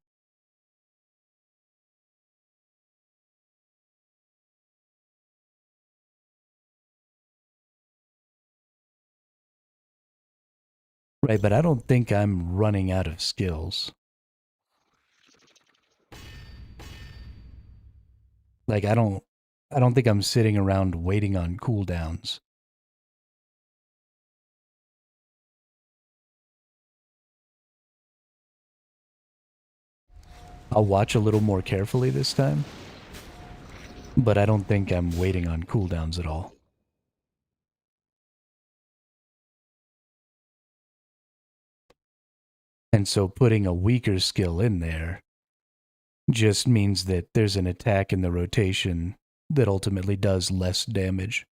Speaker 1: Right, but I don't think I'm running out of skills. Like, I don't think I'm sitting around waiting on cooldowns. I'll watch a little more carefully this time, but I don't think I'm waiting on cooldowns at all. And so putting a weaker skill in there just means that there's an attack in the rotation that ultimately does less damage.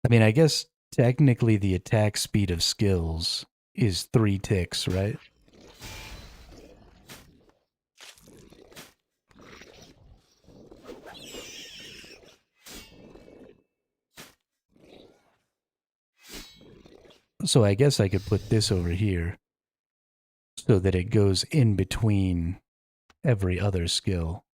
Speaker 1: I mean, I guess technically the attack speed of skills is 3 ticks, right? So I guess I could put this over here so that it goes in between every other skill.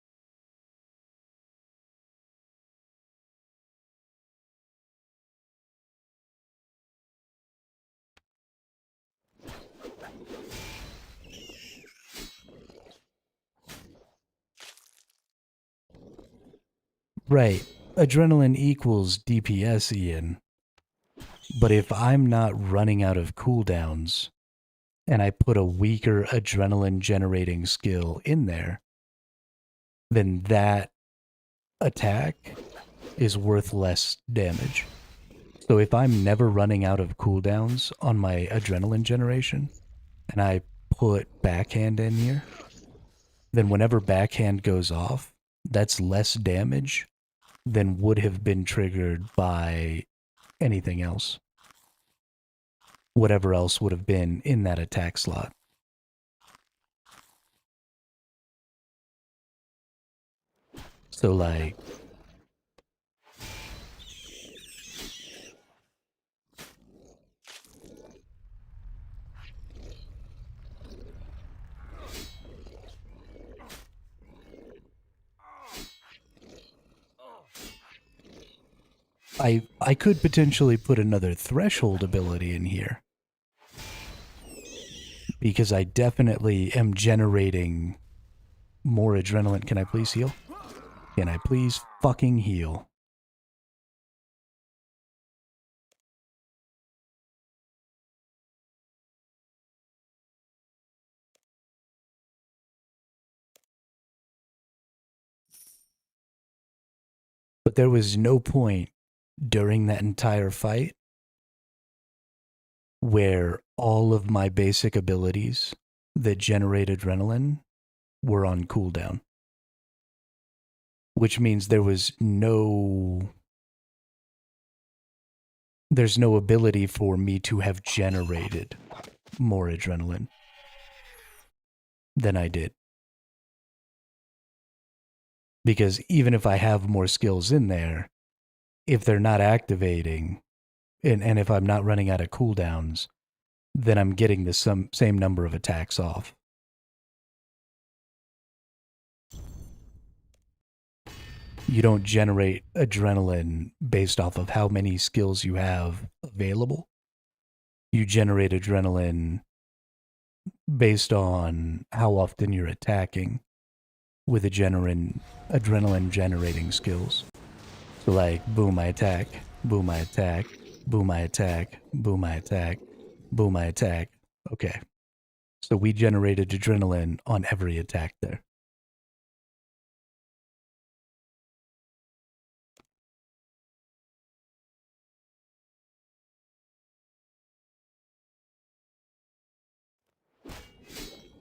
Speaker 1: Right. Adrenaline equals DPS, Ian. But if I'm not running out of cooldowns and I put a weaker adrenaline generating skill in there, then that attack is worth less damage. So if I'm never running out of cooldowns on my adrenaline generation and I put backhand in here, then whenever backhand goes off, that's less damage than would have been triggered by anything else. Whatever else would have been in that attack slot. So, like, I could potentially put another threshold ability in here because I definitely am generating more adrenaline. Can I please heal? Can I please fucking heal? But there was no point during that entire fight where all of my basic abilities that generate adrenaline were on cooldown, which means there's no ability for me to have generated more adrenaline than I did. Because even if I have more skills in there, if they're not activating, and if I'm not running out of cooldowns, then I'm getting the same number of attacks off. You don't generate adrenaline based off of how many skills you have available. You generate adrenaline based on how often you're attacking with adrenaline generating skills. So like, boom, I attack, boom, I attack, boom, I attack, boom, I attack, boom, I attack. Okay. So we generated adrenaline on every attack there.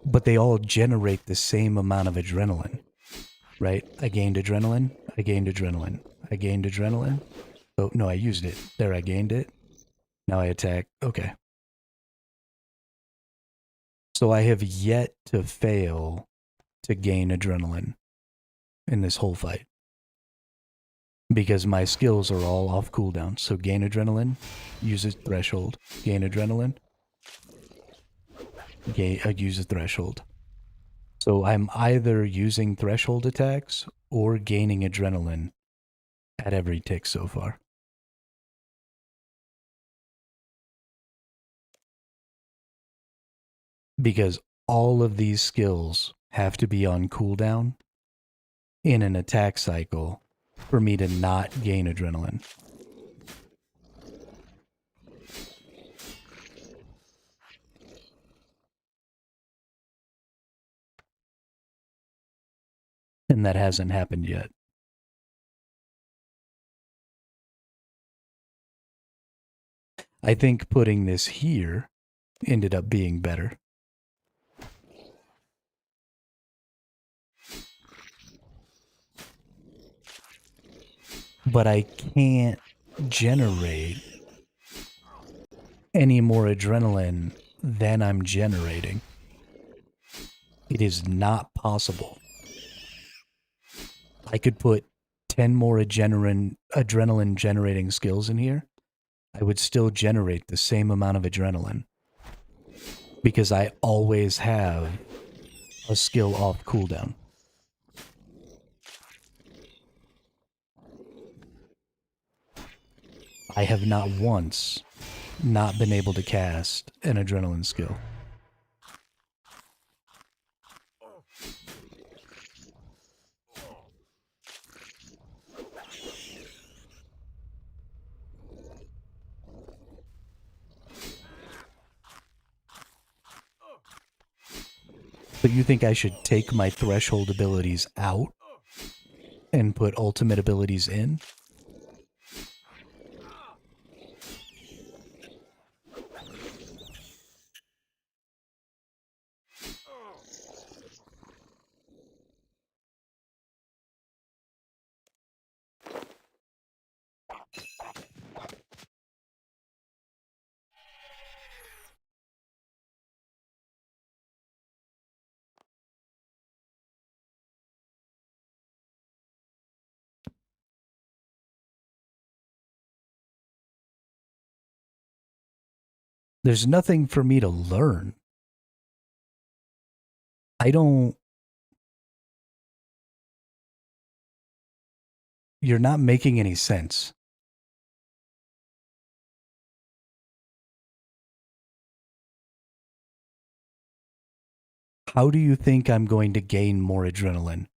Speaker 1: But they all generate the same amount of adrenaline, right? I gained adrenaline, I gained adrenaline, I gained adrenaline. Oh, no, I used it. There, I gained it. Now I attack. Okay. So I have yet to fail to gain adrenaline in this whole fight. Because my skills are all off cooldown. So gain adrenaline, use a threshold. Gain adrenaline, use a threshold. So I'm either using threshold attacks or gaining adrenaline at every tick so far. Because all of these skills have to be on cooldown in an attack cycle for me to not gain adrenaline. And that hasn't happened yet. I think putting this here ended up being better. But I can't generate any more adrenaline than I'm generating. It is not possible. I could put 10 more adrenaline generating skills in here. I would still generate the same amount of adrenaline because I always have a skill off cooldown. I have not once not been able to cast an adrenaline skill. But you think I should take my threshold abilities out and put ultimate abilities in? There's nothing for me to learn. I don't... You're not making any sense. How do you think I'm going to gain more adrenaline?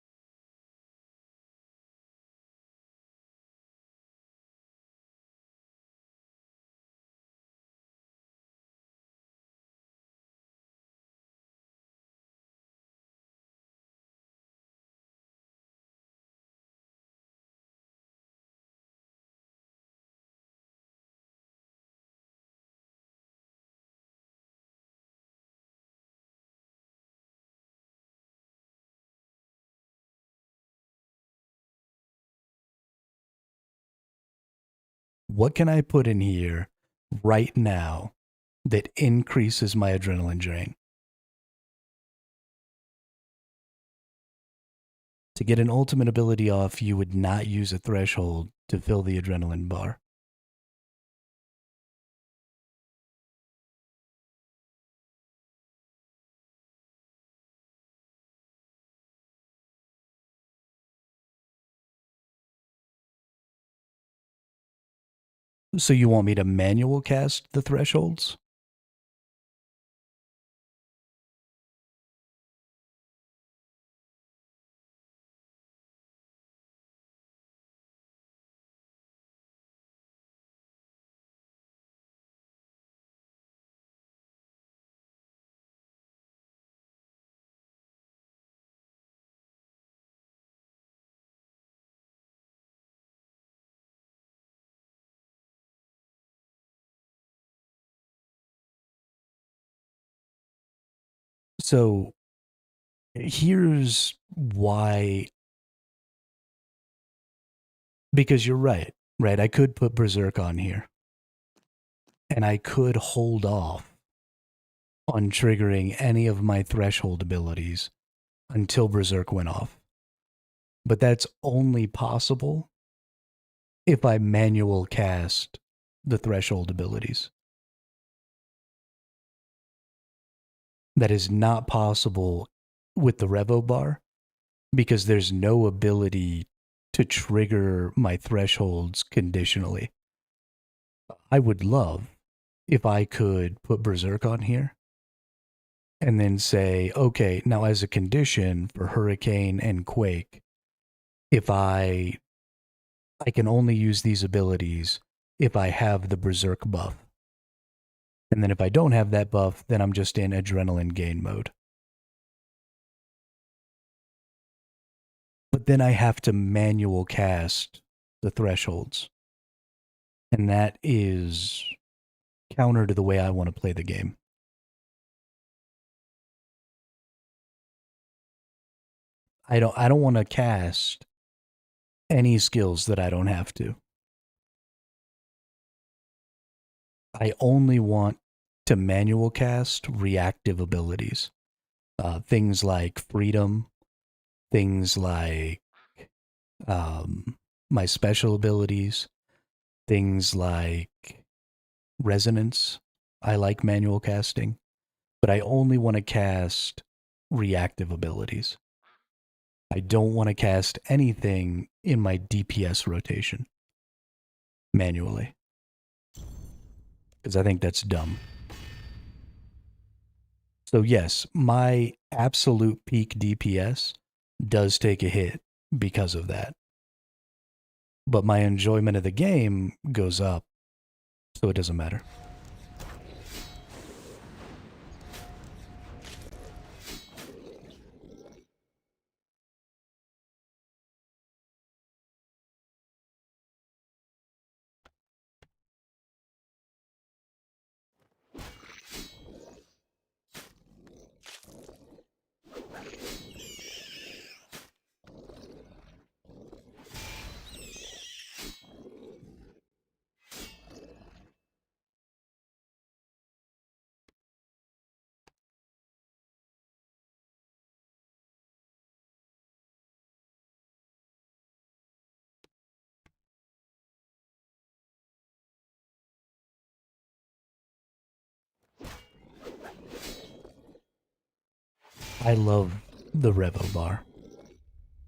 Speaker 1: what can I put in here right now that increases my adrenaline drain? To get an ultimate ability off, you would not use a threshold to fill the adrenaline bar. So you want me to manual cast the thresholds? So here's why, because you're right, right? I could put Berserk on here and I could hold off on triggering any of my threshold abilities until Berserk went off. But that's only possible if I manual cast the threshold abilities. That is not possible with the Revo bar because there's no ability to trigger my thresholds conditionally. I would love if I could put Berserk on here and then say, okay, now as a condition for Hurricane and Quake, if I can only use these abilities if I have the Berserk buff. And then if I don't have that buff, then I'm just in adrenaline gain mode. But then I have to manual cast the thresholds. And that is counter to the way I want to play the game. I don't want to cast any skills that I don't have to. I only want to manual cast reactive abilities. Things like freedom, things like my special abilities, things like resonance. I like manual casting, but I only want to cast reactive abilities. I don't want to cast anything in my DPS rotation manually because I think that's dumb. So, yes, my absolute peak DPS does take a hit because of that. But my enjoyment of the game goes up, so it doesn't matter. I love the Revo bar.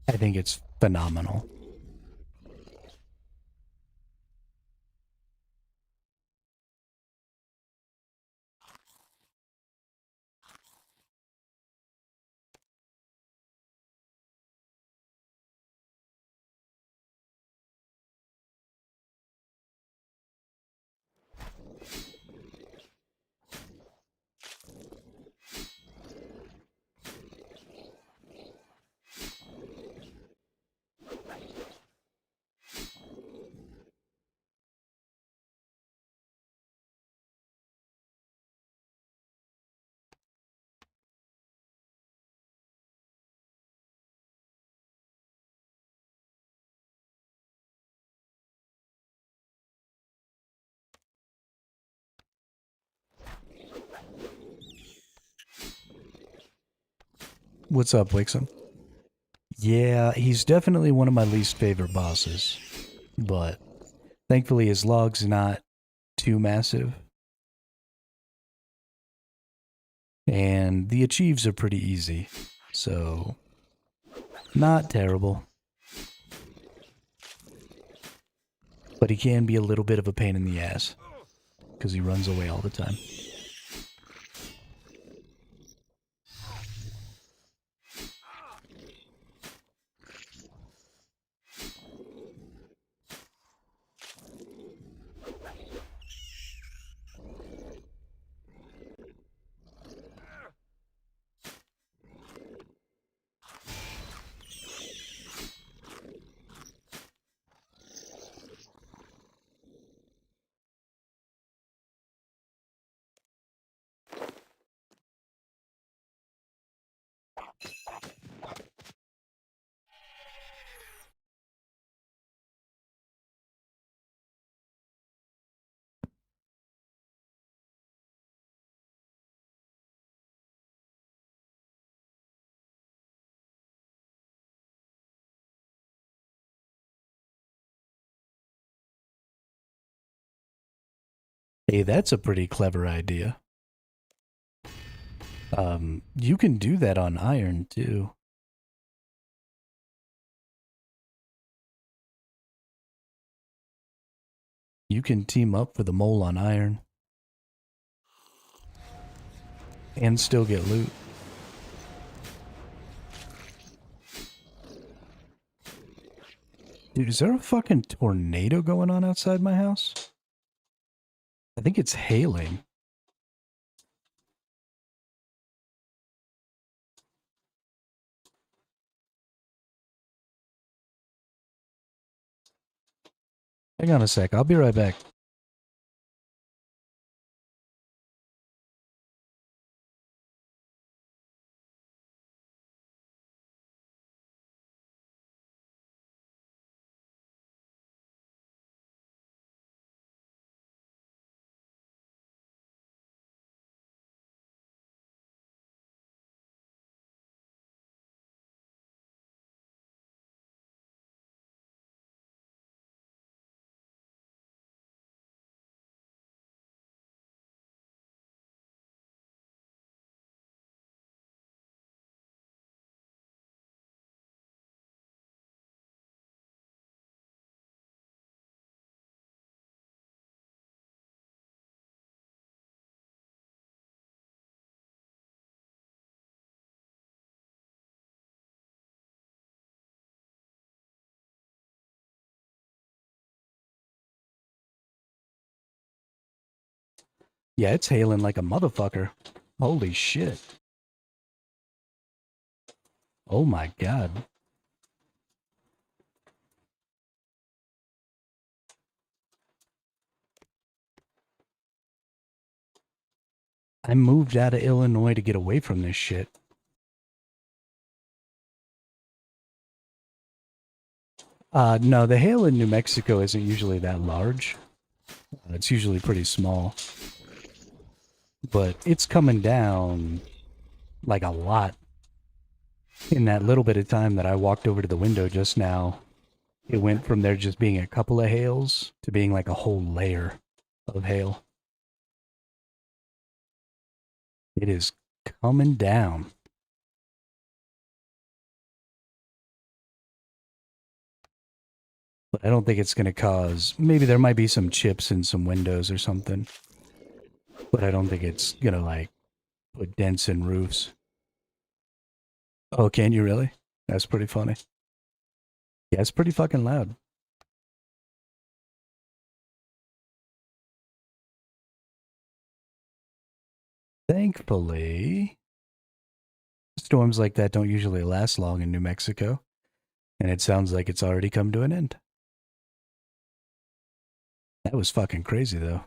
Speaker 1: I think it's phenomenal. What's up, Wixom? Yeah, he's definitely one of my least favorite bosses, but thankfully his log's not too massive, and the achieves are pretty easy, so not terrible. But he can be a little bit of a pain in the ass, because he runs away all the time. Hey, that's a pretty clever idea. You can do that on iron, too. You can team up for the mole on iron and still get loot. Dude, is there a fucking tornado going on outside my house? I think it's hailing. Hang on a sec, I'll be right back. Yeah, it's hailing like a motherfucker. Holy shit. Oh my god. I moved out of Illinois to get away from this shit. No, the hail in New Mexico isn't usually that large. It's usually pretty small. But it's coming down like a lot. In that little bit of time that I walked over to the window just now, it went from there just being a couple of hails to being like a whole layer of hail. It is coming down. But I don't think it's going to cause... Maybe there might be some chips in some windows or something. But I don't think it's going to, like, put dents in roofs. Oh, can you really? That's pretty funny. Yeah, it's pretty fucking loud. Thankfully, storms like that don't usually last long in New Mexico. And it sounds like it's already come to an end. That was fucking crazy, though.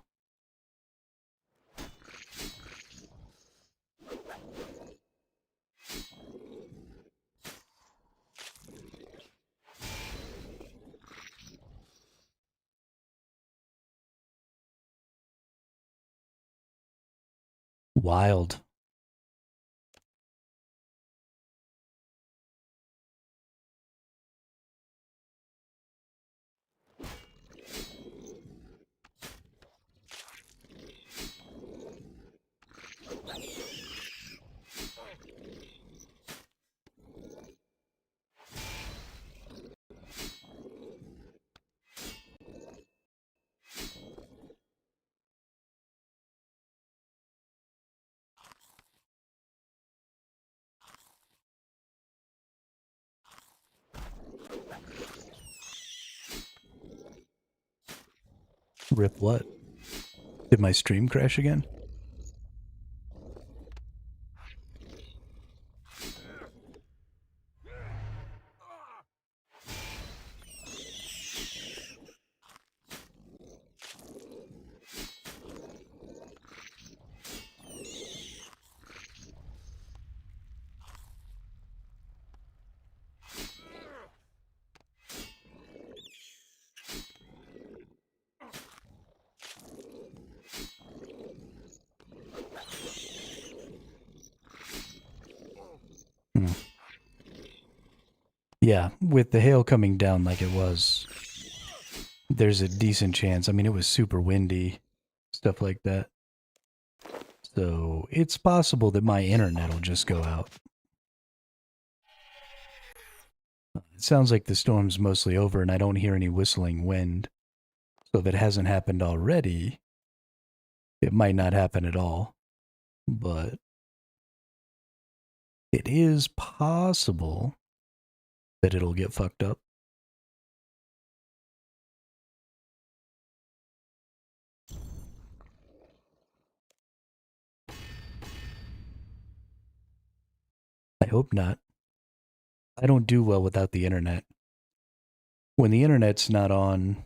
Speaker 1: Wild. Rip what? Did my stream crash again? Hmm. Yeah, with the hail coming down like it was, there's a decent chance. I mean, it was super windy, stuff like that. So it's possible that my internet will just go out. It sounds like the storm's mostly over and I don't hear any whistling wind. So if it hasn't happened already, it might not happen at all. But it is possible that it'll get fucked up. I hope not. I don't do well without the internet. When the internet's not on,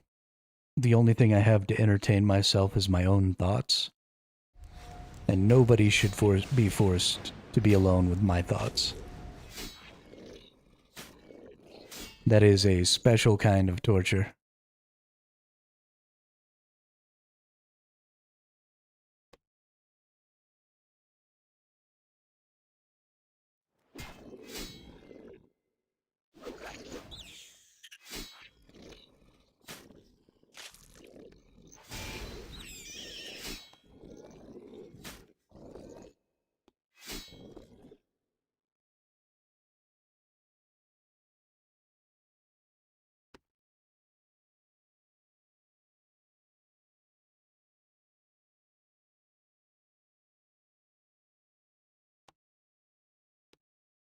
Speaker 1: the only thing I have to entertain myself is my own thoughts. And nobody should be forced to be alone with my thoughts. That is a special kind of torture.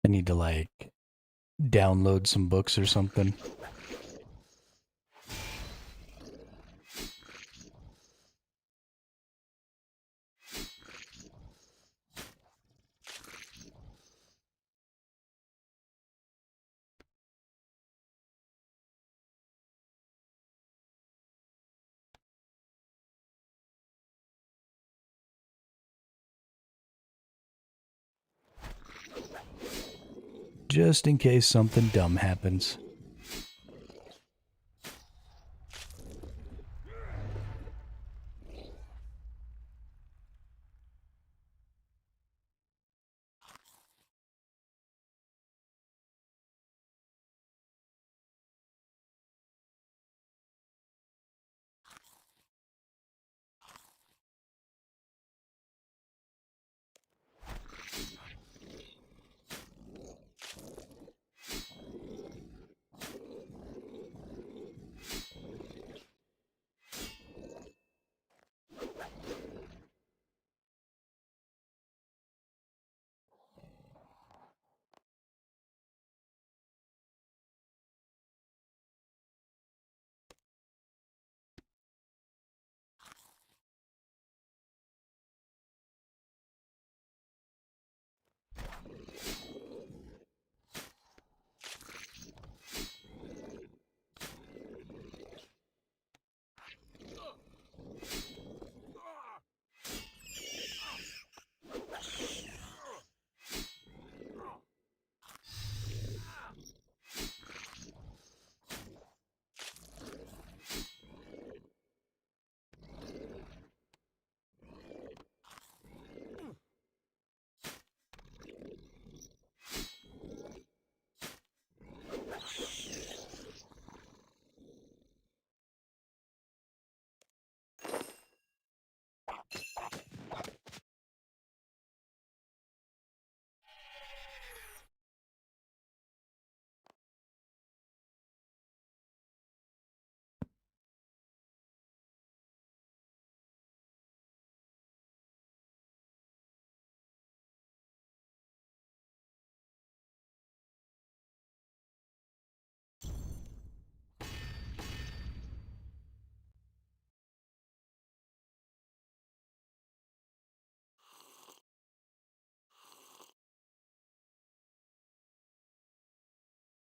Speaker 1: I need to, like, download some books or something. Just in case something dumb happens.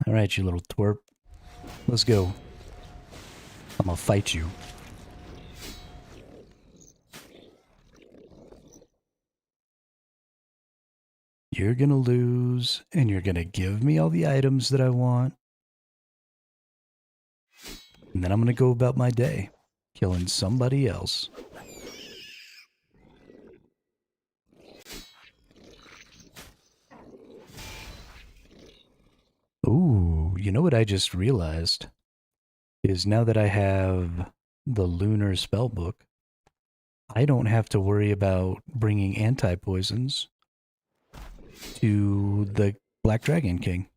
Speaker 1: All right, you little twerp. Let's go. I'm gonna fight you. You're gonna lose, and you're gonna give me all the items that I want. And then I'm gonna go about my day, killing somebody else. Ooh, you know what I just realized? Is now that I have the lunar spell book, I don't have to worry about bringing anti-poisons to the Black Dragon King.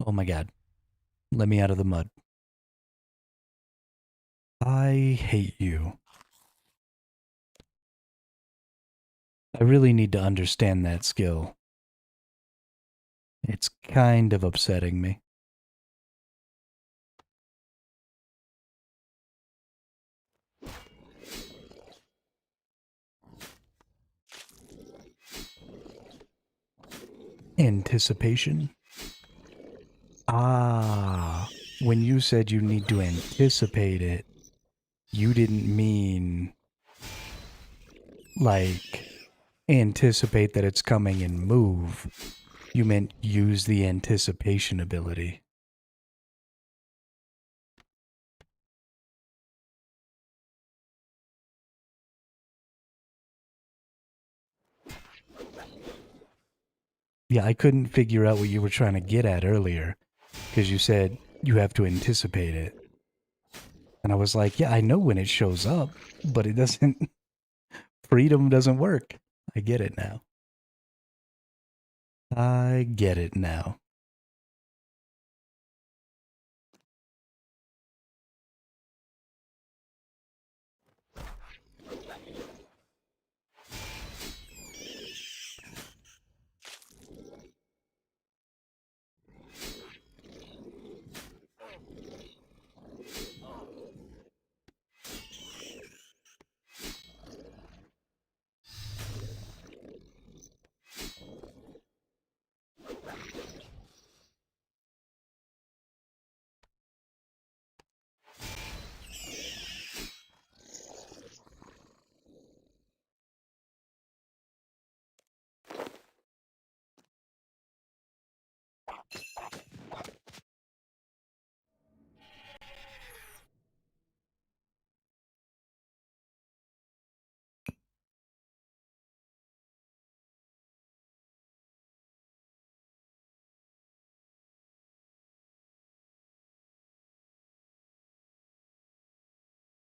Speaker 1: Oh my god. Let me out of the mud. I hate you. I really need to understand that skill. It's kind of upsetting me. Anticipation? Ah, when you said you need to anticipate it, you didn't mean like anticipate that it's coming and move. You meant use the anticipation ability. Yeah, I couldn't figure out what you were trying to get at earlier because you said you have to anticipate it. And I was like, yeah, I know when it shows up, but it doesn't, freedom doesn't work. I get it now. I get it now.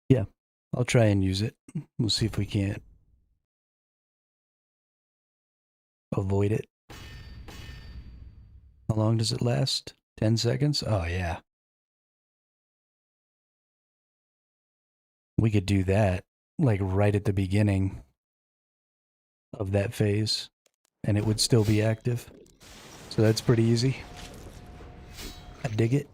Speaker 1: Yeah, I'll try and use it. We'll see if we can't avoid it. How long does it last? 10 seconds? Oh, yeah. We could do that, like right at the beginning of that phase, and it would still be active. So that's pretty easy. I dig it.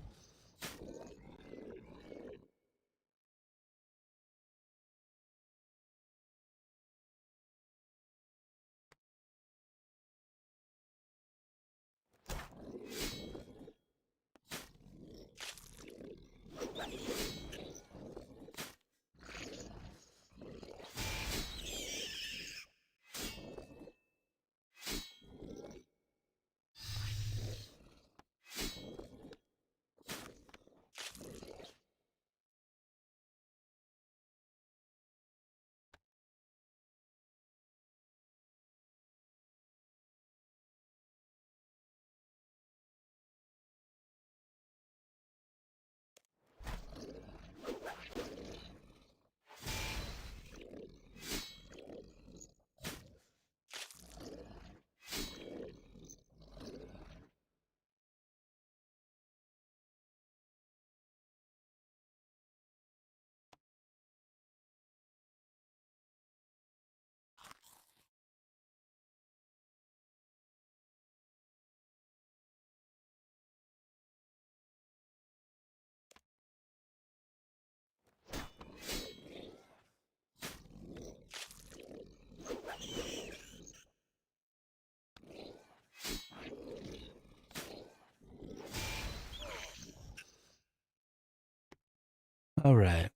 Speaker 1: All right.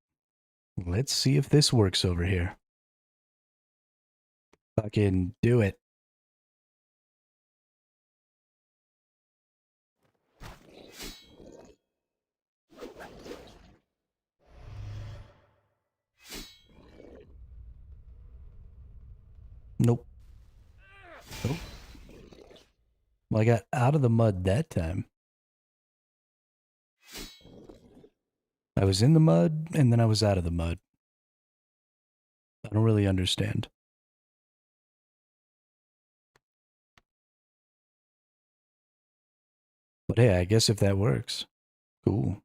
Speaker 1: Let's see if this works over here. Fucking do it. Nope. Nope. Well, I got out of the mud that time. I was in the mud and then I was out of the mud. I don't really understand. But hey, I guess if that works, cool.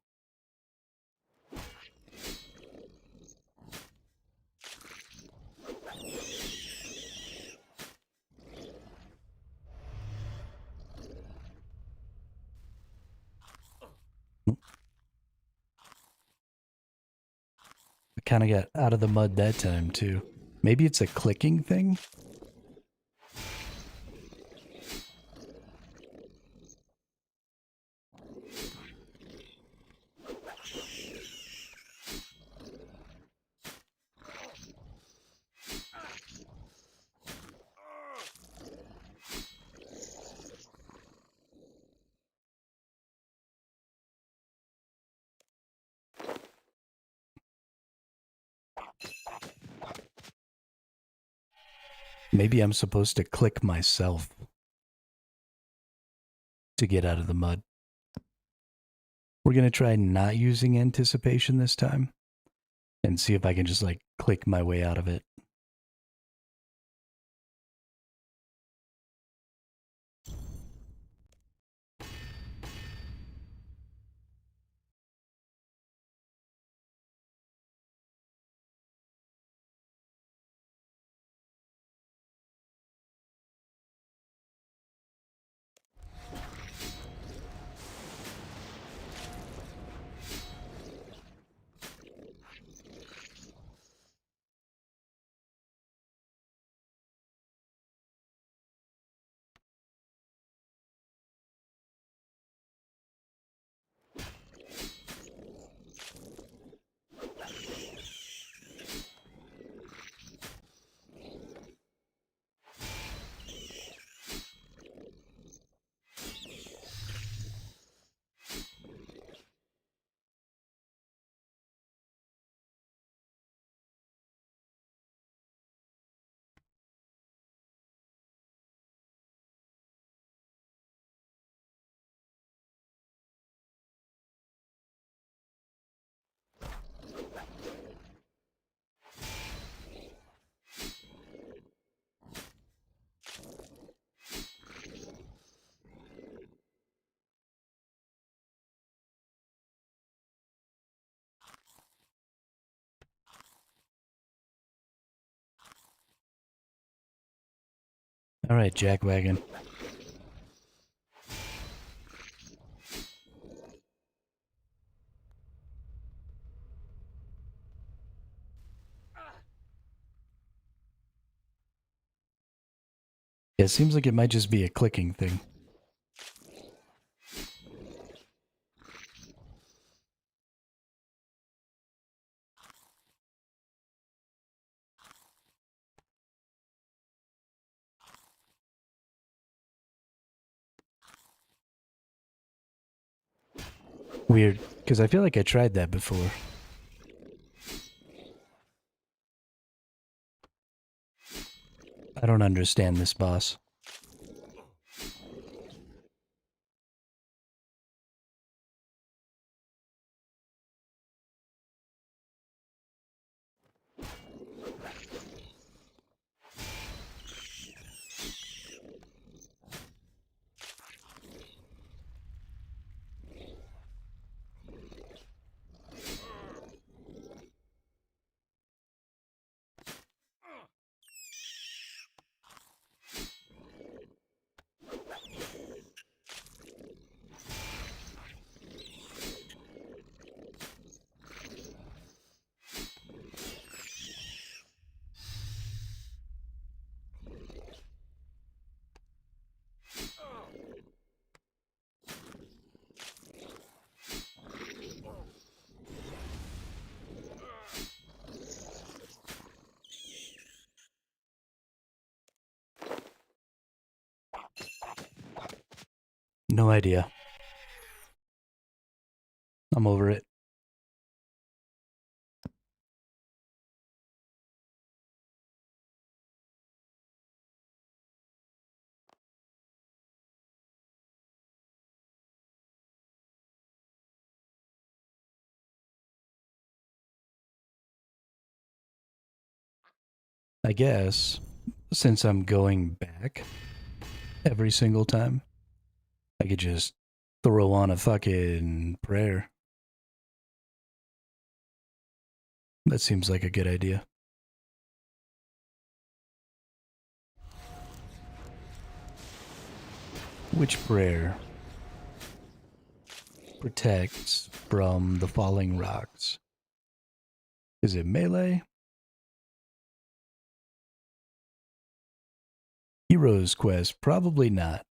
Speaker 1: I kind of got out of the mud that time too. Maybe it's a clicking thing? Maybe I'm supposed to click myself to get out of the mud. We're going to try not using anticipation this time and see if I can just like click my way out of it. All right, Jackwagon. Yeah, it seems like it might just be a clicking thing. Weird, because I feel like I tried that before. I don't understand this boss. No idea. I'm over it. I guess since I'm going back every single time, I could just throw on a fucking prayer. That seems like a good idea. Which prayer protects from the falling rocks? Is it melee? Hero's Quest? Probably not.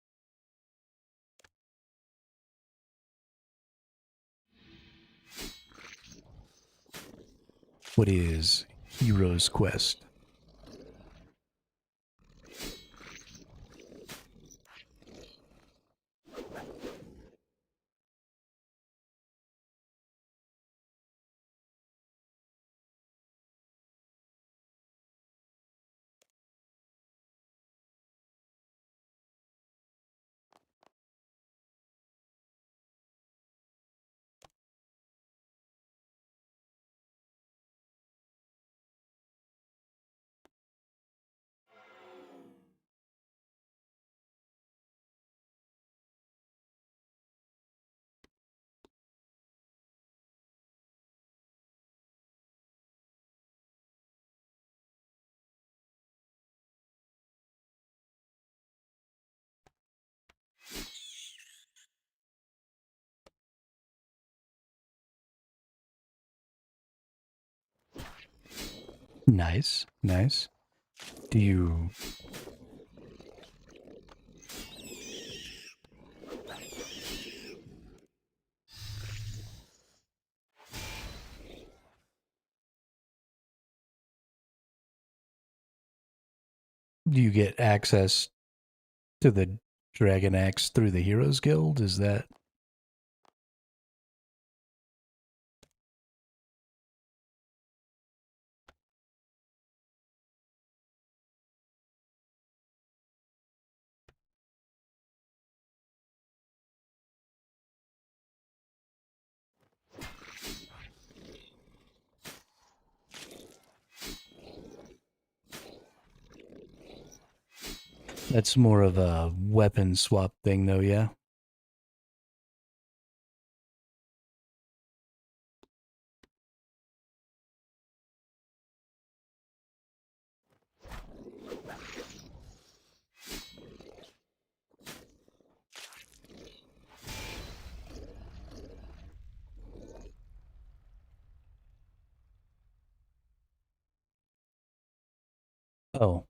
Speaker 1: What is Hero's Quest? Nice, nice. Do you get access to the Dragon Axe through the Heroes Guild? Is that that's more of a weapon swap thing though, yeah? Oh,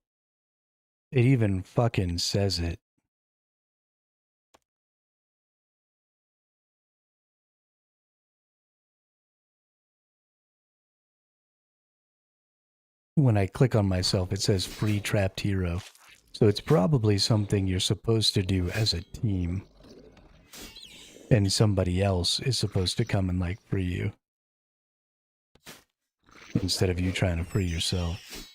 Speaker 1: it even fucking says it. When I click on myself, it says free trapped hero. So it's probably something you're supposed to do as a team. And somebody else is supposed to come and like free you. Instead of you trying to free yourself.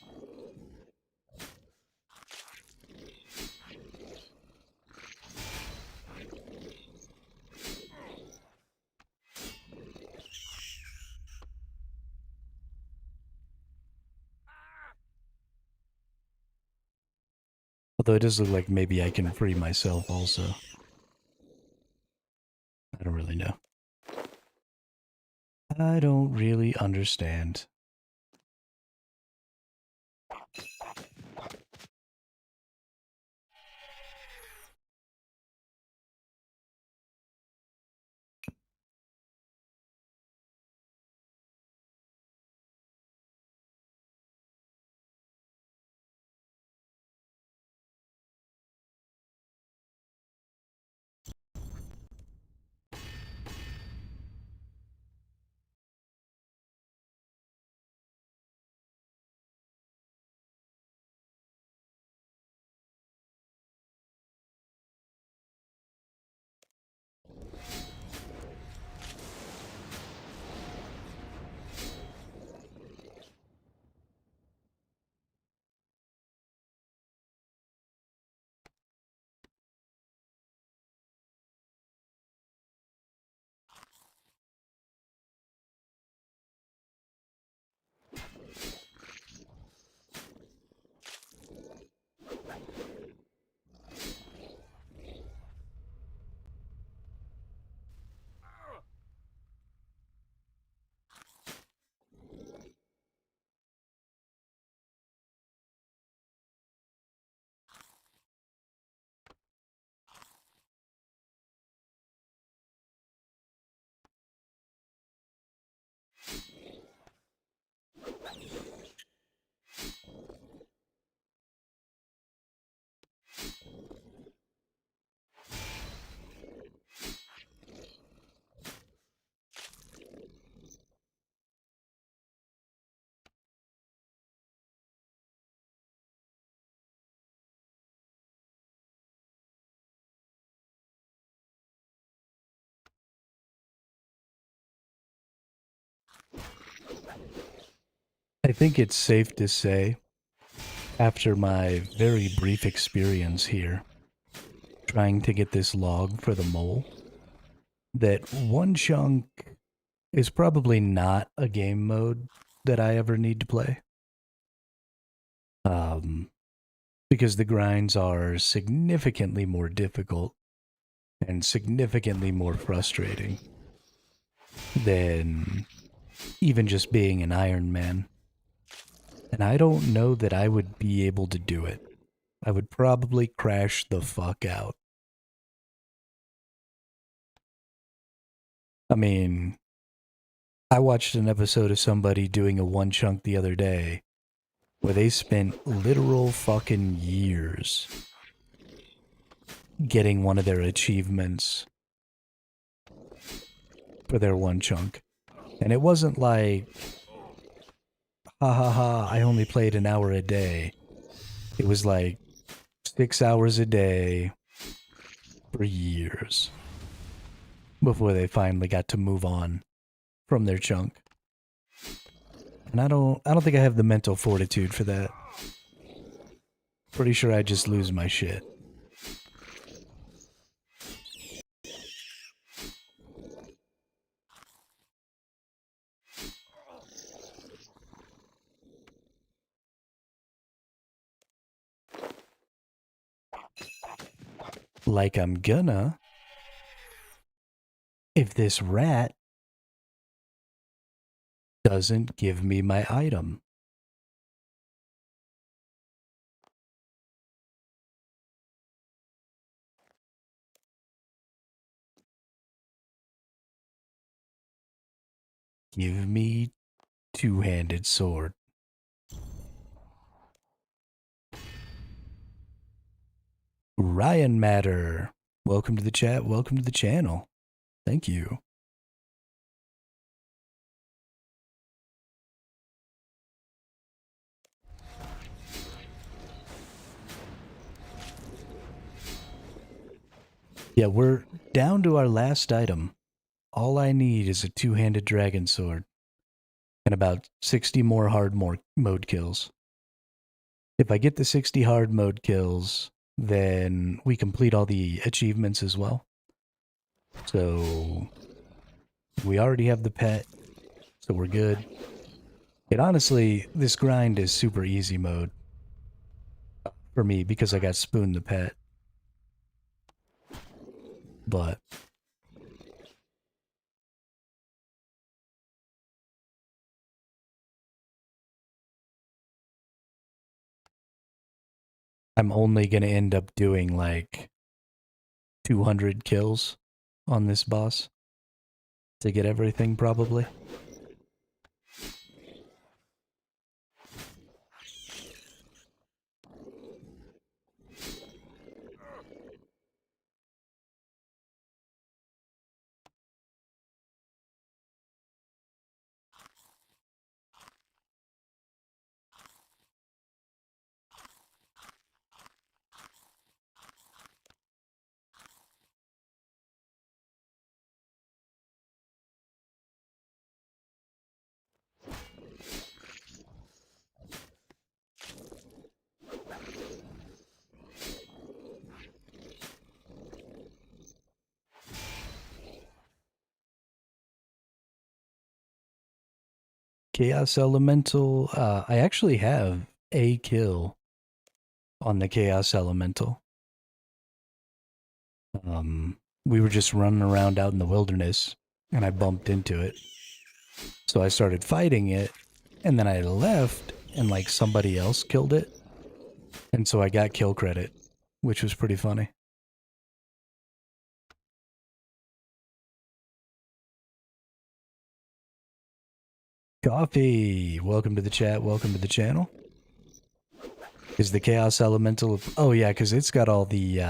Speaker 1: Although it does look like maybe I can free myself also. I don't really know. I don't really understand. I think it's safe to say, after my very brief experience here, trying to get this log for the mole, that one chunk is probably not a game mode that I ever need to play. Because the grinds are significantly more difficult and significantly more frustrating than even just being an Iron Man. And I don't know that I would be able to do it. I would probably crash the fuck out. I mean, I watched an episode of somebody doing a one chunk the other day where they spent literal fucking years getting one of their achievements for their one chunk. And it wasn't like, ha ha ha, I only played an hour a day. It was like 6 hours a day for years before they finally got to move on from their chunk. And I don't think I have the mental fortitude for that. Pretty sure I'd just lose my shit. Like I'm gonna if this rat doesn't give me my item. Give me two-handed sword. Ryan Matter. Welcome to the chat. Welcome to the channel. Thank you. Yeah, we're down to our last item. All I need is a two-handed dragon sword and about 60 more hard mode kills. If I get the 60 hard mode kills, then we complete all the achievements as well. So we already have the pet, so we're good. And honestly, this grind is super easy mode for me because I got Spoon the pet. But I'm only going to end up doing like 200 kills on this boss to get everything probably. Chaos Elemental, I actually have a kill on the Chaos Elemental. We were just running around out in the wilderness and I bumped into it. So I started fighting it and then I left and like somebody else killed it. And so I got kill credit, which was pretty funny. Coffee, welcome to the chat, welcome to the channel. Is the Chaos Elemental... Oh yeah, because it's got all the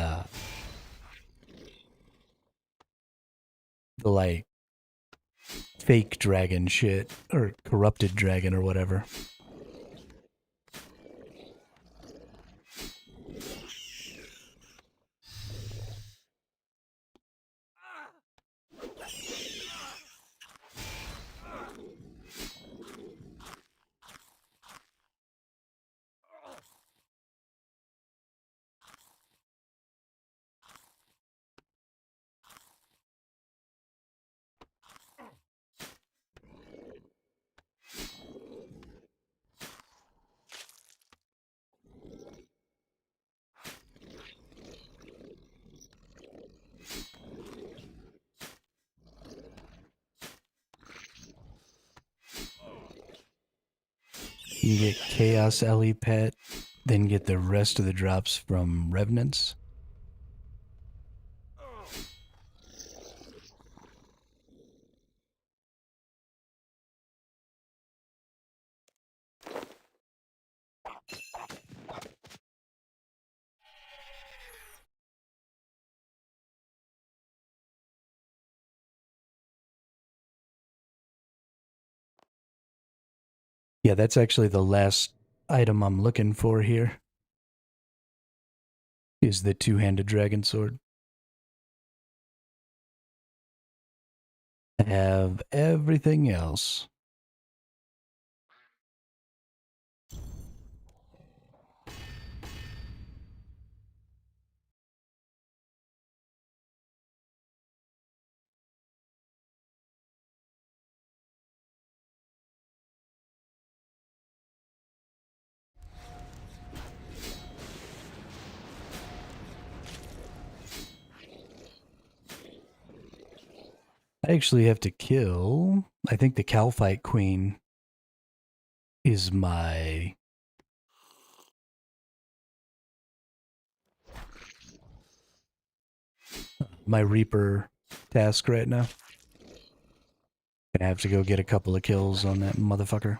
Speaker 1: like fake dragon shit, or corrupted dragon or whatever. You can get Chaos Ellie Pet, then get the rest of the drops from Revenants. Yeah, that's actually the last item I'm looking for here. Is the two-handed dragon sword. I have everything else. I actually have to kill. I think the Calphite Queen is my Reaper task right now. Gonna have to go get a couple of kills on that motherfucker.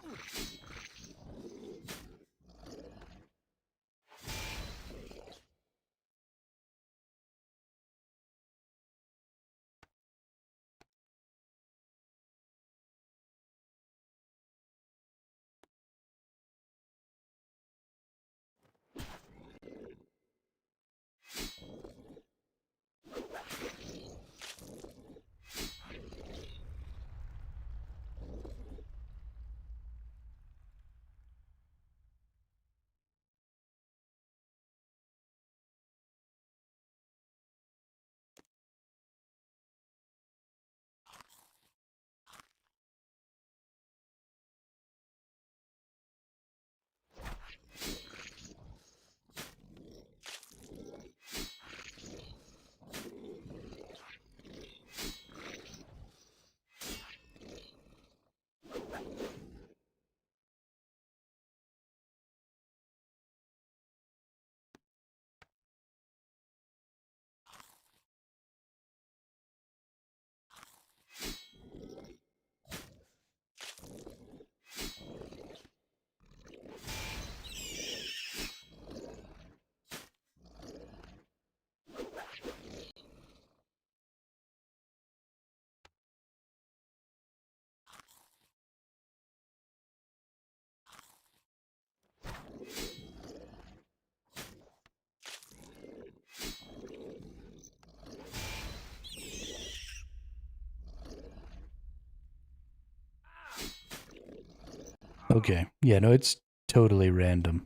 Speaker 1: Okay. Yeah, no, it's totally random.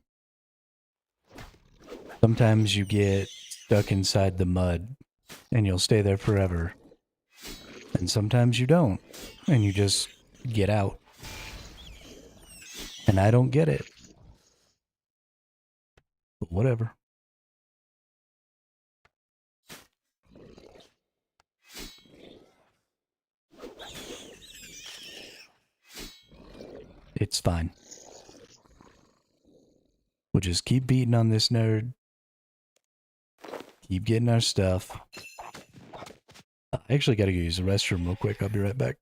Speaker 1: Sometimes you get stuck inside the mud and you'll stay there forever. And sometimes you don't. And you just get out. And I don't get it. But whatever. It's fine. We'll just keep beating on this nerd. Keep getting our stuff. I actually gotta go use the restroom real quick. I'll be right back.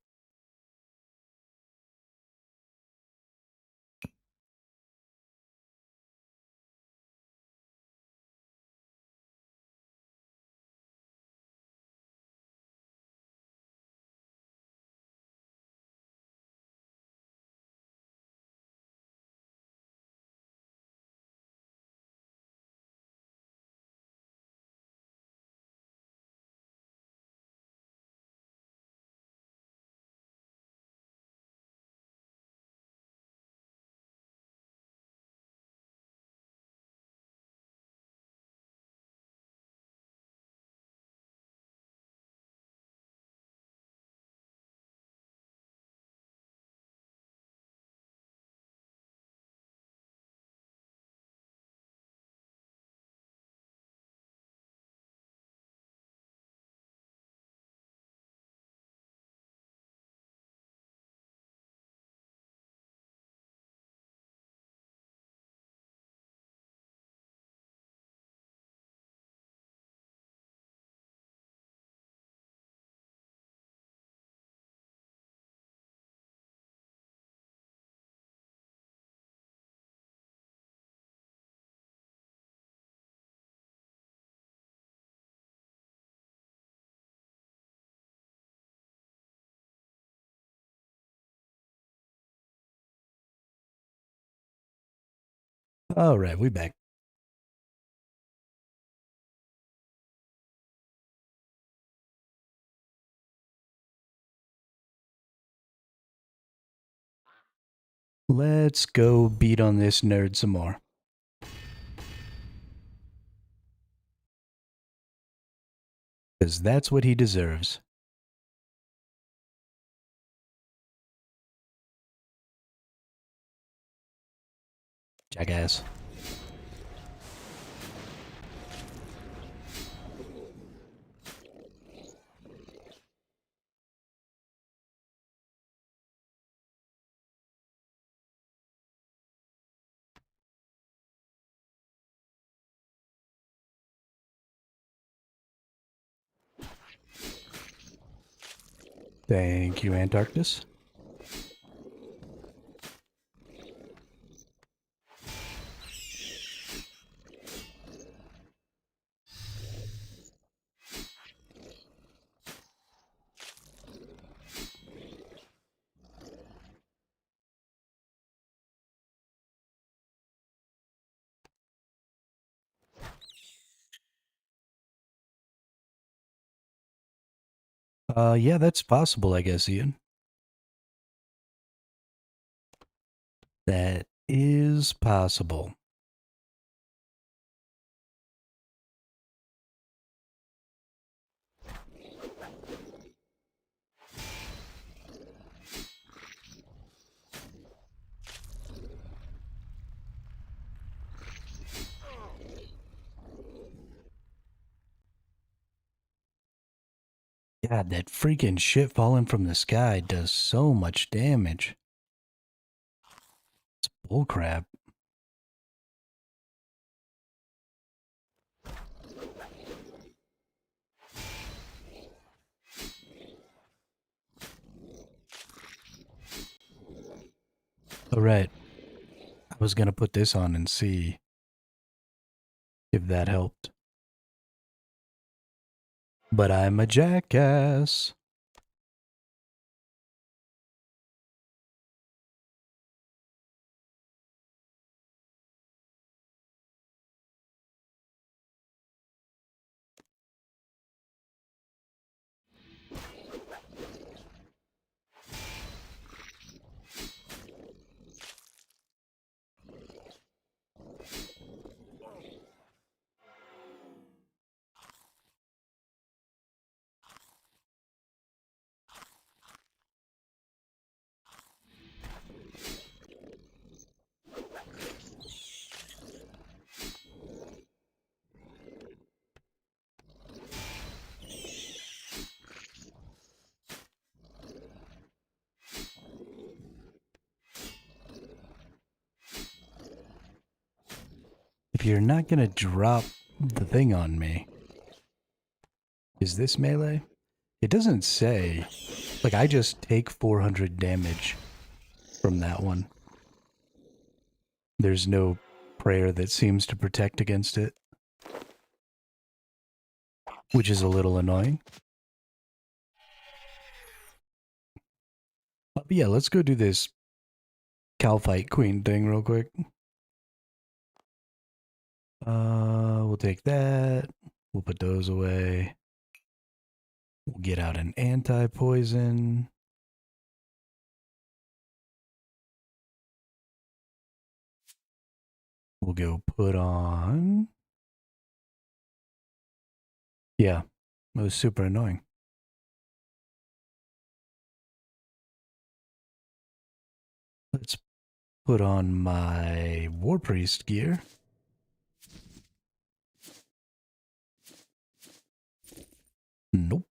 Speaker 1: All right, we back. Let's go beat on this nerd some more. Because that's what he deserves. Jackass. Thank you, Antarctis. Yeah, that's possible, I guess, Ian. That is possible. God, that freaking shit falling from the sky does so much damage. It's bullcrap. Alright, I was gonna put this on and see if that helped. But I'm a jackass. If you're not gonna drop the thing on me, is this melee? It doesn't say. Like, I just take 400 damage from that one. There's no prayer that seems to protect against it, which is a little annoying. But yeah, let's go do this cow fight queen thing real quick. We'll take that. We'll put those away. We'll get out an anti-poison. We'll go put on. Yeah, it was super annoying. Let's put on my War Priest gear. Nope.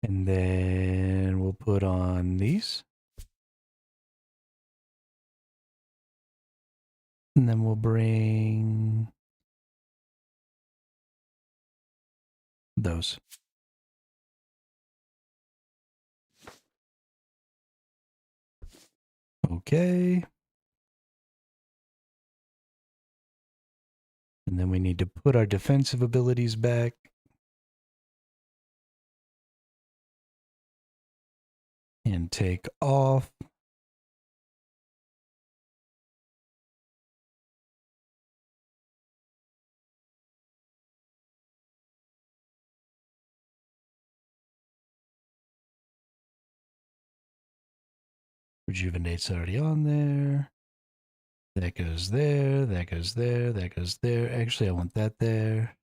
Speaker 1: And then we'll put on these. And then we'll bring those. Okay. And then we need to put our defensive abilities back. And take off Rejuvenate's already on there. That goes there, that goes there, that goes there. Actually, I want that there.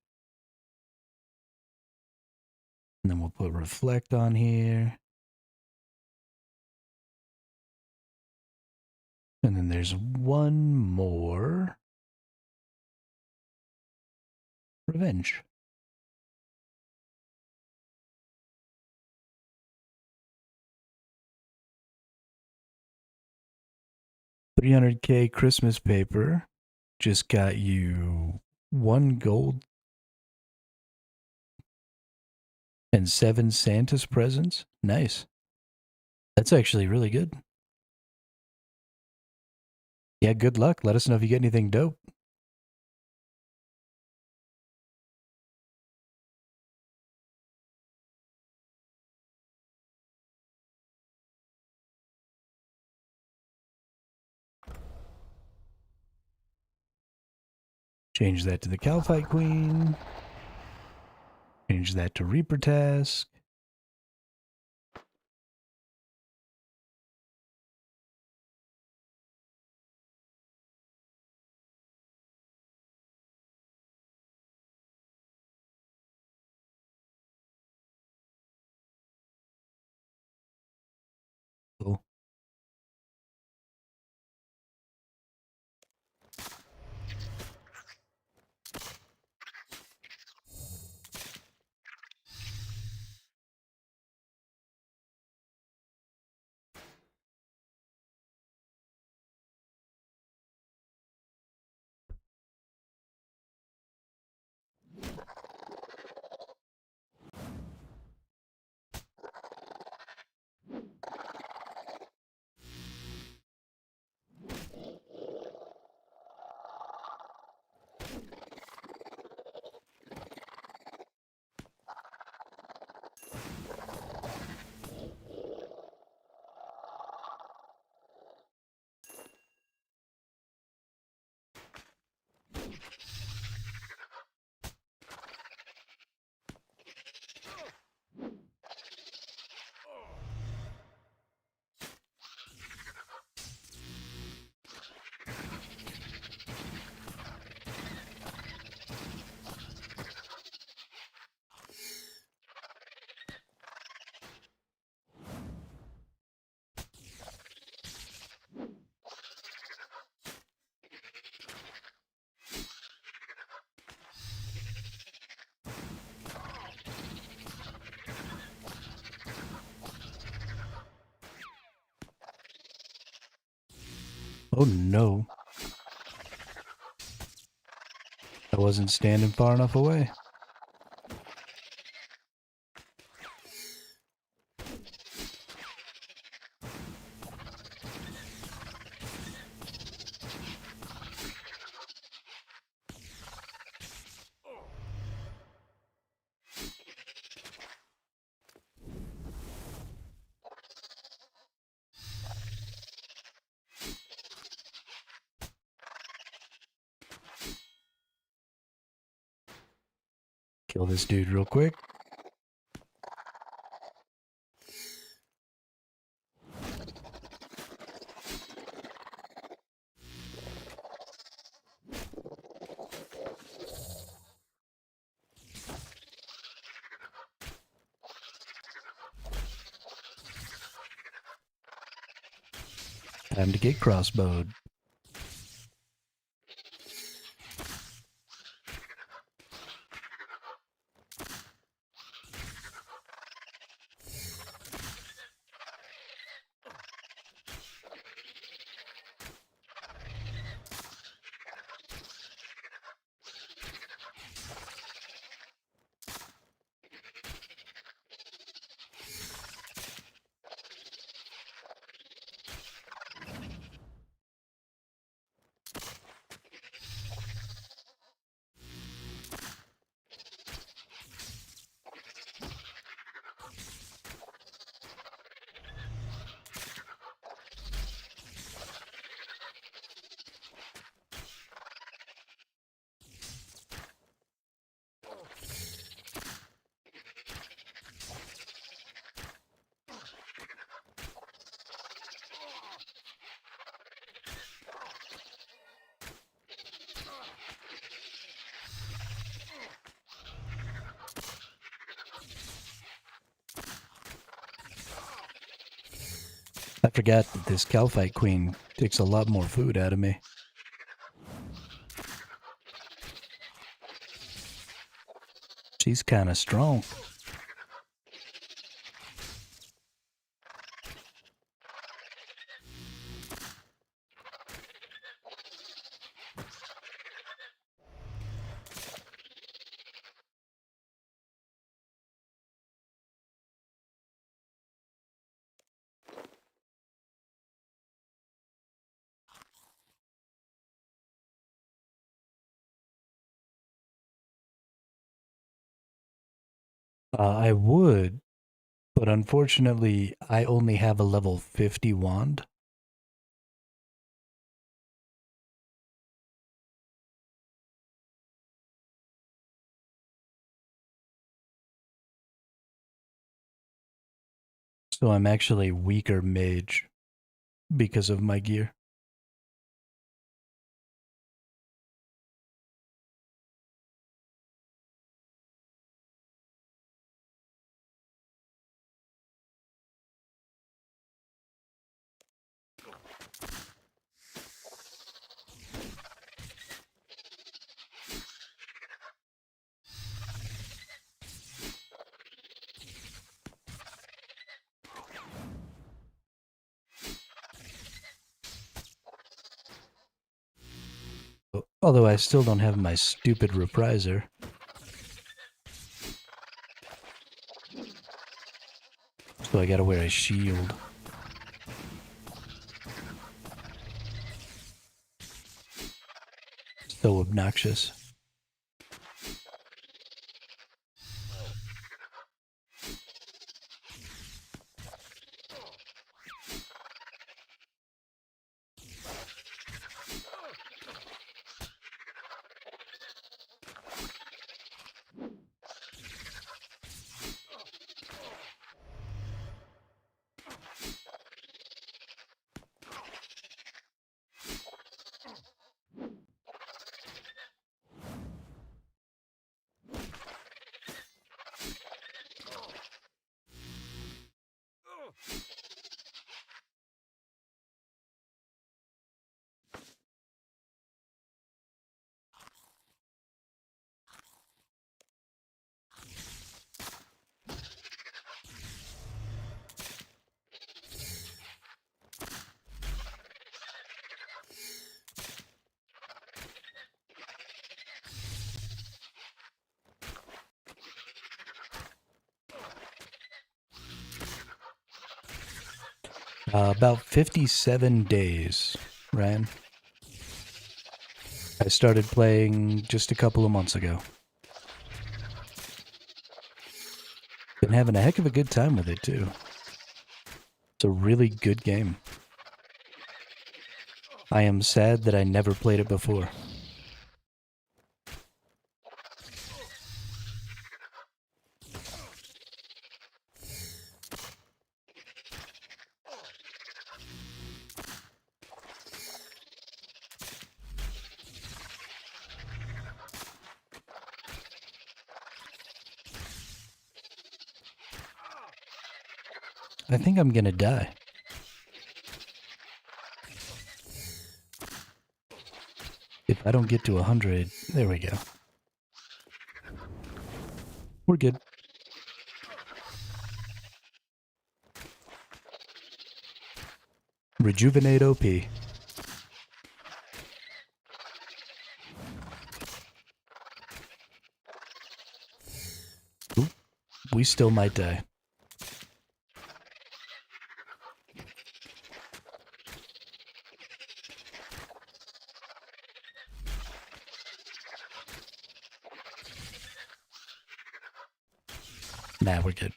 Speaker 1: And then we'll put reflect on here. And then there's one more. Revenge. 300K Christmas paper just got you 1 gold and 7 Santa's presents. Nice. That's actually really good. Yeah, good luck. Let us know if you get anything dope. Change that to the Calphite Queen. Change that to Reaper Task. Cool. Oh no. I wasn't standing far enough away. Kill this dude real quick. Time to get crossbowed. I forgot that this Calphite Queen takes a lot more food out of me. She's kind of strong. I would, but unfortunately, I only have a level 50 wand. So I'm actually weaker mage because of my gear. Although I still don't have my stupid repriser. So I gotta wear a shield. So obnoxious. About 57 days, Ryan. I started playing just a couple of months ago. Been having a heck of a good time with it, too. It's a really good game. I am sad that I never played it before. I think I'm gonna die. If I don't get to 100, there we go. We're good. Rejuvenate OP. Ooh, we still might die. Nah, we're good.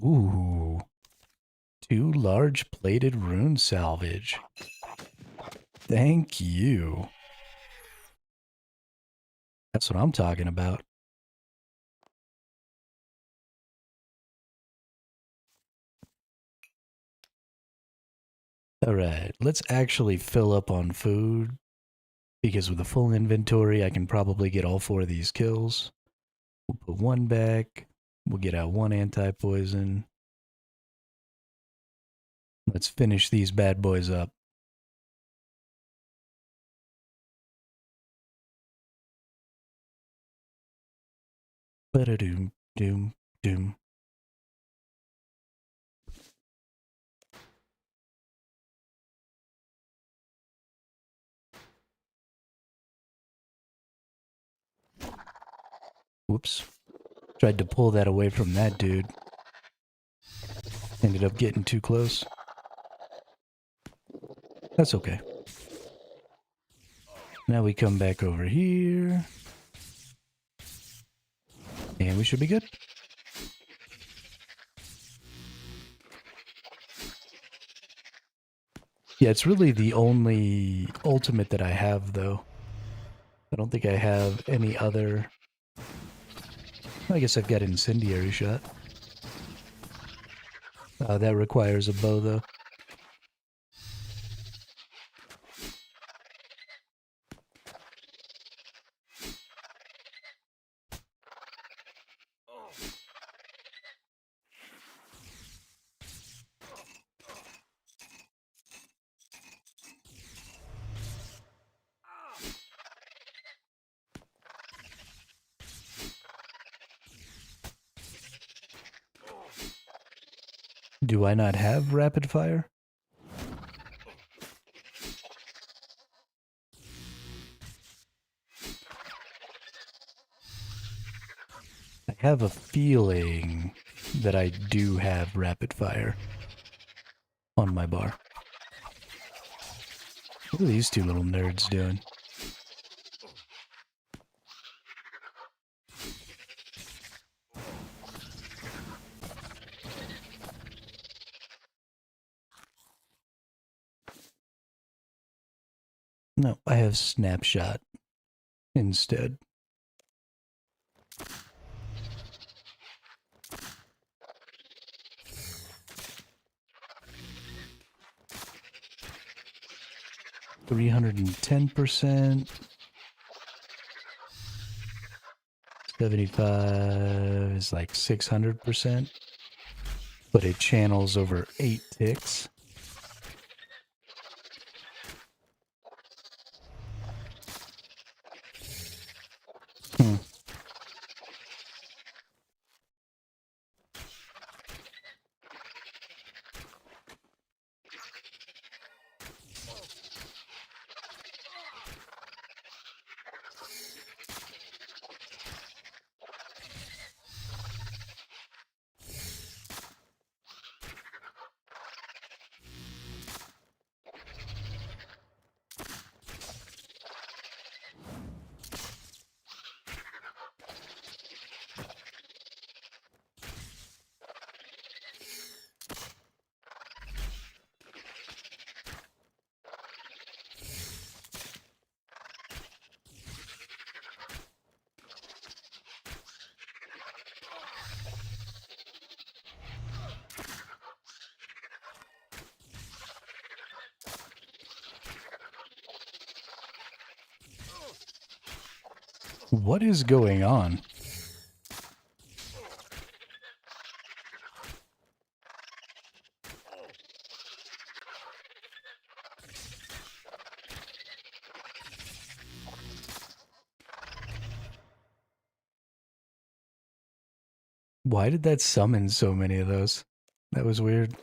Speaker 1: Ooh. 2 large plated rune salvage. Thank you. That's what I'm talking about. Alright, let's actually fill up on food, because with a full inventory, I can probably get all 4 of these kills. We'll put 1 back. We'll get out 1 anti-poison. Let's finish these bad boys up. Ba-da-doom, doom, doom. Whoops. Tried to pull that away from that dude. Ended up getting too close. That's okay. Now we come back over here. And we should be good. Yeah, it's really the only ultimate that I have, though. I don't think I have any other... I guess I've got incendiary shot. That requires a bow, though. Do I not have rapid fire? I have a feeling that I do have rapid fire on my bar. What are these two little nerds doing? No, I have snapshot instead. %310%. 75 is like 600%. But it channels over 8 ticks. Hmm. What is going on? Why did that summon so many of those? That was weird.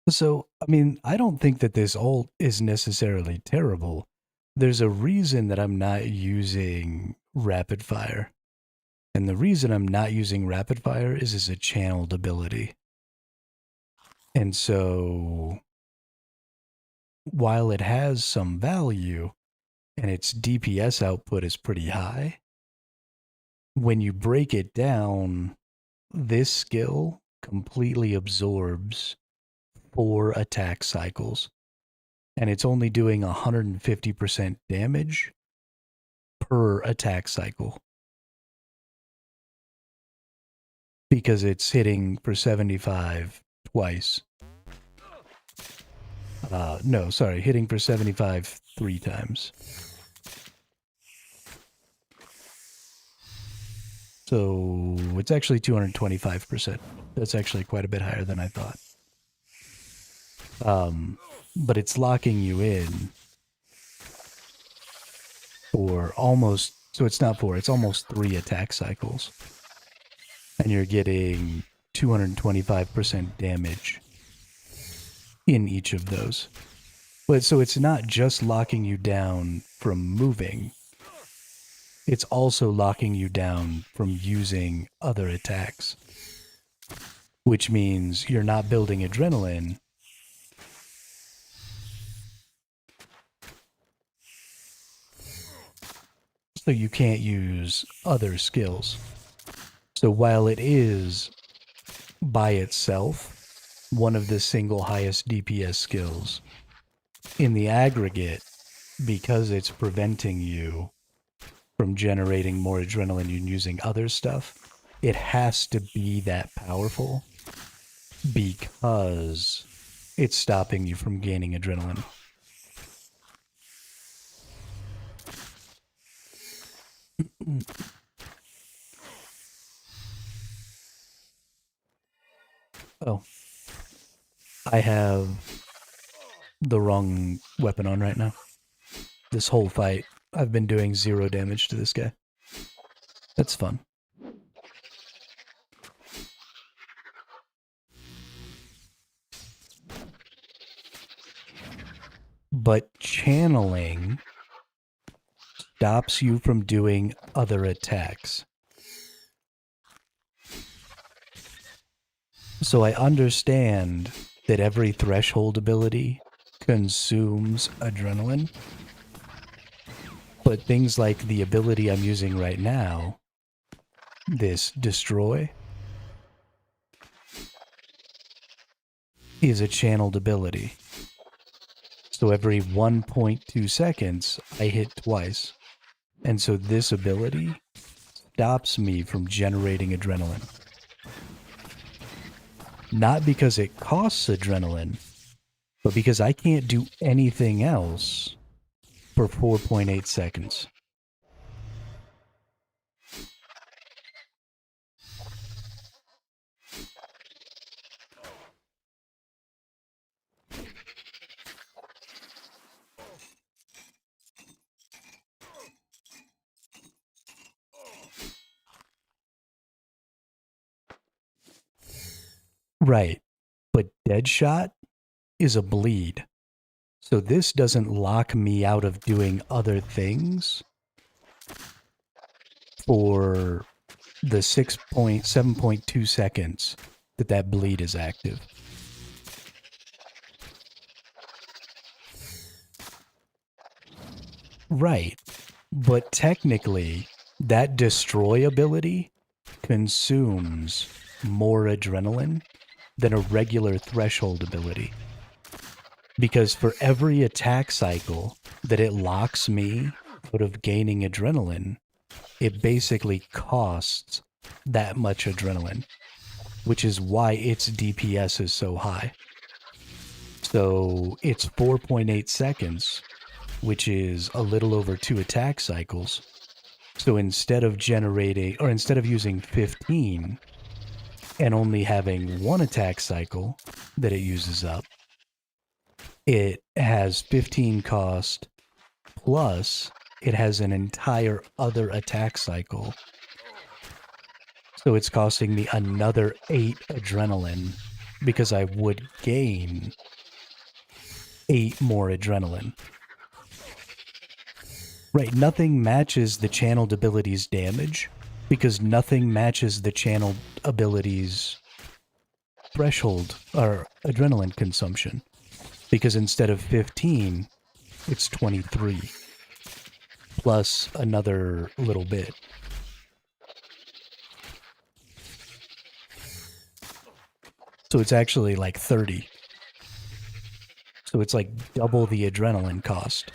Speaker 1: So, I mean, I don't think that this ult is necessarily terrible. There's a reason that I'm not using rapid fire. And the reason I'm not using rapid fire is as a channeled ability. And so, while it has some value and its DPS output is pretty high, when you break it down, this skill completely absorbs 4 attack cycles. And it's only doing 150% damage per attack cycle. Because it's hitting for 75 twice. No, sorry, hitting for 75 3 times. So it's actually 225%. That's actually quite a bit higher than I thought. But it's locking you in for almost, so it's not 4, it's almost 3 attack cycles. And you're getting 225% damage in each of those. But so it's not just locking you down from moving, it's also locking you down from using other attacks, which means you're not building adrenaline. So you can't use other skills. So while it is by itself one of the single highest DPS skills, in the aggregate, because it's preventing you from generating more adrenaline and using other stuff, it has to be that powerful because it's stopping you from gaining adrenaline. Oh, I have the wrong weapon on right now. This whole fight, I've been doing 0 damage to this guy. That's fun. But channeling stops you from doing other attacks. So I understand that every threshold ability consumes adrenaline, but things like the ability I'm using right now, this destroy, is a channeled ability. So every 1.2 seconds, I hit twice. And so this ability stops me from generating adrenaline. Not because it costs adrenaline, but because I can't do anything else for 4.8 seconds. Right. But Deadshot is a bleed. So this doesn't lock me out of doing other things for the 7.2 seconds that bleed is active. Right. But technically, that destroy ability consumes more adrenaline than a regular threshold ability. Because for every attack cycle that it locks me out of gaining adrenaline, it basically costs that much adrenaline, which is why its DPS is so high. So it's 4.8 seconds, which is a little over 2 attack cycles. So instead of using 15 and only having 1 attack cycle that it uses up, it has 15 cost plus it has an entire other attack cycle. So it's costing me another 8 adrenaline because I would gain 8 more adrenaline. Right, nothing matches the channeled ability's damage because nothing matches the channeled ability's threshold or adrenaline consumption. Because instead of 15, it's 23 plus another little bit. So it's actually like 30. So it's like double the adrenaline cost.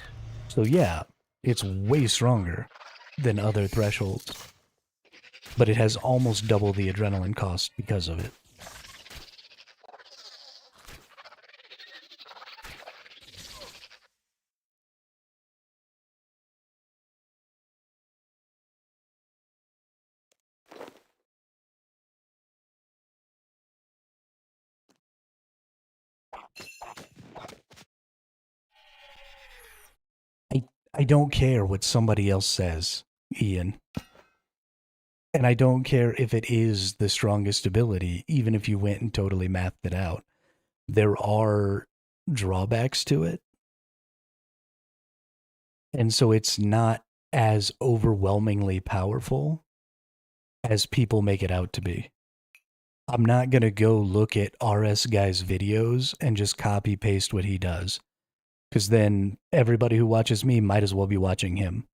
Speaker 1: So yeah, it's way stronger than other thresholds. But it has almost double the adrenaline cost because of it. I don't care what somebody else says, Ian. And I don't care if it is the strongest ability, even if you went and totally mapped it out. There are drawbacks to it. And so it's not as overwhelmingly powerful as people make it out to be. I'm not going to go look at RS Guy's videos and just copy paste what he does. Because then everybody who watches me might as well be watching him.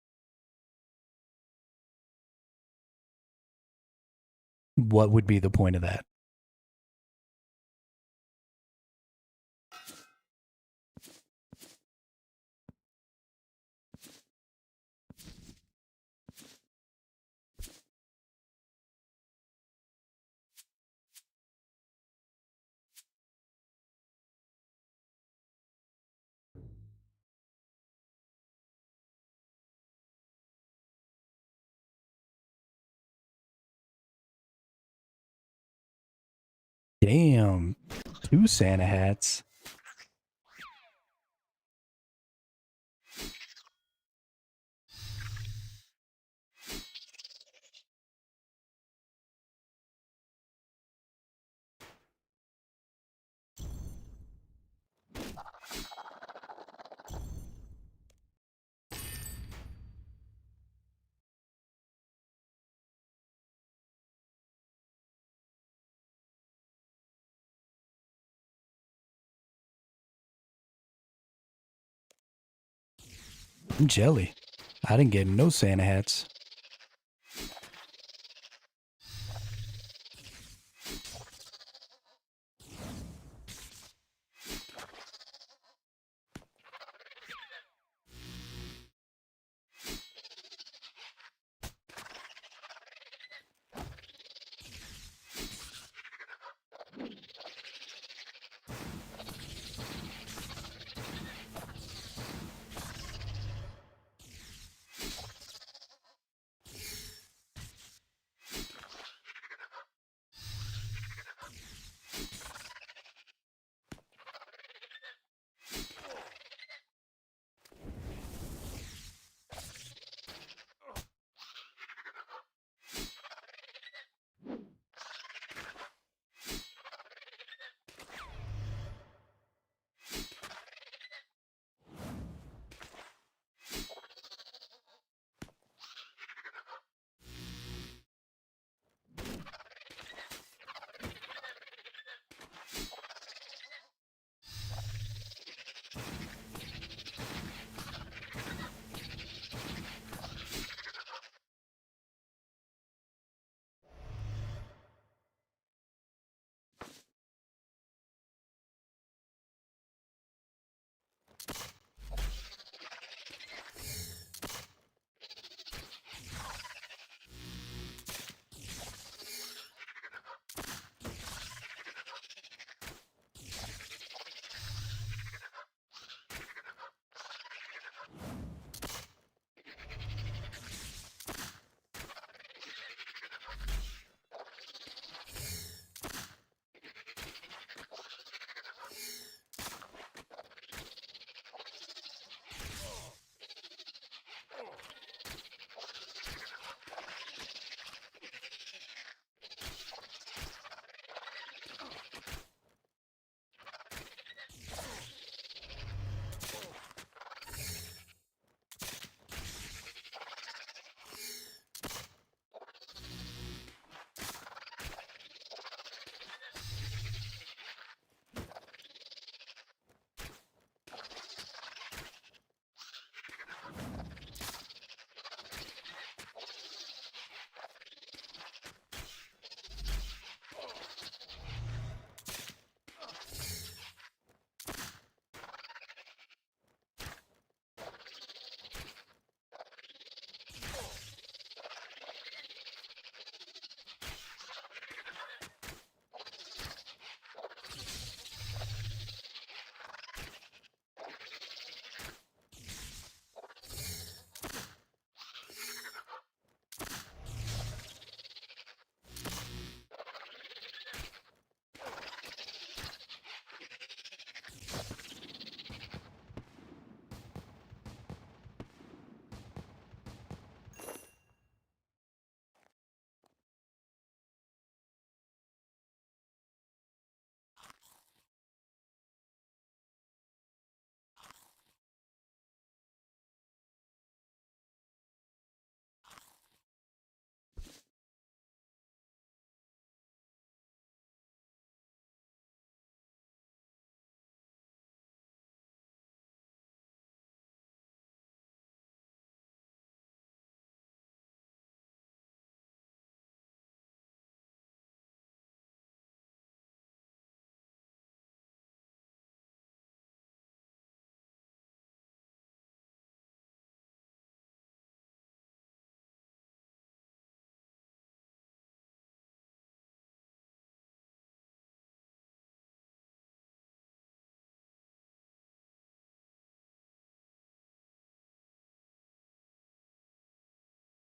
Speaker 1: What would be the point of that? Damn, 2 Santa hats. I'm jelly. I didn't get no Santa hats.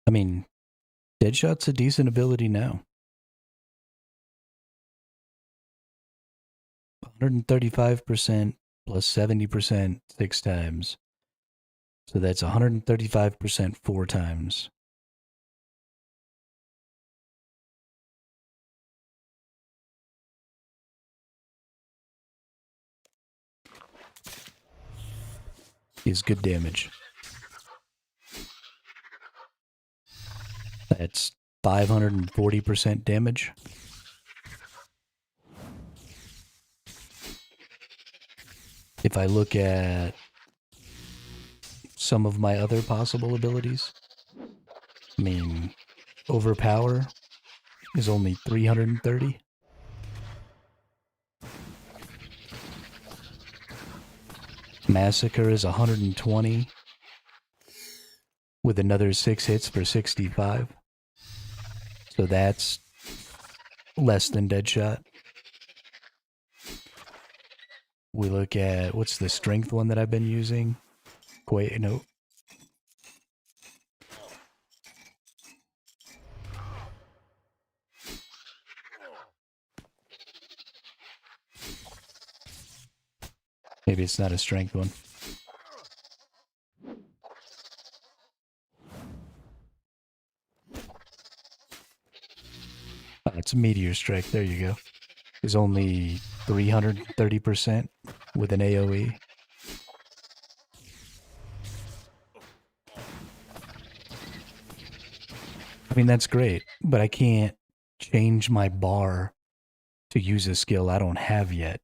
Speaker 1: I mean, Deadshot's a decent ability now. 135% plus 70% 6 times. So that's 135% 4 times. Is good damage. That's 540% damage. If I look at some of my other possible abilities, I mean, Overpower is only 330. Massacre is 120 with another 6 hits for 65. So that's less than Deadshot. We look at, what's the strength one that I've been using? Wait, no. Maybe it's not a strength one. It's Meteor Strike. There you go. Is only 330% with an AoE. I mean, that's great, but I can't change my bar to use a skill I don't have yet.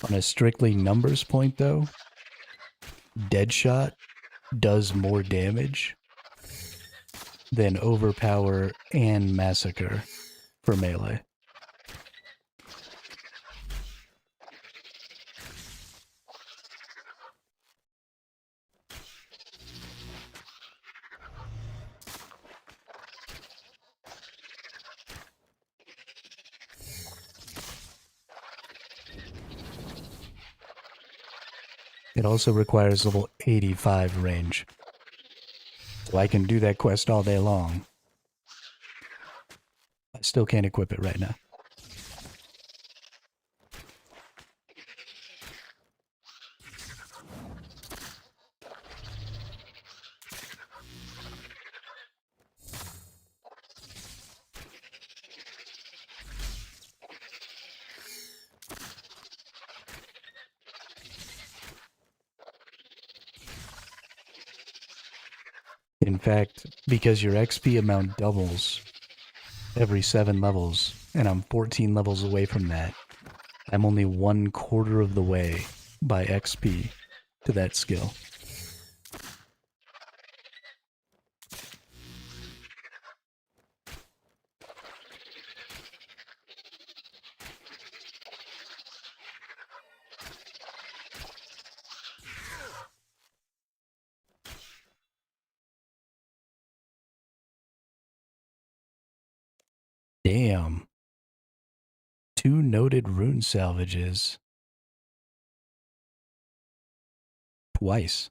Speaker 1: On a strictly numbers point, though, Deadshot does more damage than Overpower and Massacre for melee. It also requires level 85 range. So I can do that quest all day long. I still can't equip it right now. In fact, because your XP amount doubles every 7 levels, and I'm 14 levels away from that, I'm only 1/4 of the way by XP to that skill. Damn. 2 noted rune salvages. Twice.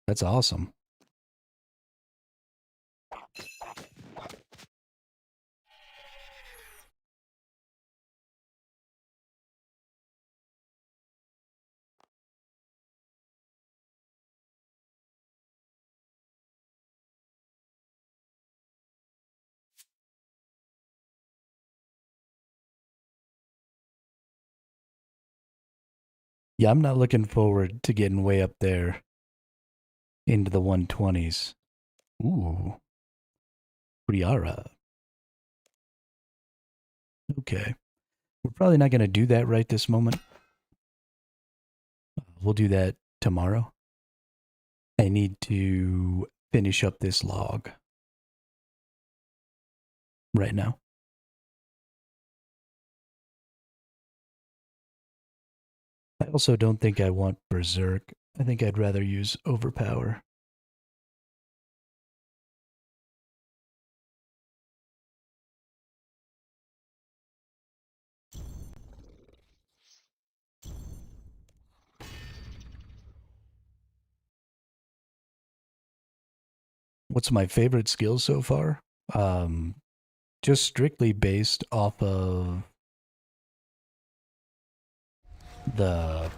Speaker 1: That's awesome. Yeah, I'm not looking forward to getting way up there into the 120s. Ooh. Briara. Okay. We're probably not going to do that right this moment. We'll do that tomorrow. I need to finish up this log right now. I also don't think I want Berserk. I think I'd rather use Overpower. What's my favorite skill so far? Um, just strictly based off of the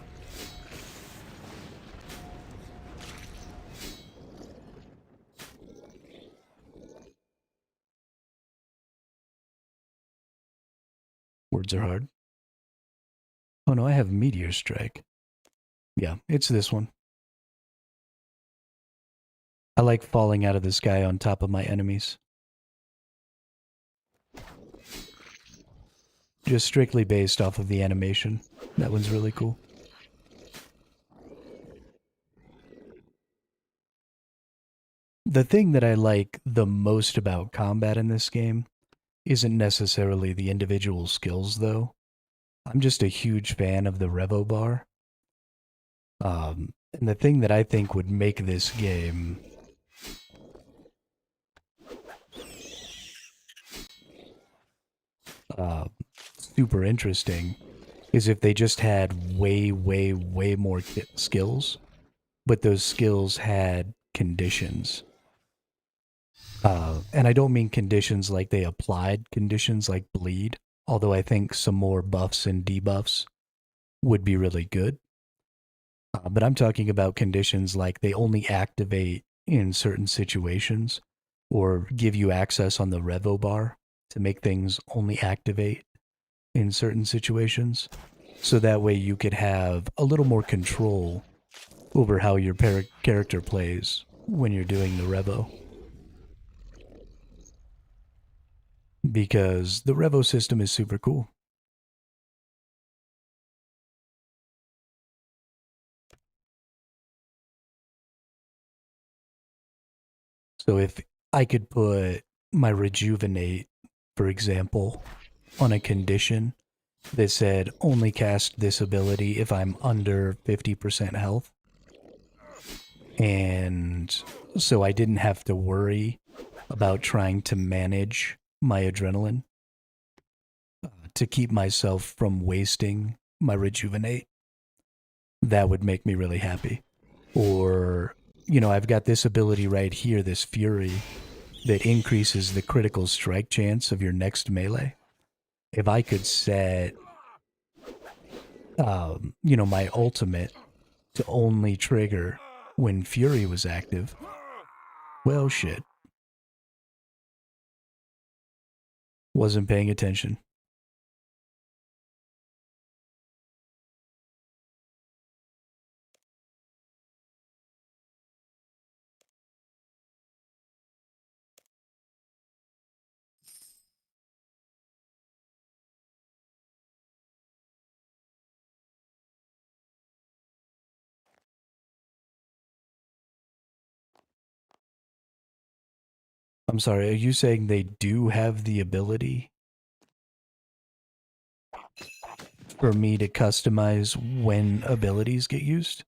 Speaker 1: words are hard. Oh no, I have Meteor Strike. Yeah, it's this one. I like falling out of the sky on top of my enemies. Just strictly based off of the animation. That one's really cool. The thing that I like the most about combat in this game isn't necessarily the individual skills, though. I'm just a huge fan of the Revo bar. And the thing that I think would make this game uh, super interesting is if they just had way, way, way more skills, but those skills had conditions. And I don't mean conditions like they applied conditions like bleed, although I think some more buffs and debuffs would be really good. But I'm talking about conditions like they only activate in certain situations or give you access on the Revo bar to make things only activate in certain situations. So that way you could have a little more control over how your character plays when you're doing the Revo. Because the Revo system is super cool. So if I could put my Rejuvenate, for example, on a condition that said only cast this ability if I'm under 50% health, and so I didn't have to worry about trying to manage my adrenaline to keep myself from wasting my Rejuvenate, that would make me really happy. Or, I've got this ability right here, this Fury, that increases the critical strike chance of your next melee. If I could set, my ultimate to only trigger when Fury was active, well, shit. Wasn't paying attention. I'm sorry, are you saying they do have the ability for me to customize when abilities get used?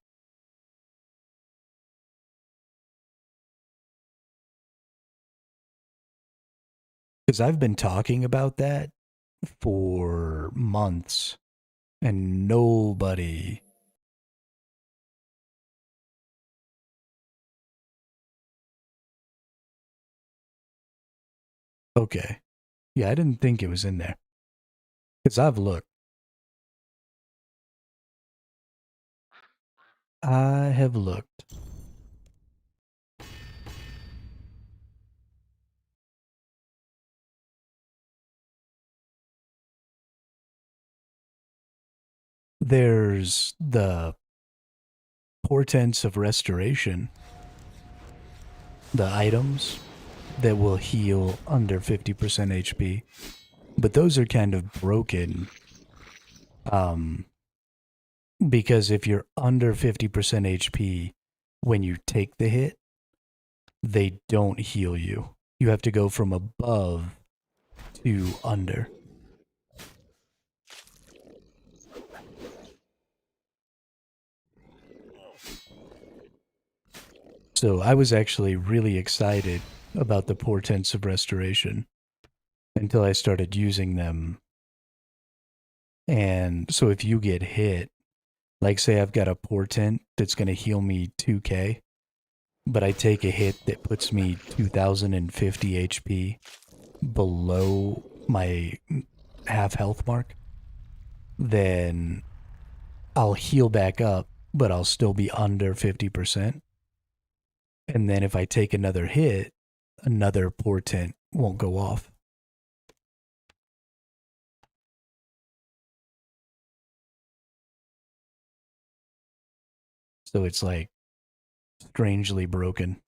Speaker 1: Because I've been talking about that for months and nobody. Okay. Yeah, I didn't think it was in there. Because I've looked. I have looked. There's the portents of restoration, the items that will heal under 50% HP. But those are kind of broken. Um, because if you're under 50% HP when you take the hit, they don't heal you. You have to go from above to under. So I was actually really excited about the portents of restoration until I started using them. And so if you get hit, like say I've got a portent that's going to heal me 2k, but I take a hit that puts me 2050 HP below my half health mark, then I'll heal back up, but I'll still be under 50%. And then if I take another hit, another portent won't go off. So it's like strangely broken.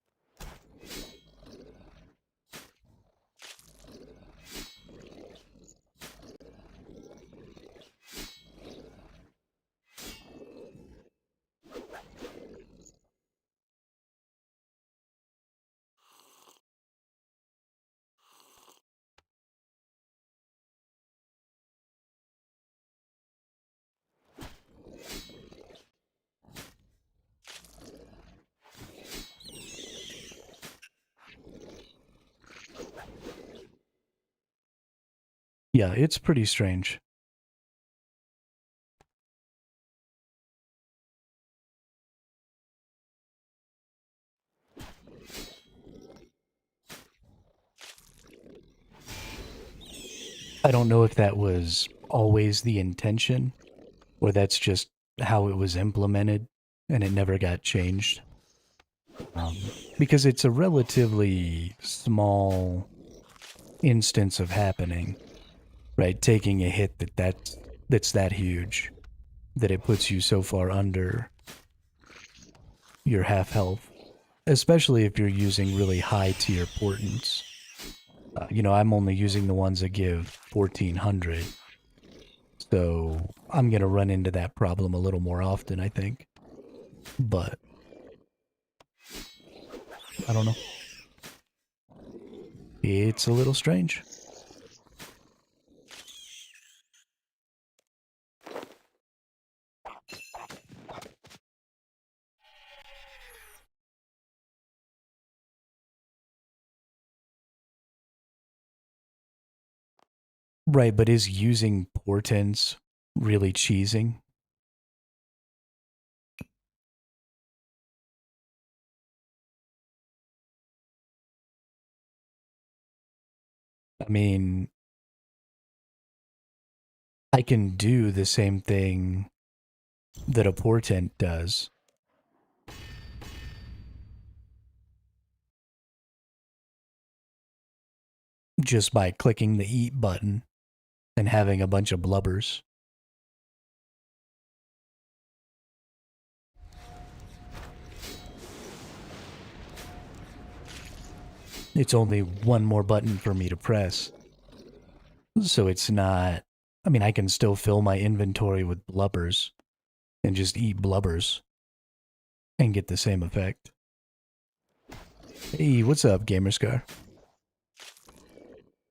Speaker 1: Yeah, it's pretty strange. I don't know if that was always the intention or that's just how it was implemented and it never got changed. Because it's a relatively small instance of happening, right? Taking a hit that's that huge that it puts you so far under your half health, especially if you're using really high tier portents. I'm only using the ones that give 1400. So I'm going to run into that problem a little more often, I think. But I don't know. It's a little strange. Right, but is using portents really cheesing? I mean, I can do the same thing that a portent does. Just by clicking the eat button and having a bunch of blubbers. It's only one more button for me to press. So it's not. I mean, I can still fill my inventory with blubbers and just eat blubbers and get the same effect. Hey, what's up, Gamerscar?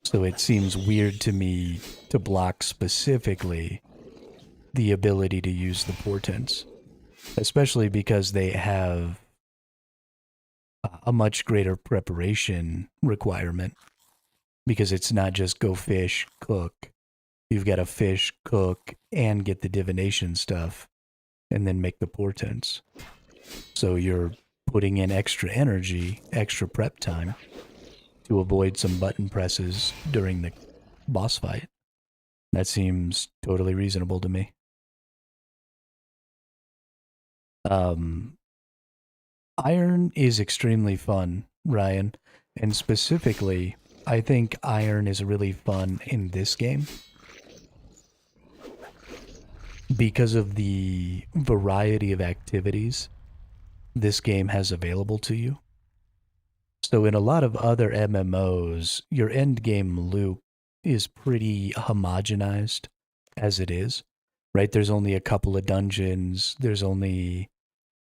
Speaker 1: So it seems weird to me to block specifically the ability to use the portents, especially because they have a much greater preparation requirement. Because it's not just go fish, cook. You've got to fish, cook, and get the divination stuff, and then make the portents. So you're putting in extra energy, extra prep time to avoid some button presses during the boss fight. That seems totally reasonable to me. Iron is extremely fun, Ryan, and specifically, I think Iron is really fun in this game because of the variety of activities this game has available to you. So in a lot of other MMOs, your end game loop is pretty homogenized as it is, right? There's only a couple of dungeons. There's only,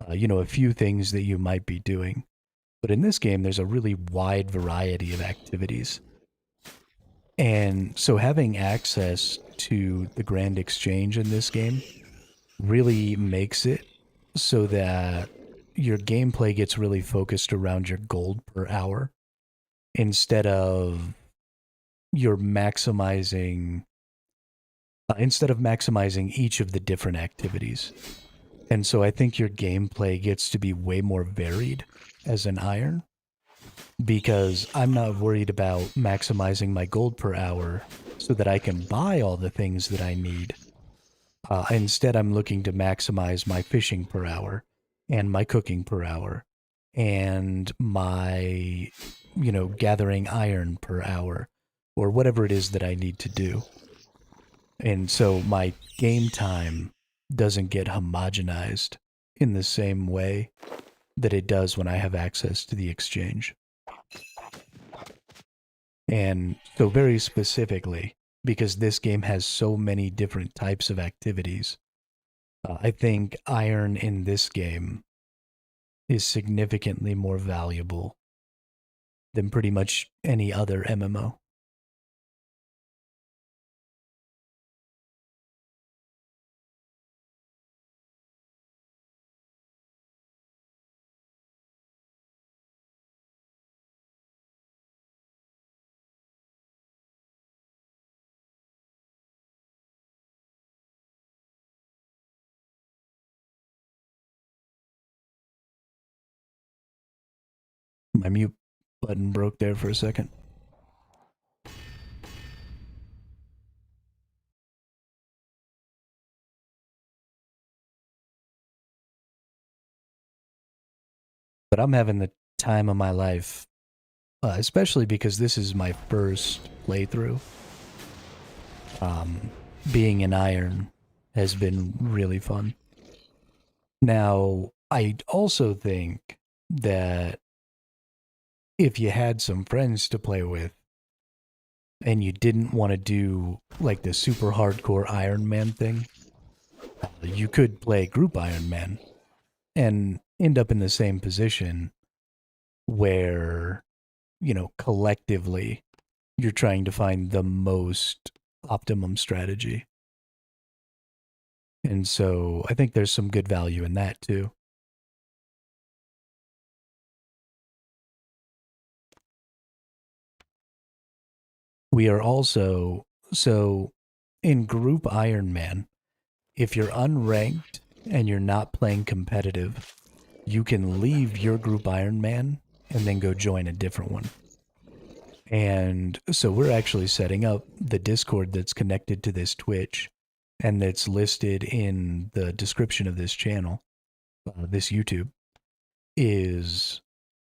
Speaker 1: a few things that you might be doing. But in this game, there's a really wide variety of activities. And so having access to the Grand Exchange in this game really makes it so that your gameplay gets really focused around your gold per hour instead of you're maximizing each of the different activities. And so I think your gameplay gets to be way more varied as an iron because I'm not worried about maximizing my gold per hour so that I can buy all the things that I need. Instead, I'm looking to maximize my fishing per hour and my cooking per hour and my, gathering iron per hour or whatever it is that I need to do. And so my game time doesn't get homogenized in the same way that it does when I have access to the exchange. And so, very specifically, because this game has so many different types of activities, I think iron in this game is significantly more valuable than pretty much any other MMO. My mute button broke there for a second. But I'm having the time of my life, especially because this is my first playthrough. Um, Being an iron has been really fun. Now, I also think that if you had some friends to play with and you didn't want to do like the super hardcore Iron Man thing, you could play group Iron Man and end up in the same position where, collectively you're trying to find the most optimum strategy. And so I think there's some good value in that too. We are also, so in group Iron Man, if you're unranked and you're not playing competitive, you can leave your group Iron Man and then go join a different one. And so we're actually setting up the Discord that's connected to this Twitch and that's listed in the description of this channel, this YouTube, is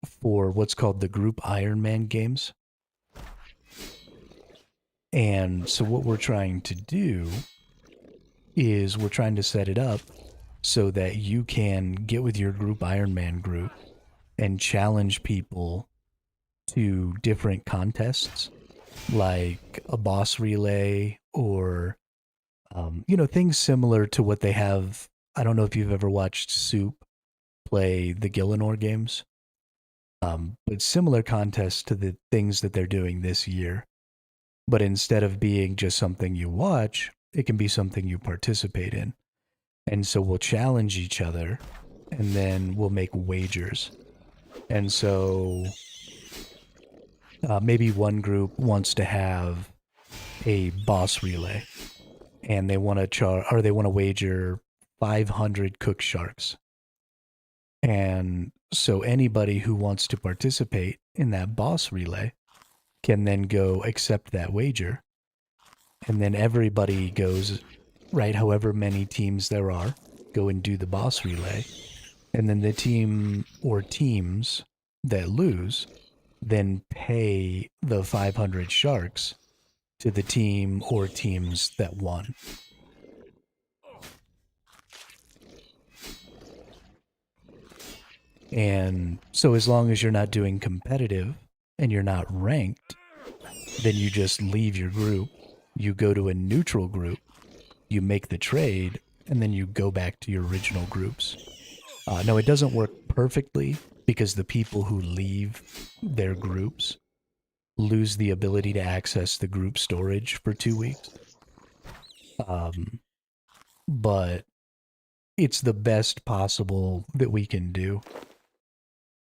Speaker 1: for what's called the group Iron Man games. And so what we're trying to do is we're trying to set it up so that you can get with your group Iron Man group and challenge people to different contests like a boss relay or things similar to what they have. I don't know if you've ever watched Soup play the Gillinor games, but similar contests to the things that they're doing this year. But instead of being just something you watch, it can be something you participate in. And so we'll challenge each other and then we'll make wagers. And so maybe one group wants to have a boss relay and they want to they want to wager 500 cooked sharks. And so anybody who wants to participate in that boss relay can then go accept that wager. And then everybody goes, right, however many teams there are, go and do the boss relay. And then the team or teams that lose then pay the 500 sharks to the team or teams that won. And so as long as you're not doing competitive and you're not ranked, then you just leave your group, you go to a neutral group, you make the trade, and then you go back to your original groups. No, it doesn't work perfectly because the people who leave their groups lose the ability to access the group storage for 2 weeks. But it's the best possible that we can do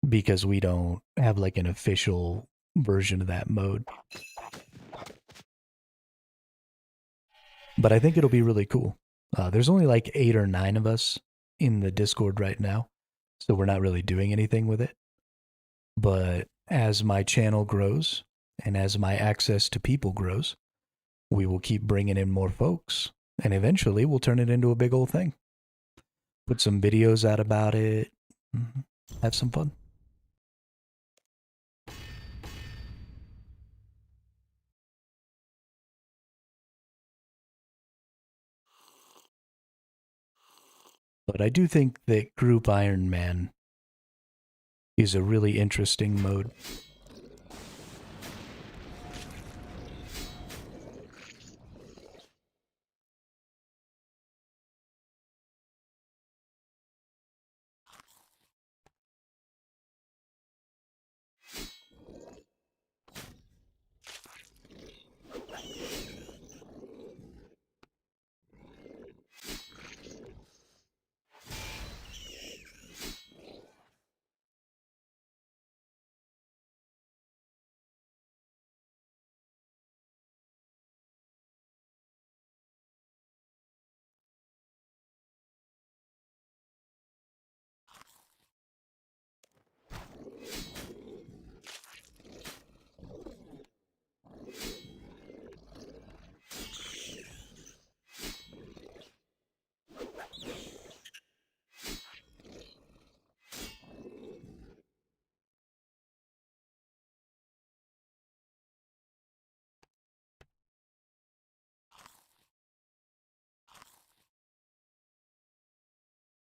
Speaker 1: because we don't have like an official version of that mode. But I think it'll be really cool. There's only like 8 or 9 of us in the Discord right now, so we're not really doing anything with it. But as my channel grows and as my access to people grows, we will keep bringing in more folks, and eventually we'll turn it into a big old thing. Put some videos out about it, have some fun. But I do think that Group Ironman is a really interesting mode.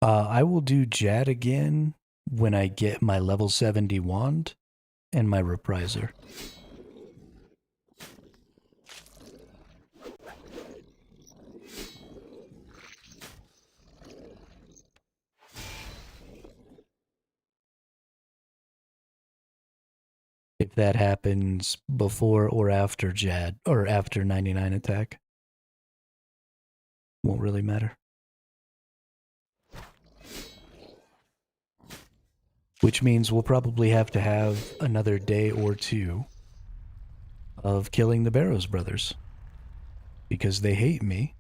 Speaker 1: I will do Jad again when I get my level 70 wand and my repriser. If that happens before or after Jad, or after 99 attack, won't really matter. Which means we'll probably have to have another day or two of killing the Barrows brothers. Because they hate me,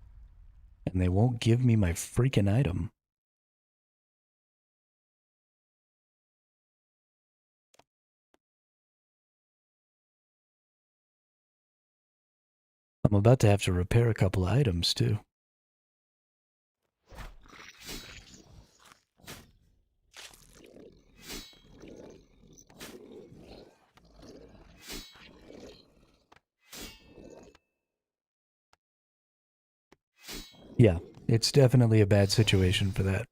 Speaker 1: and they won't give me my freaking item. I'm about to have to repair a couple of items, too. Yeah, it's definitely a bad situation for that.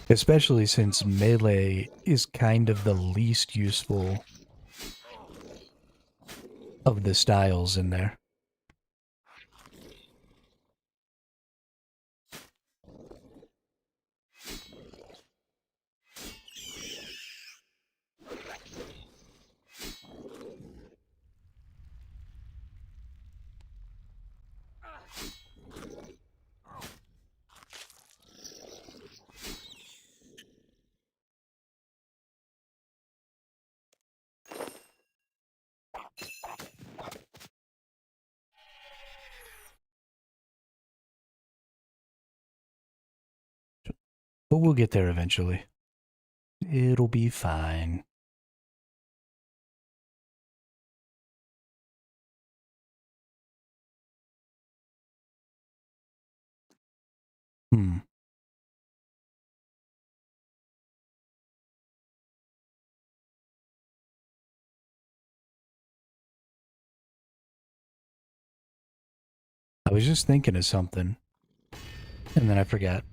Speaker 1: Especially since melee is kind of the least useful of the styles in there. But we'll get there eventually. It'll be fine. I was just thinking of something, and then I forgot.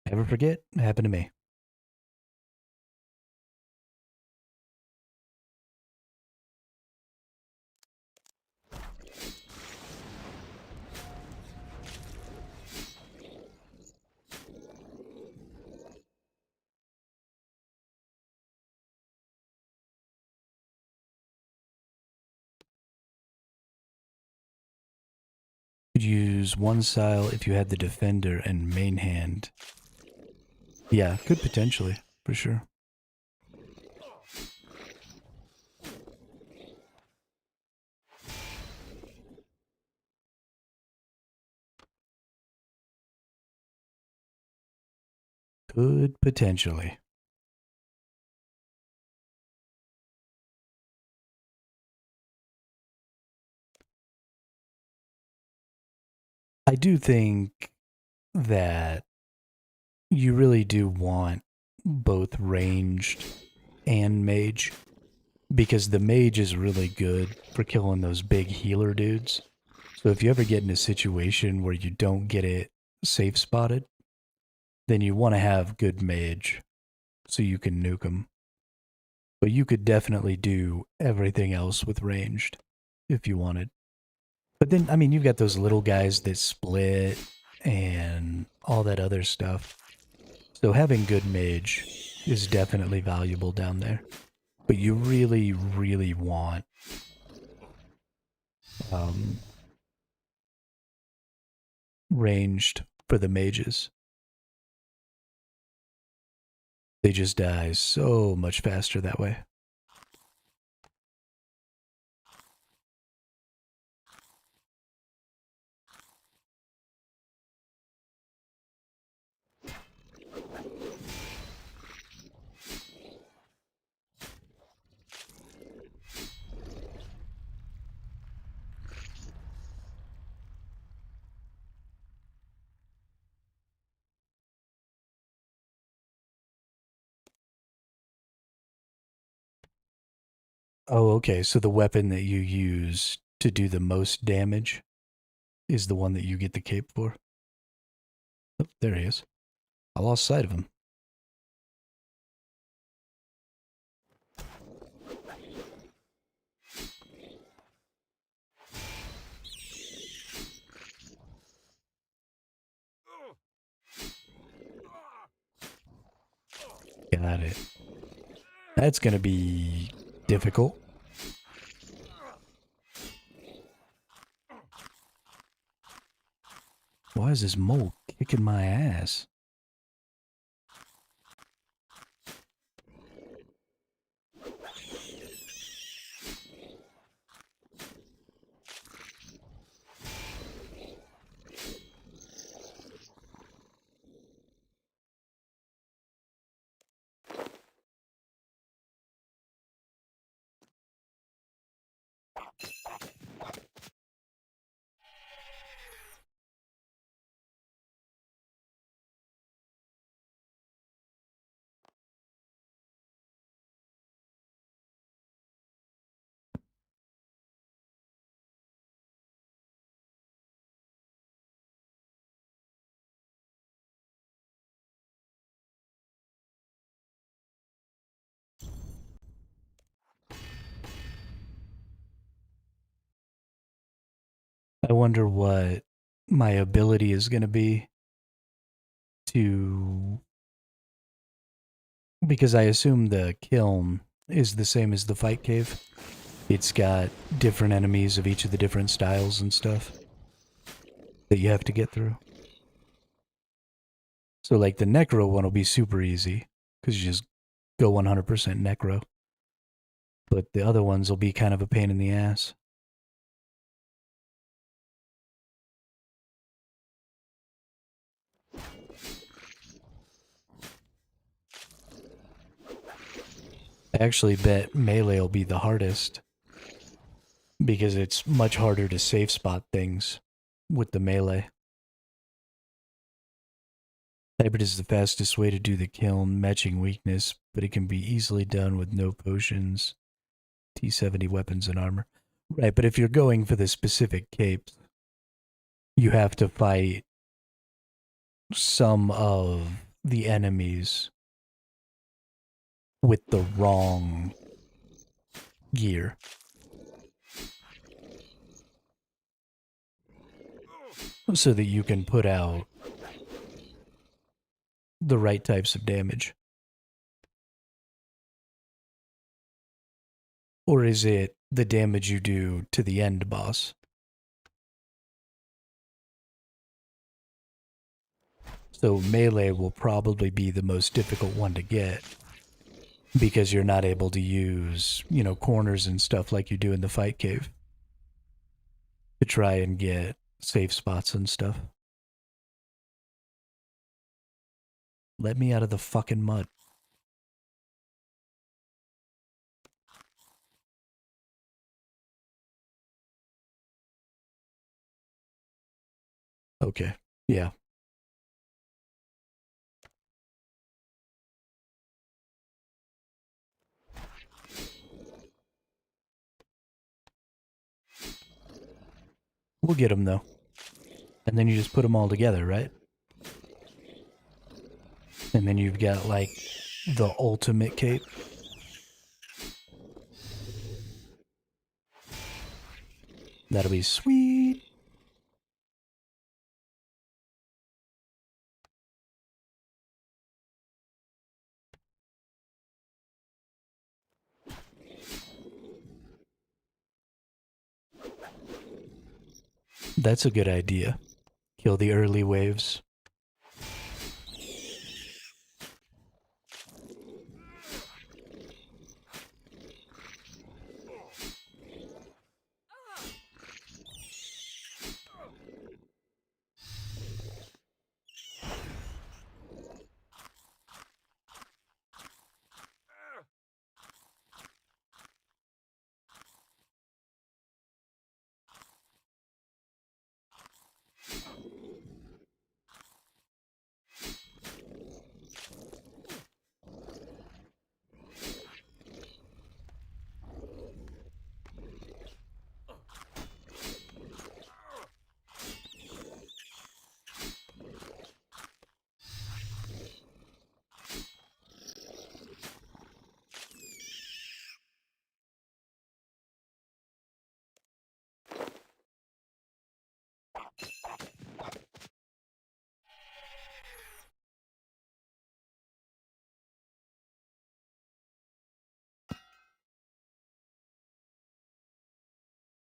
Speaker 1: Never forget, it happened to me. use one style if you had the defender and main hand. Yeah, could potentially, for sure. Could potentially. I do think that you really do want both ranged and mage, because the mage is really good for killing those big healer dudes. So if you ever get in a situation where you don't get it safe spotted, then you want to have good mage so you can nuke them. But you could definitely do everything else with ranged if you wanted. But then, I mean, you've got those little guys that split and all that other stuff. So having good mage is definitely valuable down there. But you really, really want um, ranged for the mages. They just die so much faster that way. Oh, okay. So the weapon that you use to do the most damage is the one that you get the cape for? Oh, there he is. I lost sight of him. Got it. That's going to be difficult. Why is this mole kicking my ass? I wonder what my ability is going to be to... Because I assume the kiln is the same as the fight cave. It's got different enemies of each of the different styles and stuff that you have to get through. So like the necro one will be super easy because you just go 100% necro. But the other ones will be kind of a pain in the ass. I actually bet melee will be the hardest because it's much harder to safe spot things with the melee. Hybrid is the fastest way to do the kiln, matching weakness, but it can be easily done with no potions, T70 weapons, and armor. Right, but if you're going for the specific capes, you have to fight some of the enemies with the wrong gear. So that you can put out the right types of damage. Or is it the damage you do to the end boss? So melee will probably be the most difficult one to get because you're not able to use, corners and stuff like you do in the fight cave to try and get safe spots and stuff. Let me out of the fucking mud. Okay. Yeah. We'll get them though. And then you just put them all together, right? And then you've got like the ultimate cape. That'll be sweet. That's a good idea. Kill the early waves.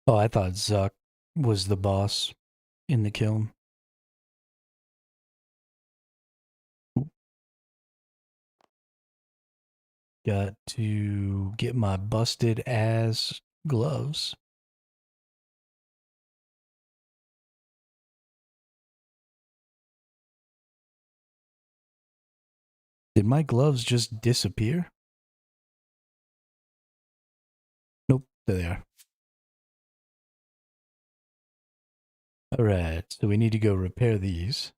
Speaker 1: Oh, I thought Zuck was the boss in the kiln. Got to get my busted ass gloves. Did my gloves just disappear? Nope, there they are. Alright, so we need to go repair these.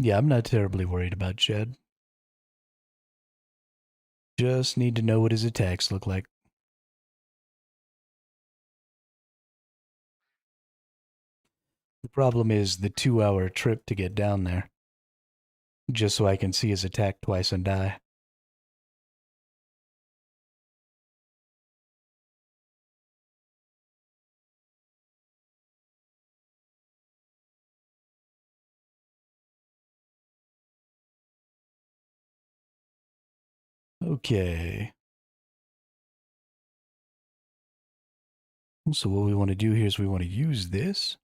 Speaker 1: Yeah, I'm not terribly worried about Jed. Just need to know what his attacks look like. The problem is the 2-hour trip to get down there. Just so I can see his attack twice and die. Okay. So what we want to do here is we want to use this.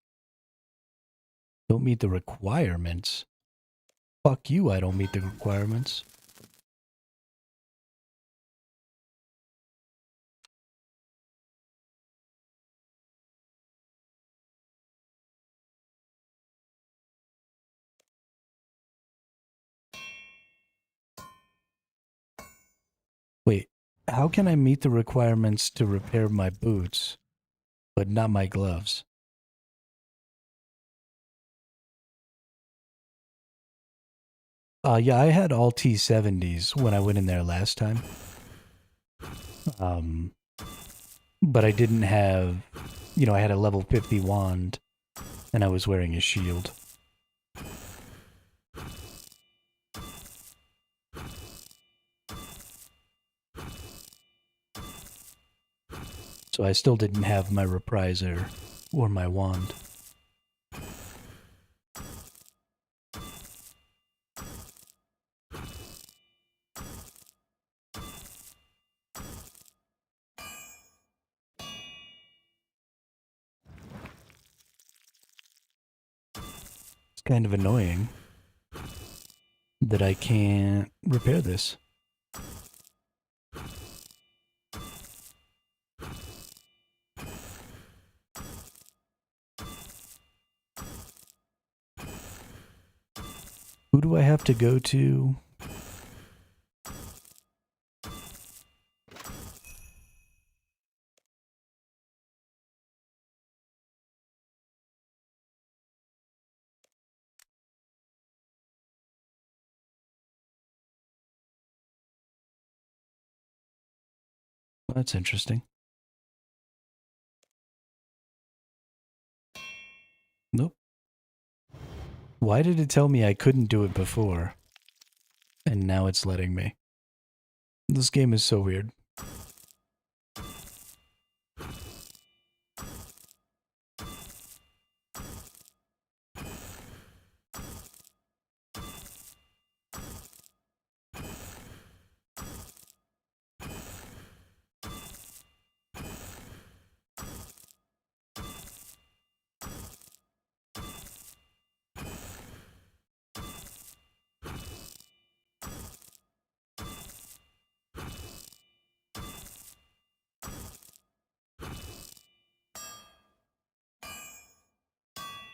Speaker 1: Don't meet the requirements. Fuck you, I don't meet the requirements. Wait, how can I meet the requirements to repair my boots, but not my gloves? Yeah, I had all T70s when I went in there last time. But I didn't have, I had a level 50 wand, and I was wearing a shield. So I still didn't have my repriser or my wand. kind of annoying that I can't repair this. Who do I have to go to? That's interesting. Nope. Why did it tell me I couldn't do it before? And now it's letting me. This game is so weird.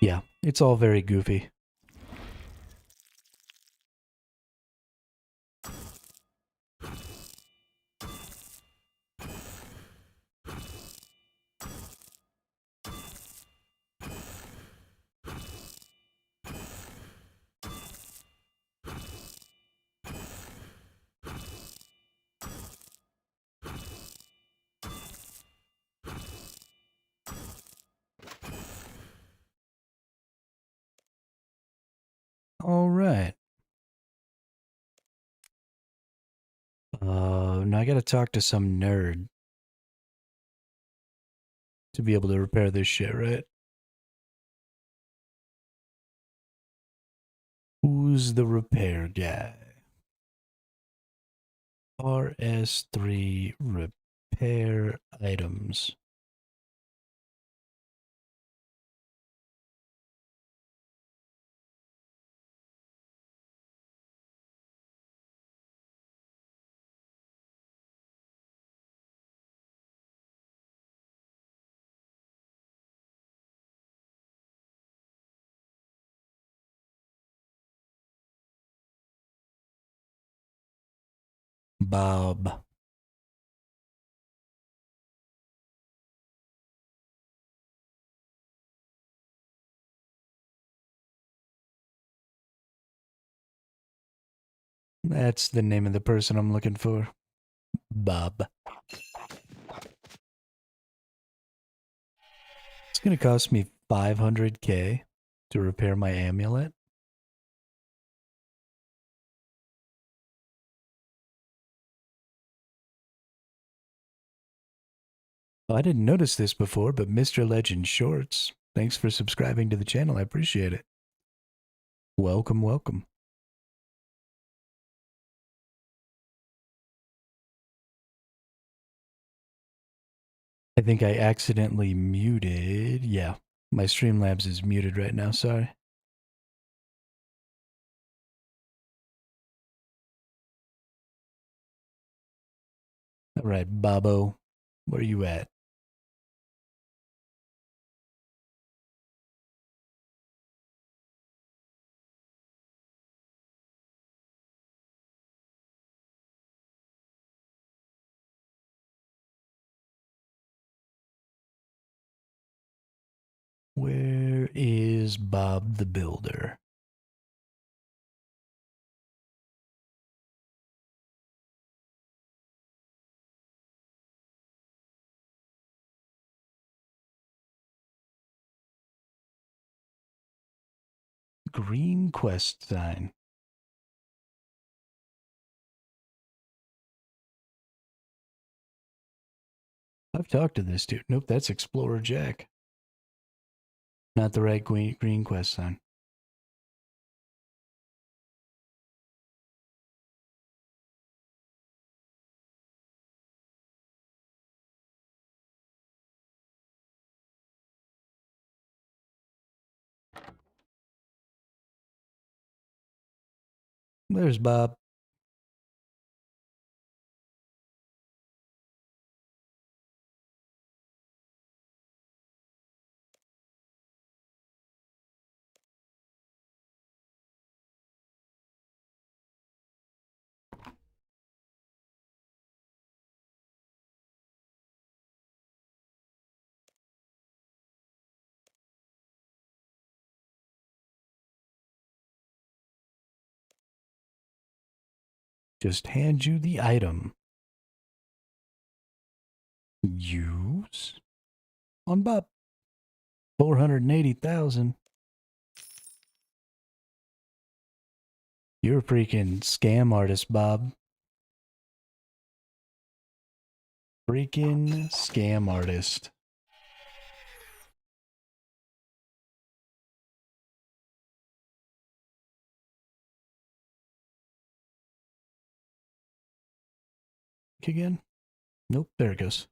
Speaker 1: Yeah, it's all very goofy. All right. Now I gotta talk to some nerd to be able to repair this shit, right? Who's the repair guy? RS3 repair items. Bob. That's the name of the person I'm looking for. Bob. It's gonna cost me 500k to repair my amulet. Oh, I didn't notice this before, but Mr. Legend Shorts, thanks for subscribing to the channel. I appreciate it. Welcome, welcome. I think I accidentally muted. Yeah, my Streamlabs is muted right now. Sorry. All right, Bobo, where are you at? Where is Bob the Builder? Green quest sign. I've talked to this dude. Nope, that's Explorer Jack. Not the right green quest sign. There's Bob. Just hand you the item. Use on Bob. 480,000. You're a freaking scam artist, Bob. Freaking scam artist. Again? Nope, there it goes.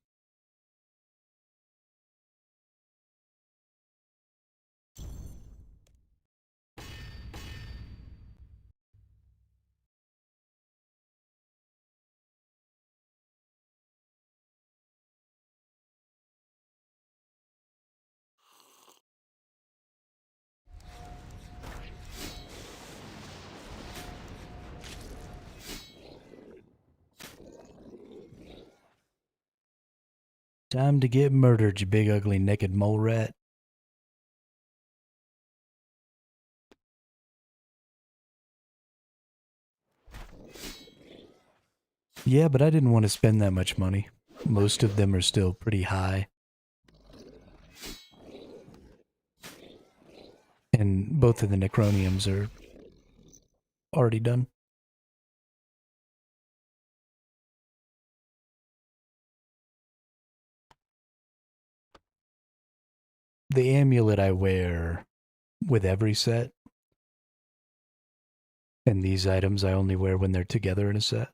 Speaker 1: Time to get murdered, you big ugly naked mole rat. Yeah, but I didn't want to spend that much money. Most of them are still pretty high. And both of the Necroniums are already done. The amulet I wear with every set, and these items I only wear when they're together in a set.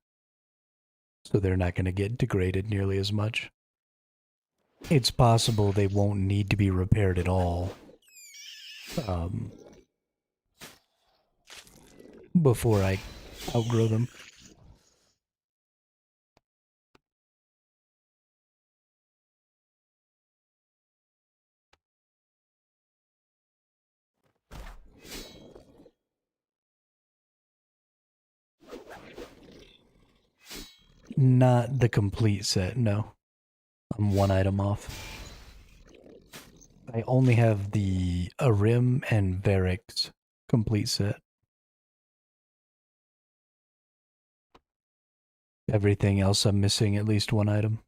Speaker 1: So they're not going to get degraded nearly as much. It's possible they won't need to be repaired at all. Before I outgrow them. Not the complete set, no. I'm one item off. I only have the Arim and Varix complete set. Everything else I'm missing at least one item.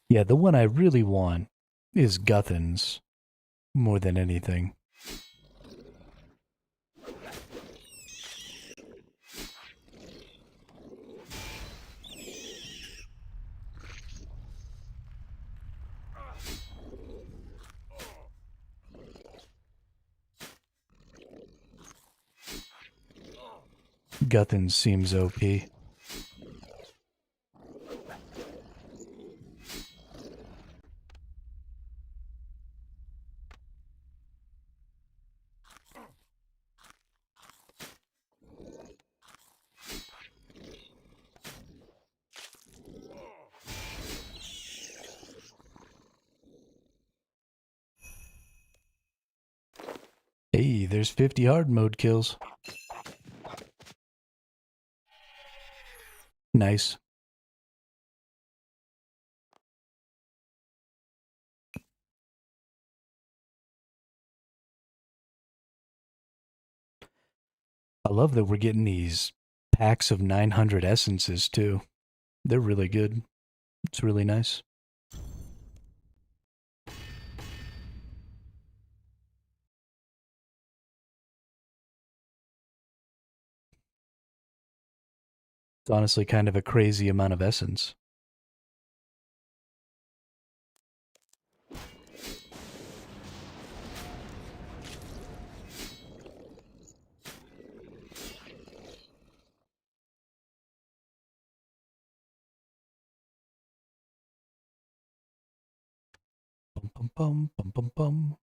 Speaker 1: Yeah, the one I really want is Guthin's more than anything. Guthin seems OP. Hey, there's 50 hard mode kills. Nice. I love that we're getting these packs of 900 essences too. They're really good. It's really nice. It's honestly kind of a crazy amount of essence. bum, bum, bum, bum, bum.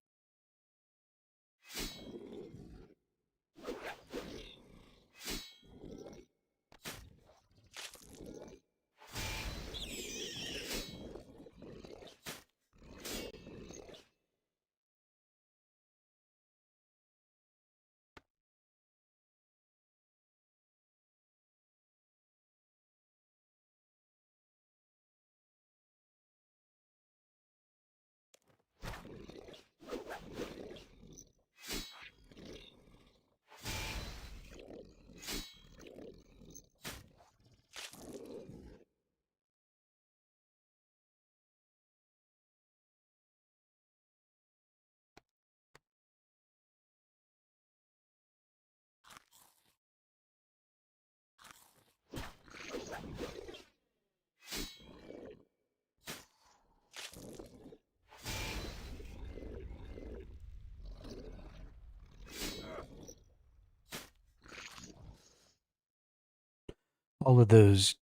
Speaker 1: All of those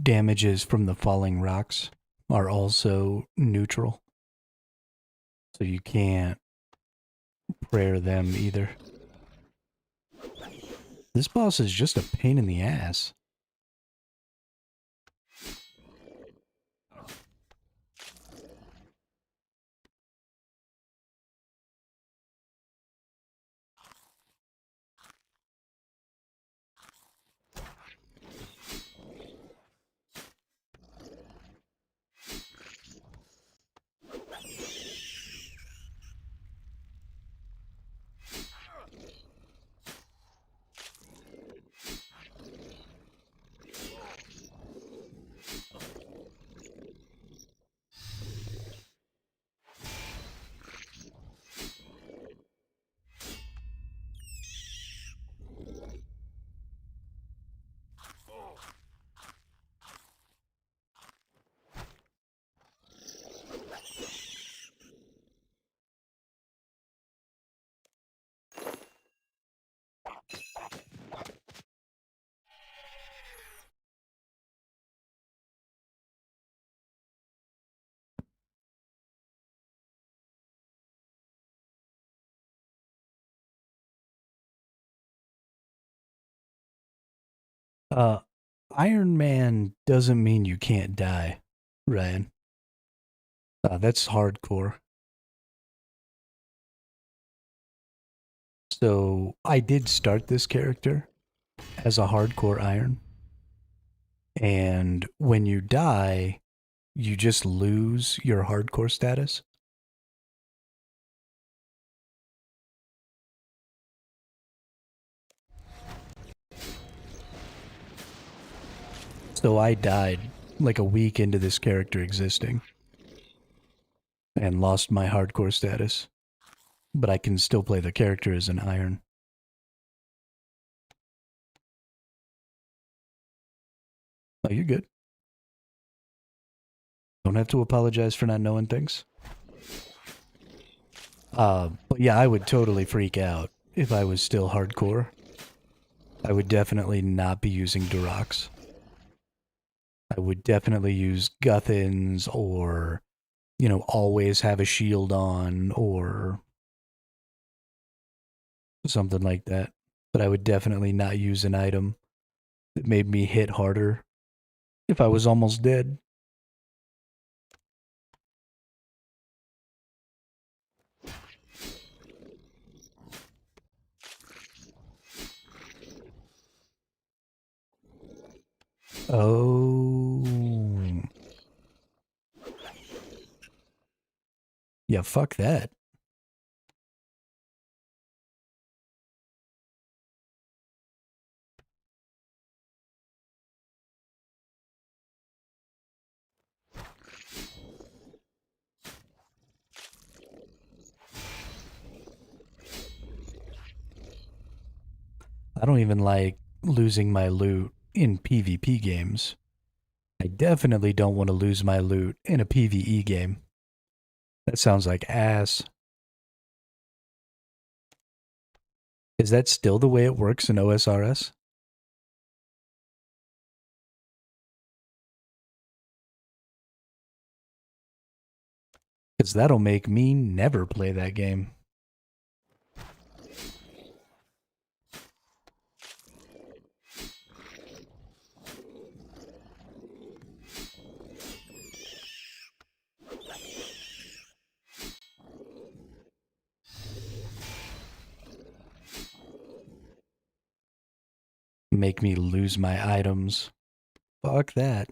Speaker 1: damages from the falling rocks are also neutral. So you can't prayer them either. This boss is just a pain in the ass. Uh, Iron Man doesn't mean you can't die, Ryan. That's hardcore. So I did start this character as a hardcore Iron, and when you die, you just lose your hardcore status. So I died like a week into this character existing and lost my hardcore status, but I can still play the character as an Iron. Oh, you're good. Don't have to apologize for not knowing things. But yeah, I would totally freak out if I was still hardcore. I would definitely not be using Durox. I would definitely use Guthins or, always have a shield on or something like that. But I would definitely not use an item that made me hit harder if I was almost dead. Oh. Yeah, fuck that. I don't even like losing my loot in PvP games. I definitely don't want to lose my loot in a PvE game. That sounds like ass. Is that still the way it works in OSRS? Because that'll make me never play that game. Make me lose my items. Fuck that.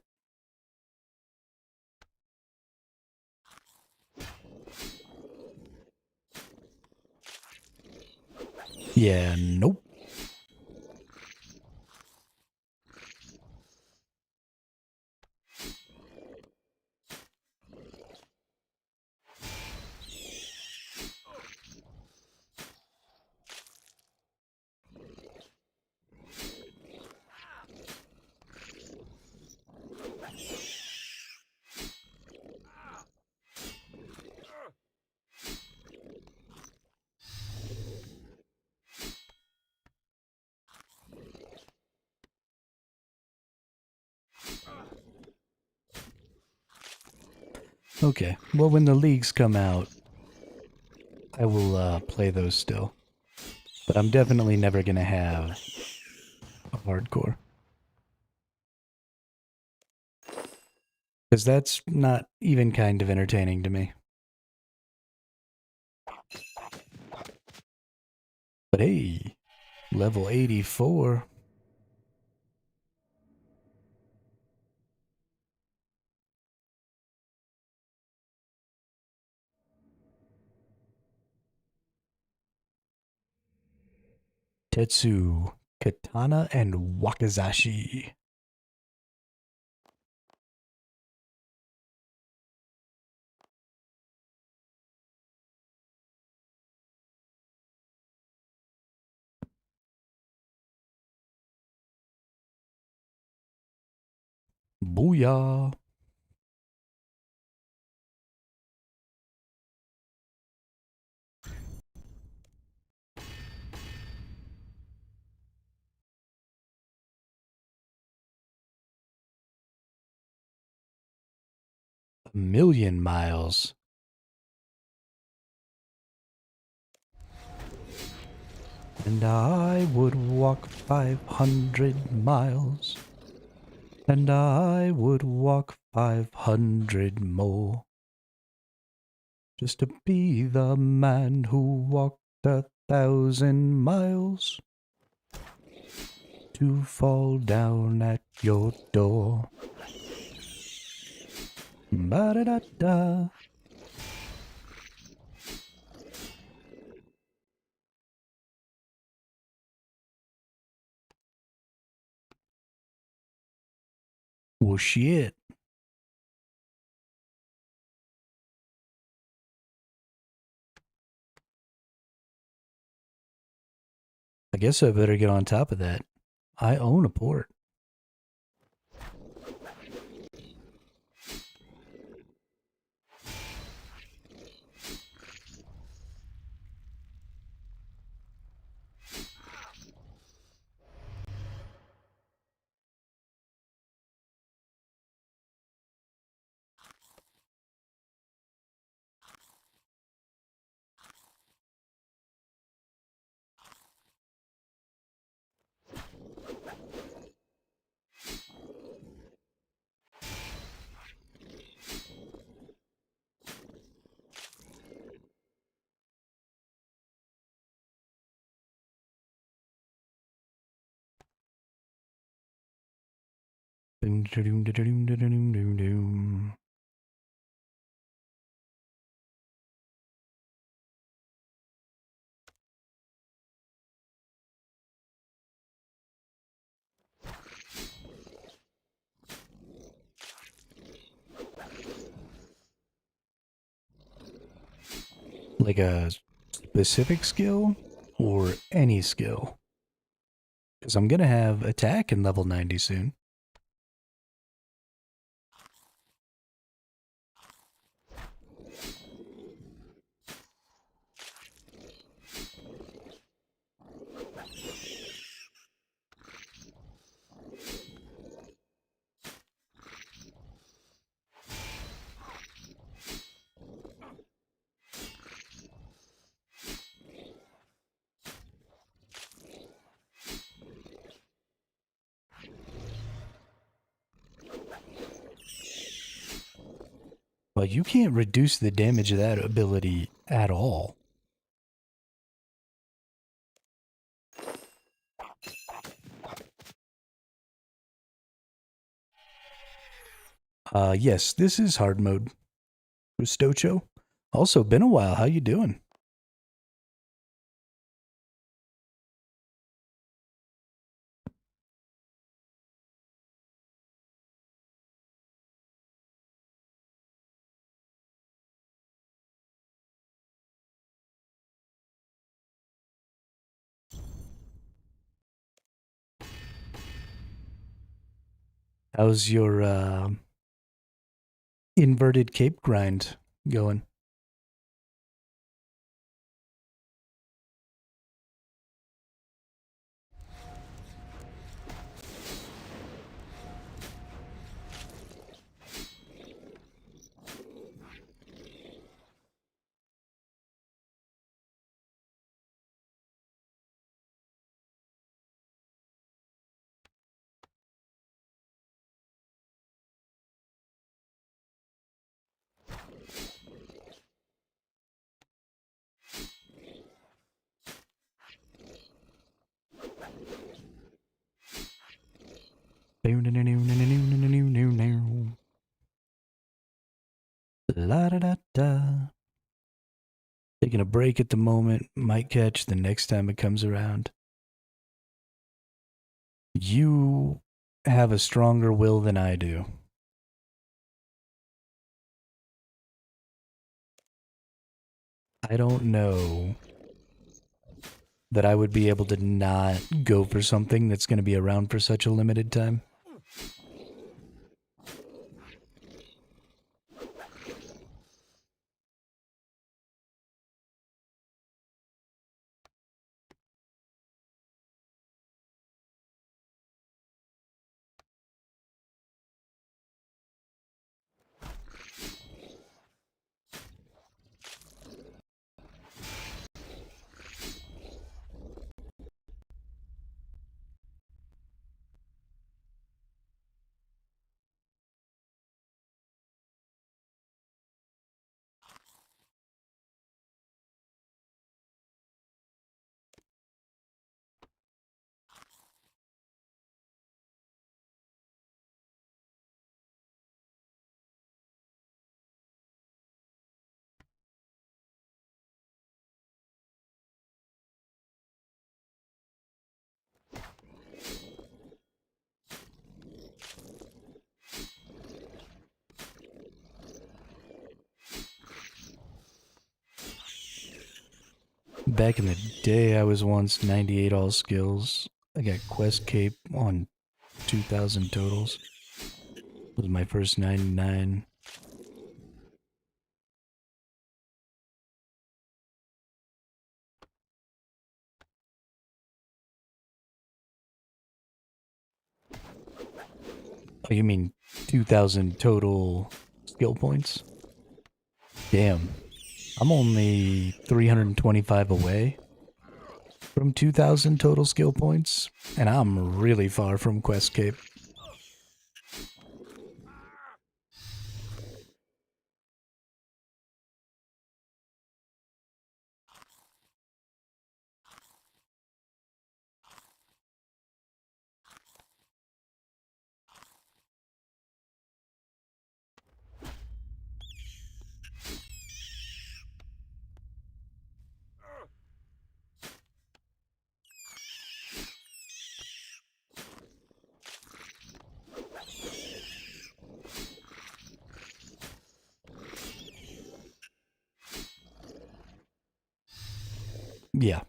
Speaker 1: Yeah, nope. Okay, well, when the leagues come out, I will play those still. But I'm definitely never gonna have a hardcore. Because that's not even kind of entertaining to me. But hey, level 84. Tetsu, Katana, and Wakizashi. Booyah. A million miles. And I would walk 500 miles. And I would walk 500 more. Just to be the man who walked 1,000 miles. To fall down at your door. Ba-da-da-da. Well, shit. I guess I better get on top of that. I own a port. Boom, da-doom, da-doom, da-doom, doom, doom. Like a specific skill or any skill? Because I'm going to have attack in level 90 soon. Well, you can't reduce the damage of that ability at all. Yes, this is hard mode with Stocho. Also, been a while. How you doing? How's your inverted cape grind going? La da da da. Taking a break at the moment, might catch the next time it comes around. You have a stronger will than I do. I don't know that I would be able to not go for something that's going to be around for such a limited time. Back in the day, I was once 98 all skills. I got Quest Cape on 2,000 totals. Was my first 99. Oh, you mean 2,000 total skill points? Damn. I'm only 325 away from 2,000 total skill points, and I'm really far from Quest Cape. Yeah.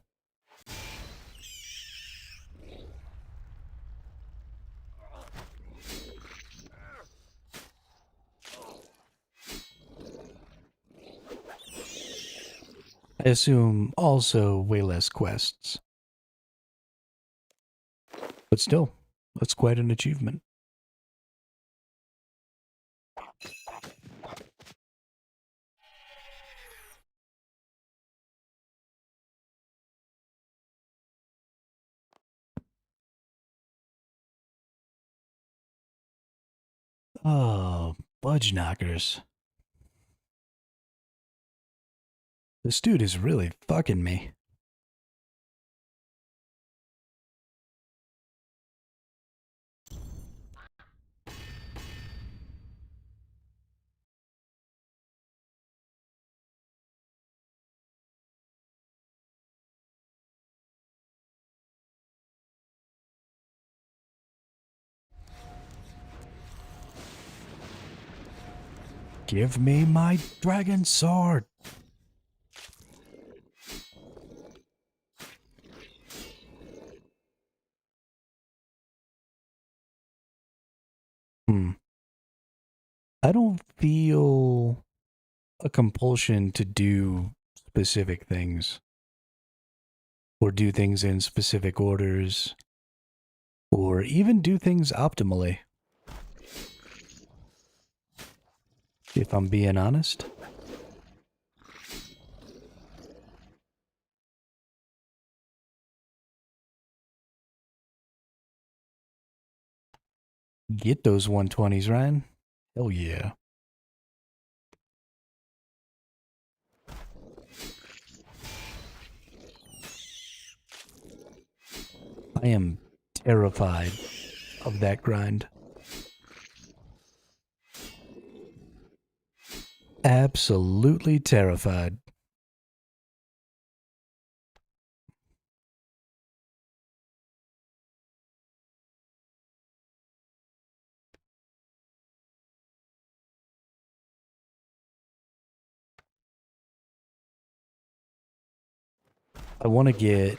Speaker 1: I assume also way less quests. But still, that's quite an achievement. Oh, budge knockers. This dude is really fucking me. Give me my dragon sword. I don't feel a compulsion to do specific things or do things in specific orders or even do things optimally, if I'm being honest. Get those 120s, Ryan. Hell yeah. I am terrified of that grind. Absolutely terrified. I want to get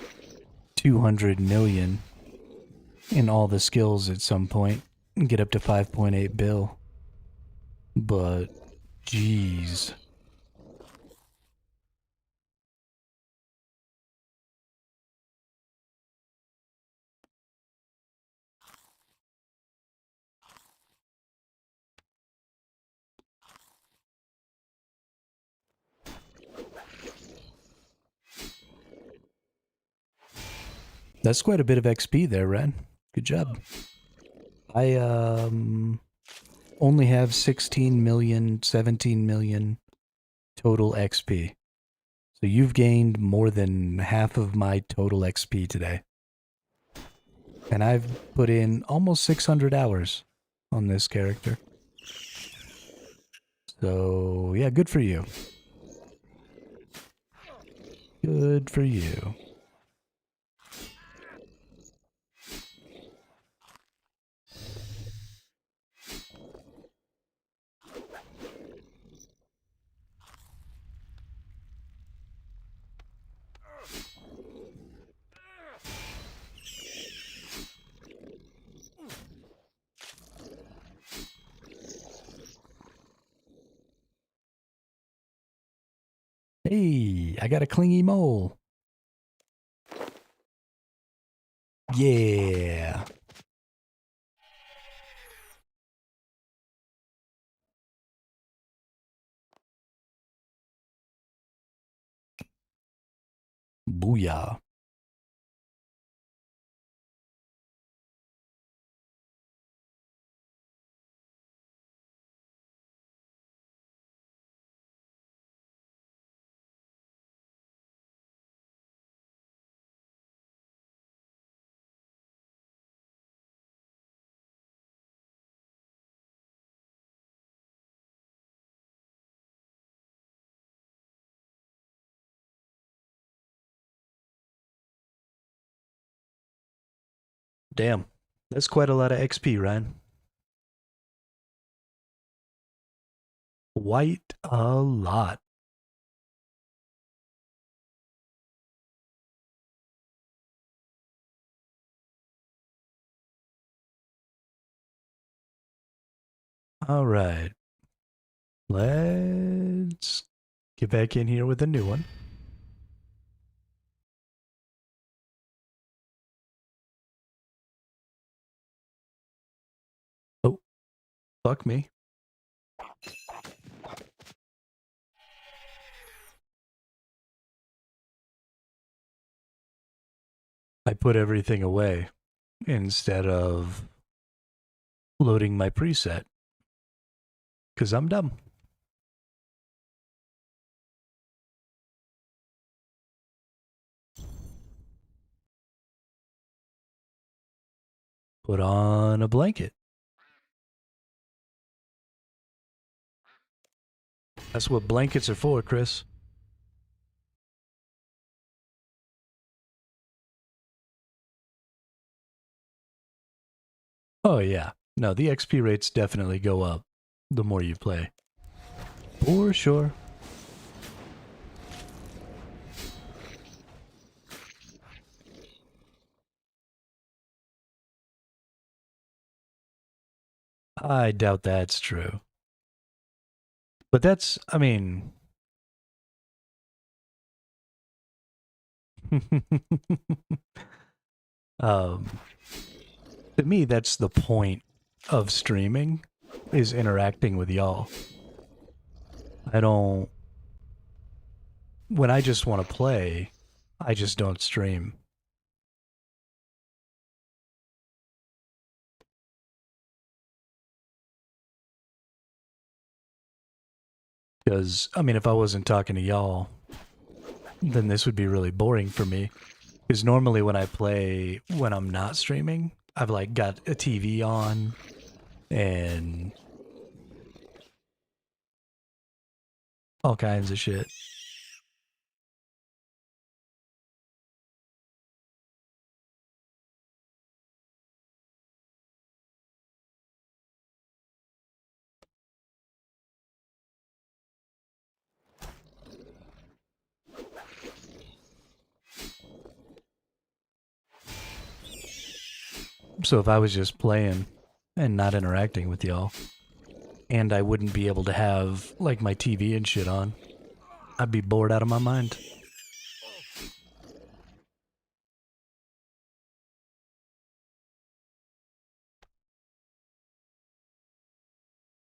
Speaker 1: 200 million in all the skills at some point and get up to 5.8 bill. But, jeez. That's quite a bit of XP there, Ren. Good job. I only have 16 million, 17 million total XP. So you've gained more than half of my total XP today. And I've put in almost 600 hours on this character. So, yeah, good for you. Good for you. Hey, I got a clingy mole. Yeah. Booyah. Damn. That's quite a lot of XP, Ryan. Quite a lot. All right. Let's get back in here with a new one. Oh, fuck me. I put everything away instead of loading my preset because I'm dumb. Put on a blanket. That's what blankets are for, Chris. Oh, yeah. No, the XP rates definitely go up the more you play. For sure. I doubt that's true. But that's, I mean, um, to me, that's the point of streaming, is interacting with y'all. I don't, when I just want to play, I just don't stream. Because, I mean, if I wasn't talking to y'all, then this would be really boring for me. Because normally when I play, when I'm not streaming, I've like got a TV on and all kinds of shit. So if I was just playing and not interacting with y'all, and I wouldn't be able to have like my TV and shit on, I'd be bored out of my mind.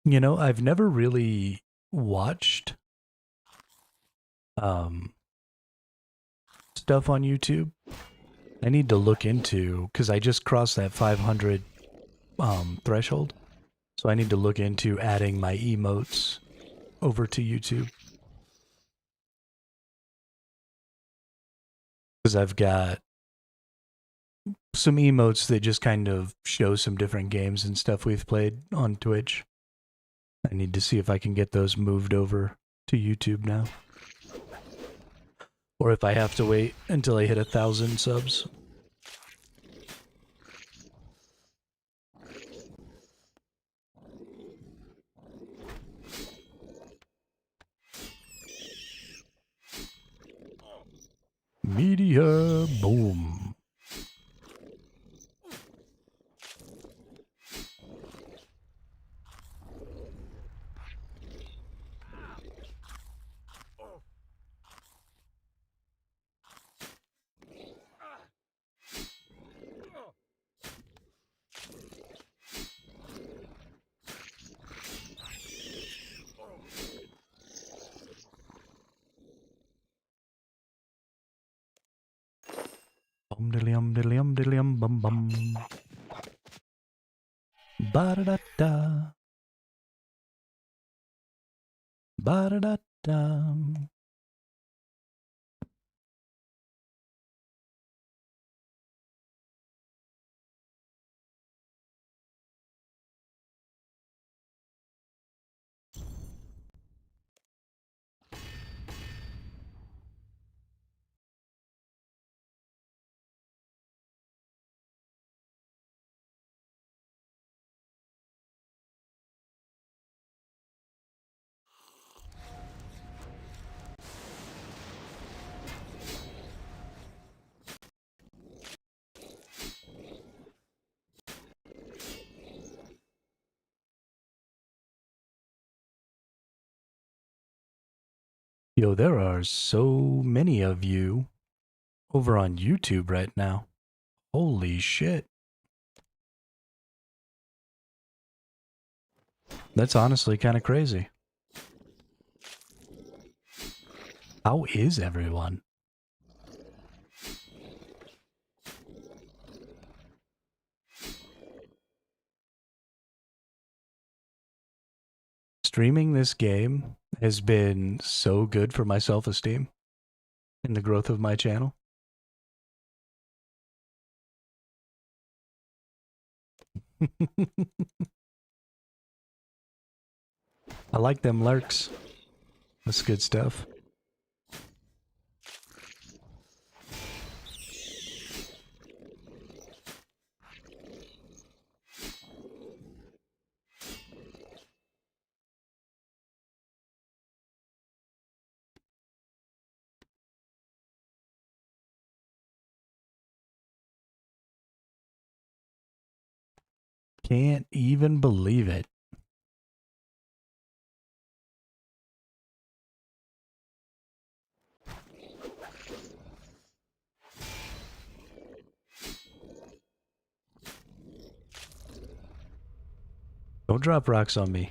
Speaker 1: You know, I've never really watched um stuff on YouTube. I need to look into, because I just crossed that 500 threshold. So I need to look into adding my emotes over to YouTube. Because I've got some emotes that just kind of show some different games and stuff we've played on Twitch. I need to see if I can get those moved over to YouTube now. Or if I have to wait until I hit 1,000 subs. Media boom. Bum diddly diddly bum bum. Ba da da da. Ba da da da. Yo, there are so many of you over on YouTube right now. Holy shit. That's honestly kind of crazy. How is everyone? Streaming this game has been so good for my self-esteem and the growth of my channel. I like them lurks. That's good stuff. Can't even believe it. Don't drop rocks on me.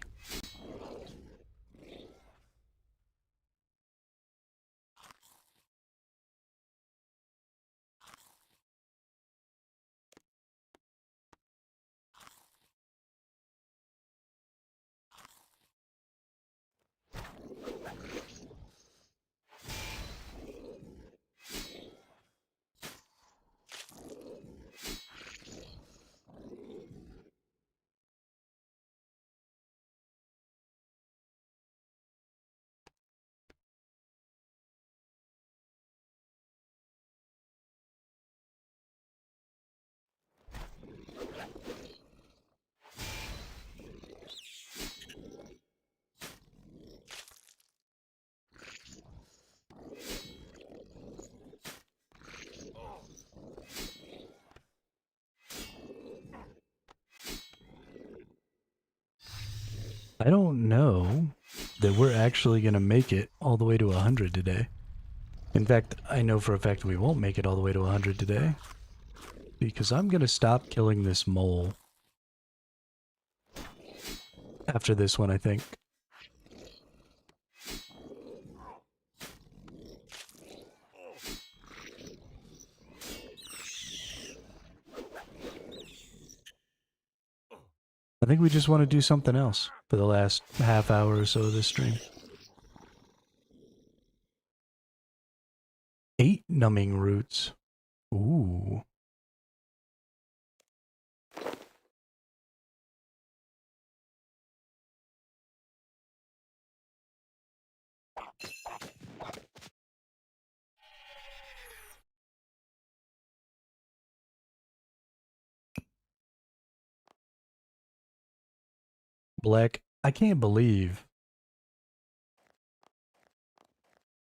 Speaker 1: I don't know that we're actually going to make it all the way to 100 today. In fact, I know for a fact we won't make it all the way to 100 today. Because I'm going to stop killing this mole after this one, I think. I think we just want to do something else for the last half hour or so of this stream. 8 numbing roots. Ooh. Black, I can't believe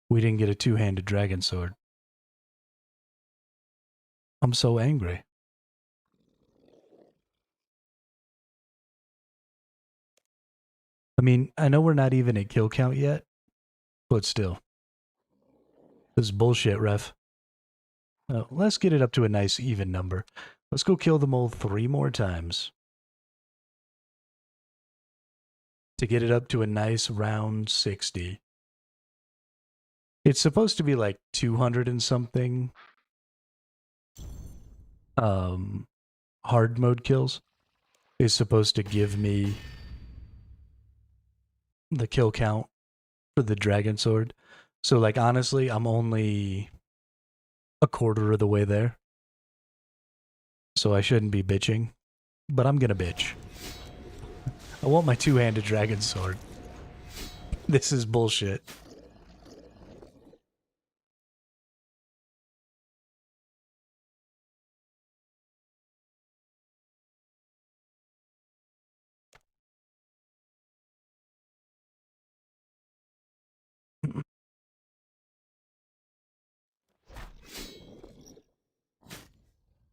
Speaker 1: we didn't get a two-handed dragon sword. I'm so angry. I mean, I know we're not even at kill count yet, but still. This is bullshit, ref. Let's get it up to a nice even number. Let's go kill the mole 3 more times. To get it up to a nice round 60. It's supposed to be like 200 and something hard mode kills is supposed to give me the kill count for the dragon sword. So like honestly, I'm only a quarter of the way there. So I shouldn't be bitching, but I'm gonna bitch. I want my two-handed dragon sword. This is bullshit.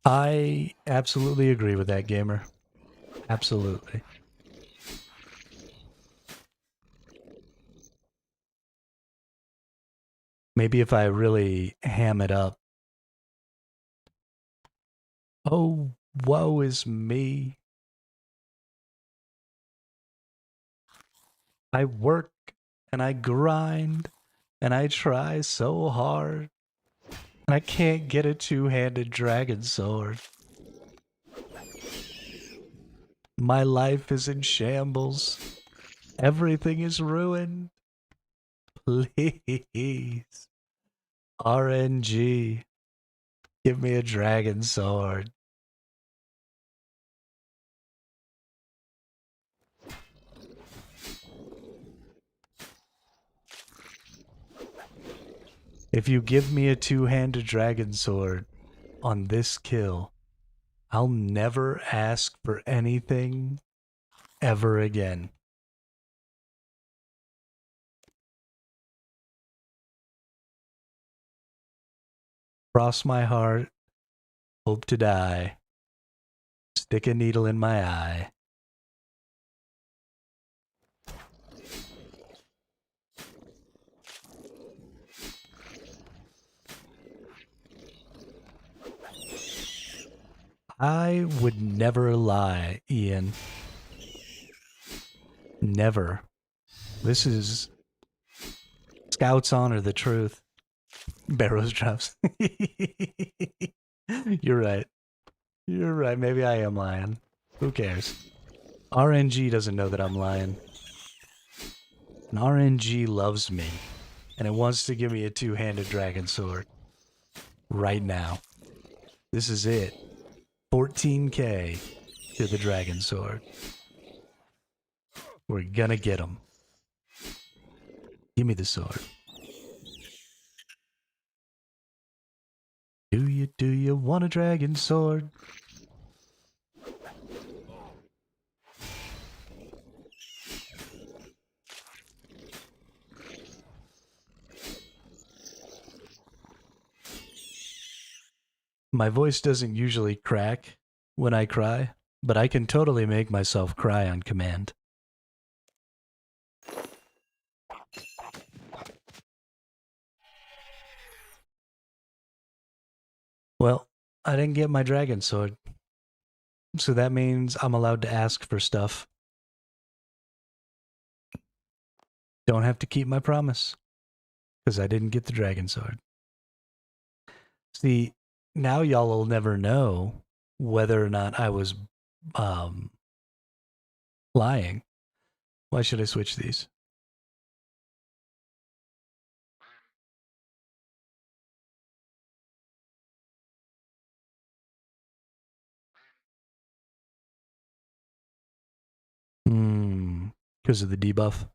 Speaker 1: I absolutely agree with that, gamer. Absolutely. Maybe if I really ham it up. Oh, woe is me. I work and I grind and I try so hard. And I can't get a two-handed dragon sword. My life is in shambles. Everything is ruined. Please. RNG. Give me a dragon sword. If you give me a two-handed dragon sword on this kill, I'll never ask for anything ever again. Cross my heart, hope to die, stick a needle in my eye. I would never lie, Ian. Never. This is Scout's honor, the truth. Barrows drops. You're right. You're right. Maybe I am lying. Who cares? RNG doesn't know that I'm lying. And RNG loves me. And it wants to give me a two-handed dragon sword. Right now. This is it. 14k to the dragon sword. We're gonna get him. Give me the sword. Do you want a dragon sword? My voice doesn't usually crack when I cry, but I can totally make myself cry on command. Well, I didn't get my dragon sword. So that means I'm allowed to ask for stuff. Don't have to keep my promise. Because I didn't get the dragon sword. See, now y'all will never know whether or not I was lying. Why should I switch these? Because of the debuff.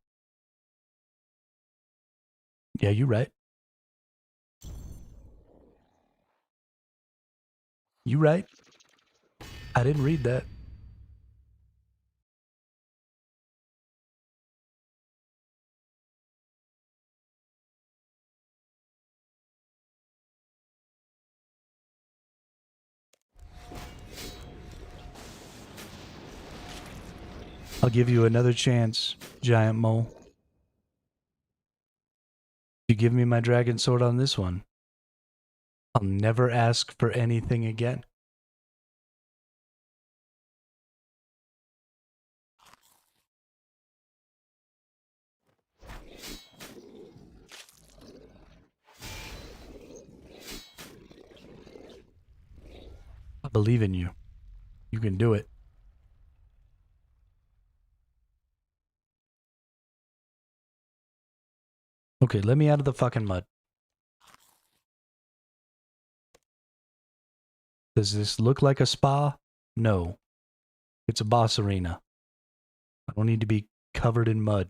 Speaker 1: Yeah, you're right. You right. I didn't read that. I'll give you another chance, giant mole. You give me my dragon sword on this one, I'll never ask for anything again. I believe in you. You can do it. Okay, let me out of the fucking mud. Does this look like a spa? No. It's a boss arena. I don't need to be covered in mud.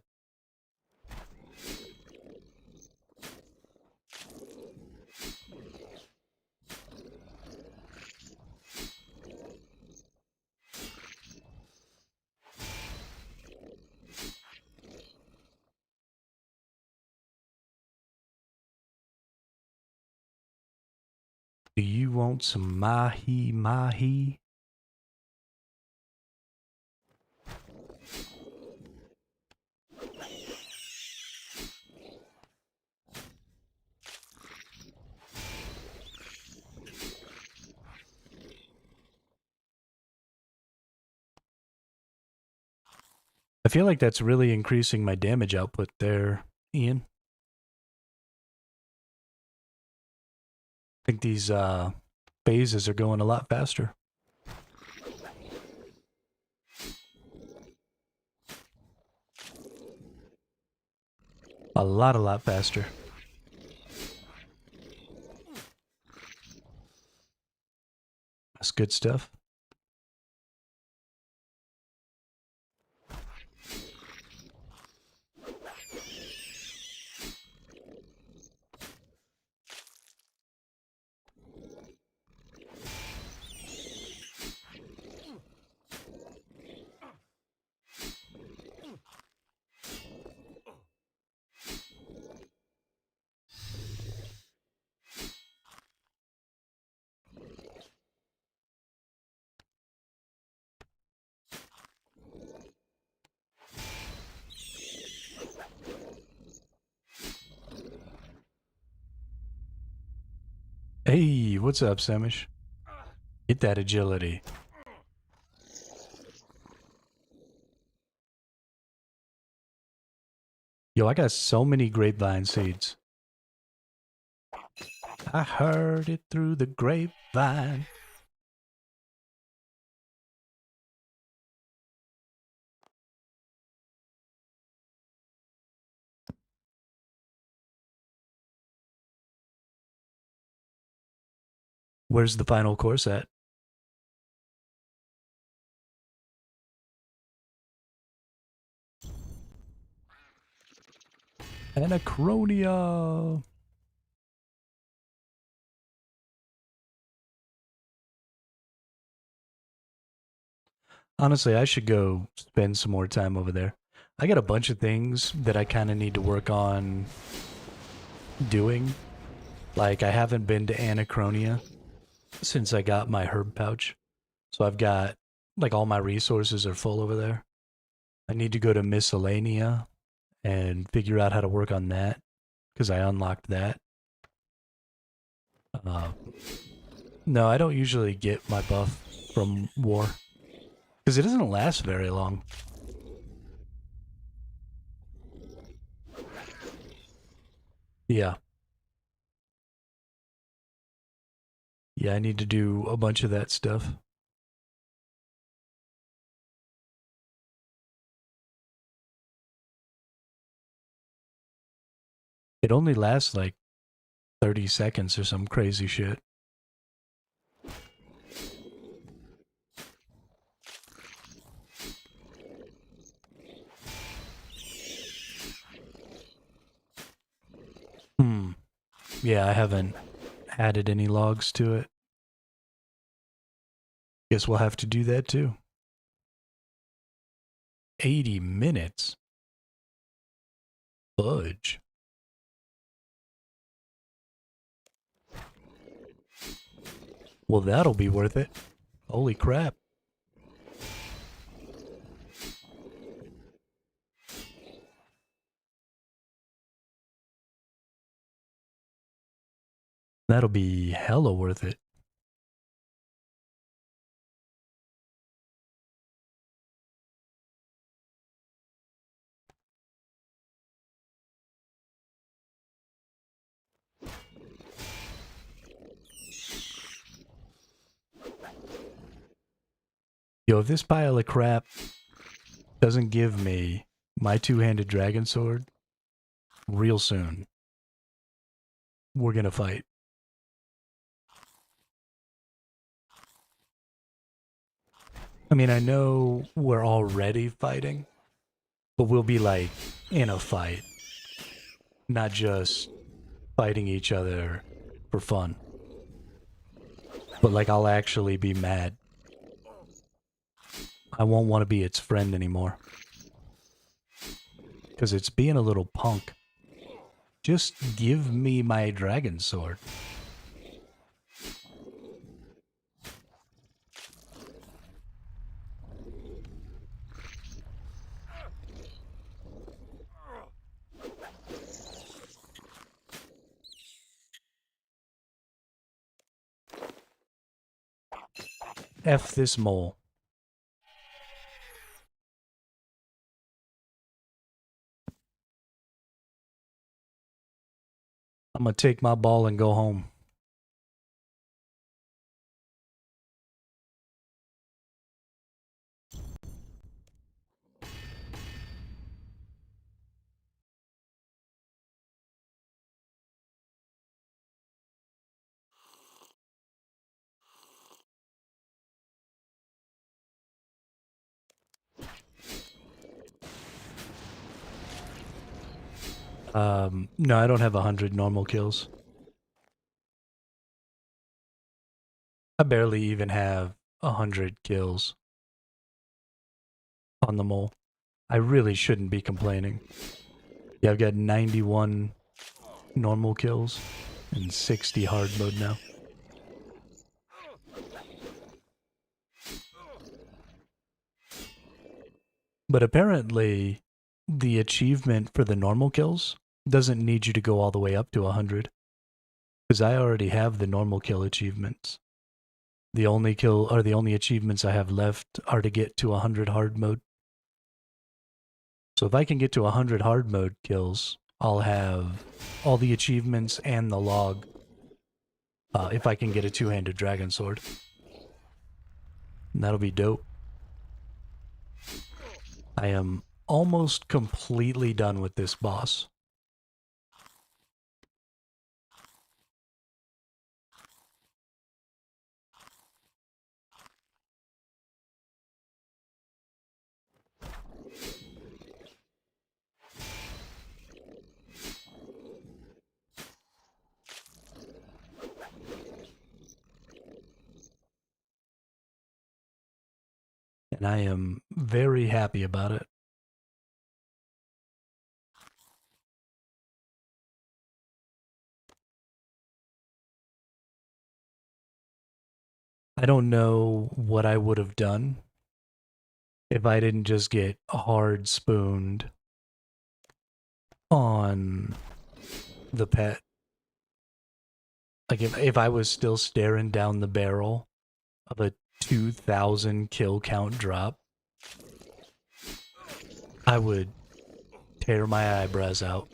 Speaker 1: Do you want some mahi mahi? I feel like that's really increasing my damage output there, Ian. I think these phases are going a lot faster. A lot faster. That's good stuff. Hey, what's up, Samish? Get that agility. Yo, I got so many grapevine seeds. I heard it through the grapevine. Where's the final course at? Anachronia. Honestly, I should go spend some more time over there. I got a bunch of things that I kind of need to work on doing. Like, I haven't been to Anachronia since I got my herb pouch. So I've got, like, all my resources are full over there. I need to go to Miscellanea and figure out how to work on that because I unlocked that. Uh, no, I don't usually get my buff from war because it doesn't last very long. Yeah. Yeah, I need to do a bunch of that stuff. It only lasts like 30 seconds or some crazy shit. Hmm. Yeah, I haven't added any logs to it. Guess we'll have to do that too. 80 minutes? Fudge. Well, that'll be worth it. Holy crap. That'll be hella worth it. Yo, if this pile of crap doesn't give me my two-handed dragon sword real soon, we're gonna fight. I mean, I know we're already fighting, but we'll be like in a fight, not just fighting each other for fun. But like, I'll actually be mad. I won't want to be its friend anymore. Because it's being a little punk. Just give me my dragon sword. F this mole. I'm gonna take my ball and go home. No, I don't have 100 normal kills. I barely even have 100 kills on the mole. I really shouldn't be complaining. Yeah, I've got 91 normal kills and 60 hard mode now. But apparently, the achievement for the normal kills doesn't need you to go all the way up to 100. Because I already have the normal kill achievements. The only achievements I have left are to get to 100 hard mode. So if I can get to 100 hard mode kills, I'll have all the achievements and the log. If I can get a two-handed dragon sword. And that'll be dope. I am almost completely done with this boss. And I am very happy about it. I don't know what I would have done if I didn't just get hard spooned on the pet. Like if I was still staring down the barrel of a 2,000 kill count drop, I would tear my eyebrows out.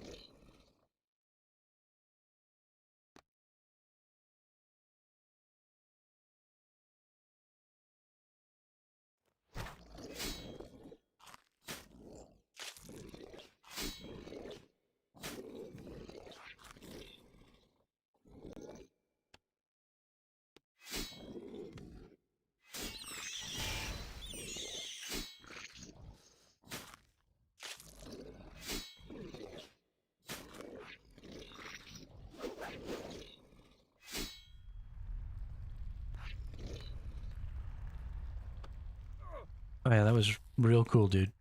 Speaker 1: Oh yeah, that was real cool, dude.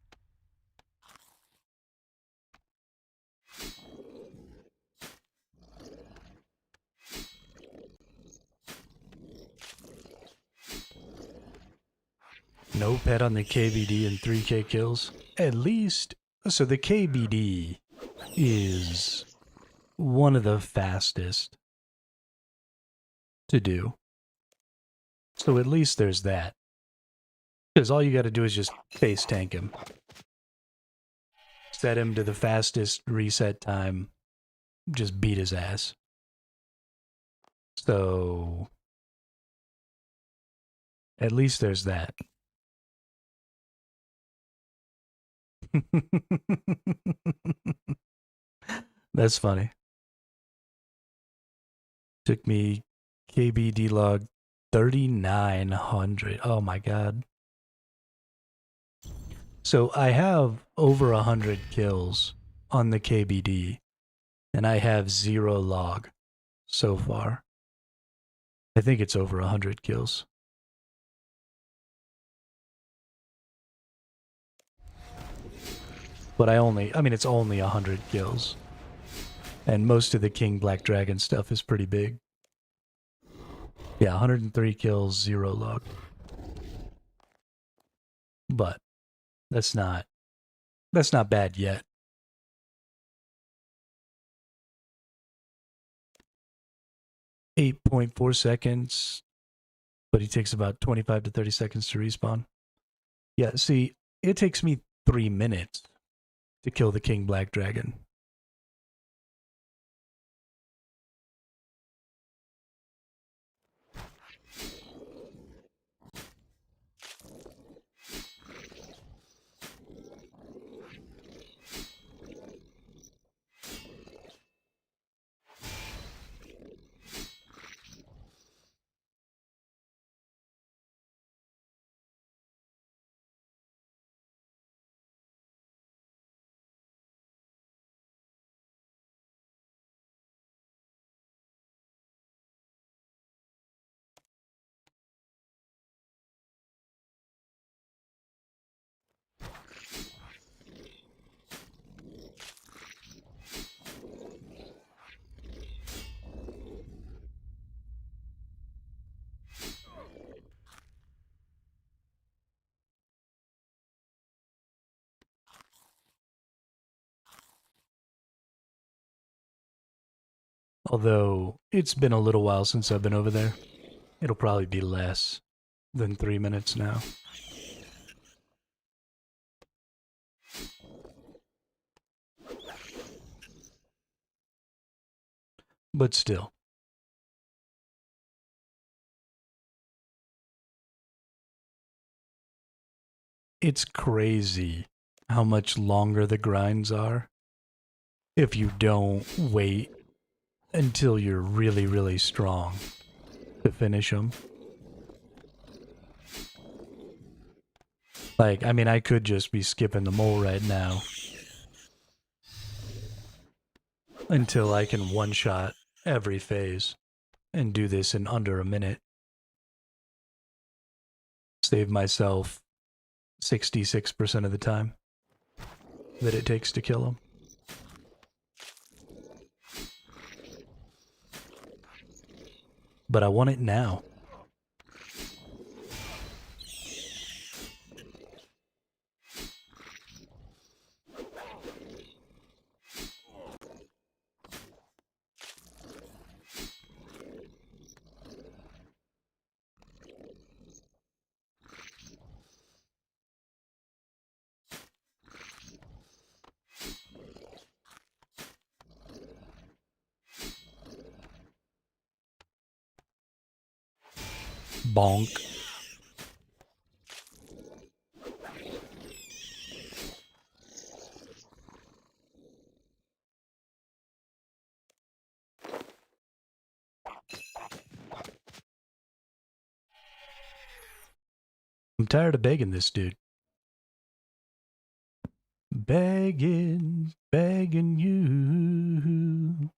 Speaker 1: No pet on the KBD and 3K kills. At least, so the KBD is one of the fastest to do. So at least there's that. Because all you got to do is just face tank him. Set him to the fastest reset time. Just beat his ass. So at least there's that. That's funny. Took me KBD log 3,900. Oh my god. So I have over 100 kills on the KBD, and I have 0 log so far. I think it's over 100 kills. But I mean, it's only 100 kills. And most of the King Black Dragon stuff is pretty big. Yeah, 103 kills, 0 log. But that's not bad yet. .4 seconds, but he takes about 25 to 30 seconds to respawn. Yeah, see, it takes me 3 minutes to kill the King Black Dragon. Although it's been a little while since I've been over there. It'll probably be less than 3 minutes now. But still. It's crazy how much longer the grinds are if you don't wait until you're really, really strong to finish them. Like, I mean, I could just be skipping the mole right now until I can one-shot every phase and do this in under a minute. Save myself 66% of the time that it takes to kill him. But I want it now. Bonk. I'm tired of begging this dude. Begging, begging you.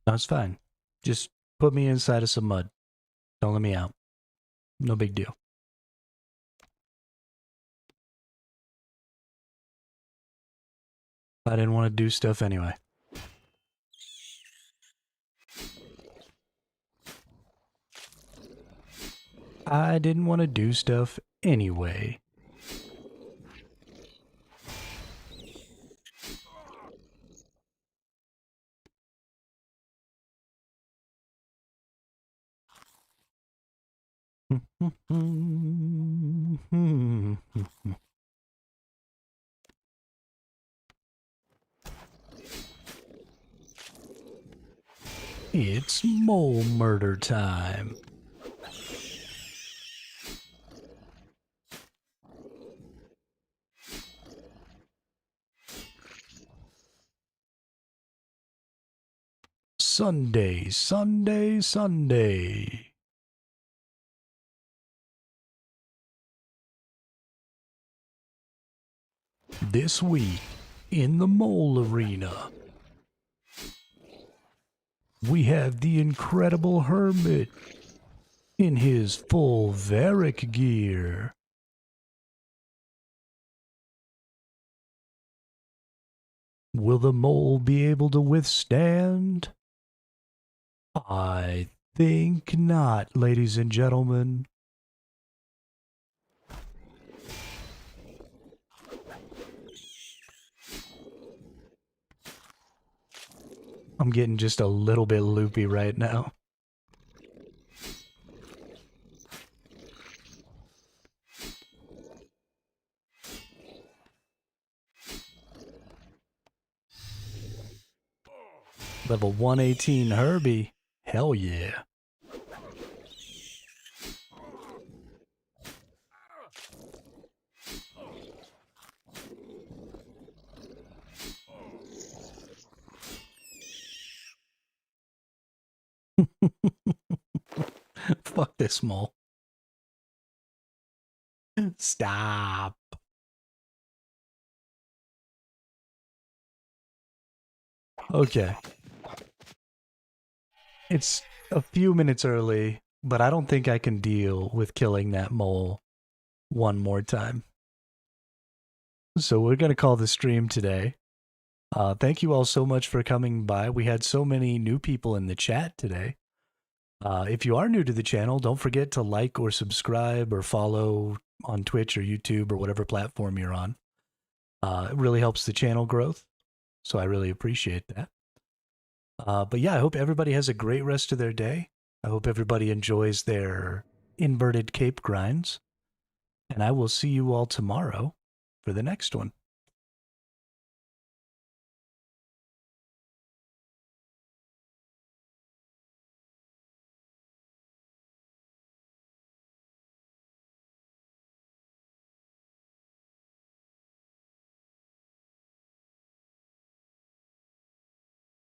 Speaker 1: That's fine. Just put me inside of some mud. Don't let me out. No big deal. I didn't want to do stuff anyway. I didn't want to do stuff anyway. It's mole murder time. Sunday, Sunday, Sunday. This week in the mole arena, we have the incredible hermit in his full Varric gear. Will the mole be able to withstand? I think not, ladies and gentlemen. I'm getting just a little bit loopy right now. Level 118 Herbie. Hell yeah. Fuck this mole. Stop. Okay. It's a few minutes early, but I don't think I can deal with killing that mole one more time. So we're going to call the stream today. Thank you all so much for coming by. We had so many new people in the chat today. If you are new to the channel, don't forget to like or subscribe or follow on Twitch or YouTube or whatever platform you're on. It really helps the channel growth, so I really appreciate that. But yeah, I hope everybody has a great rest of their day. I hope everybody enjoys their inverted cape grinds. And I will see you all tomorrow for the next one.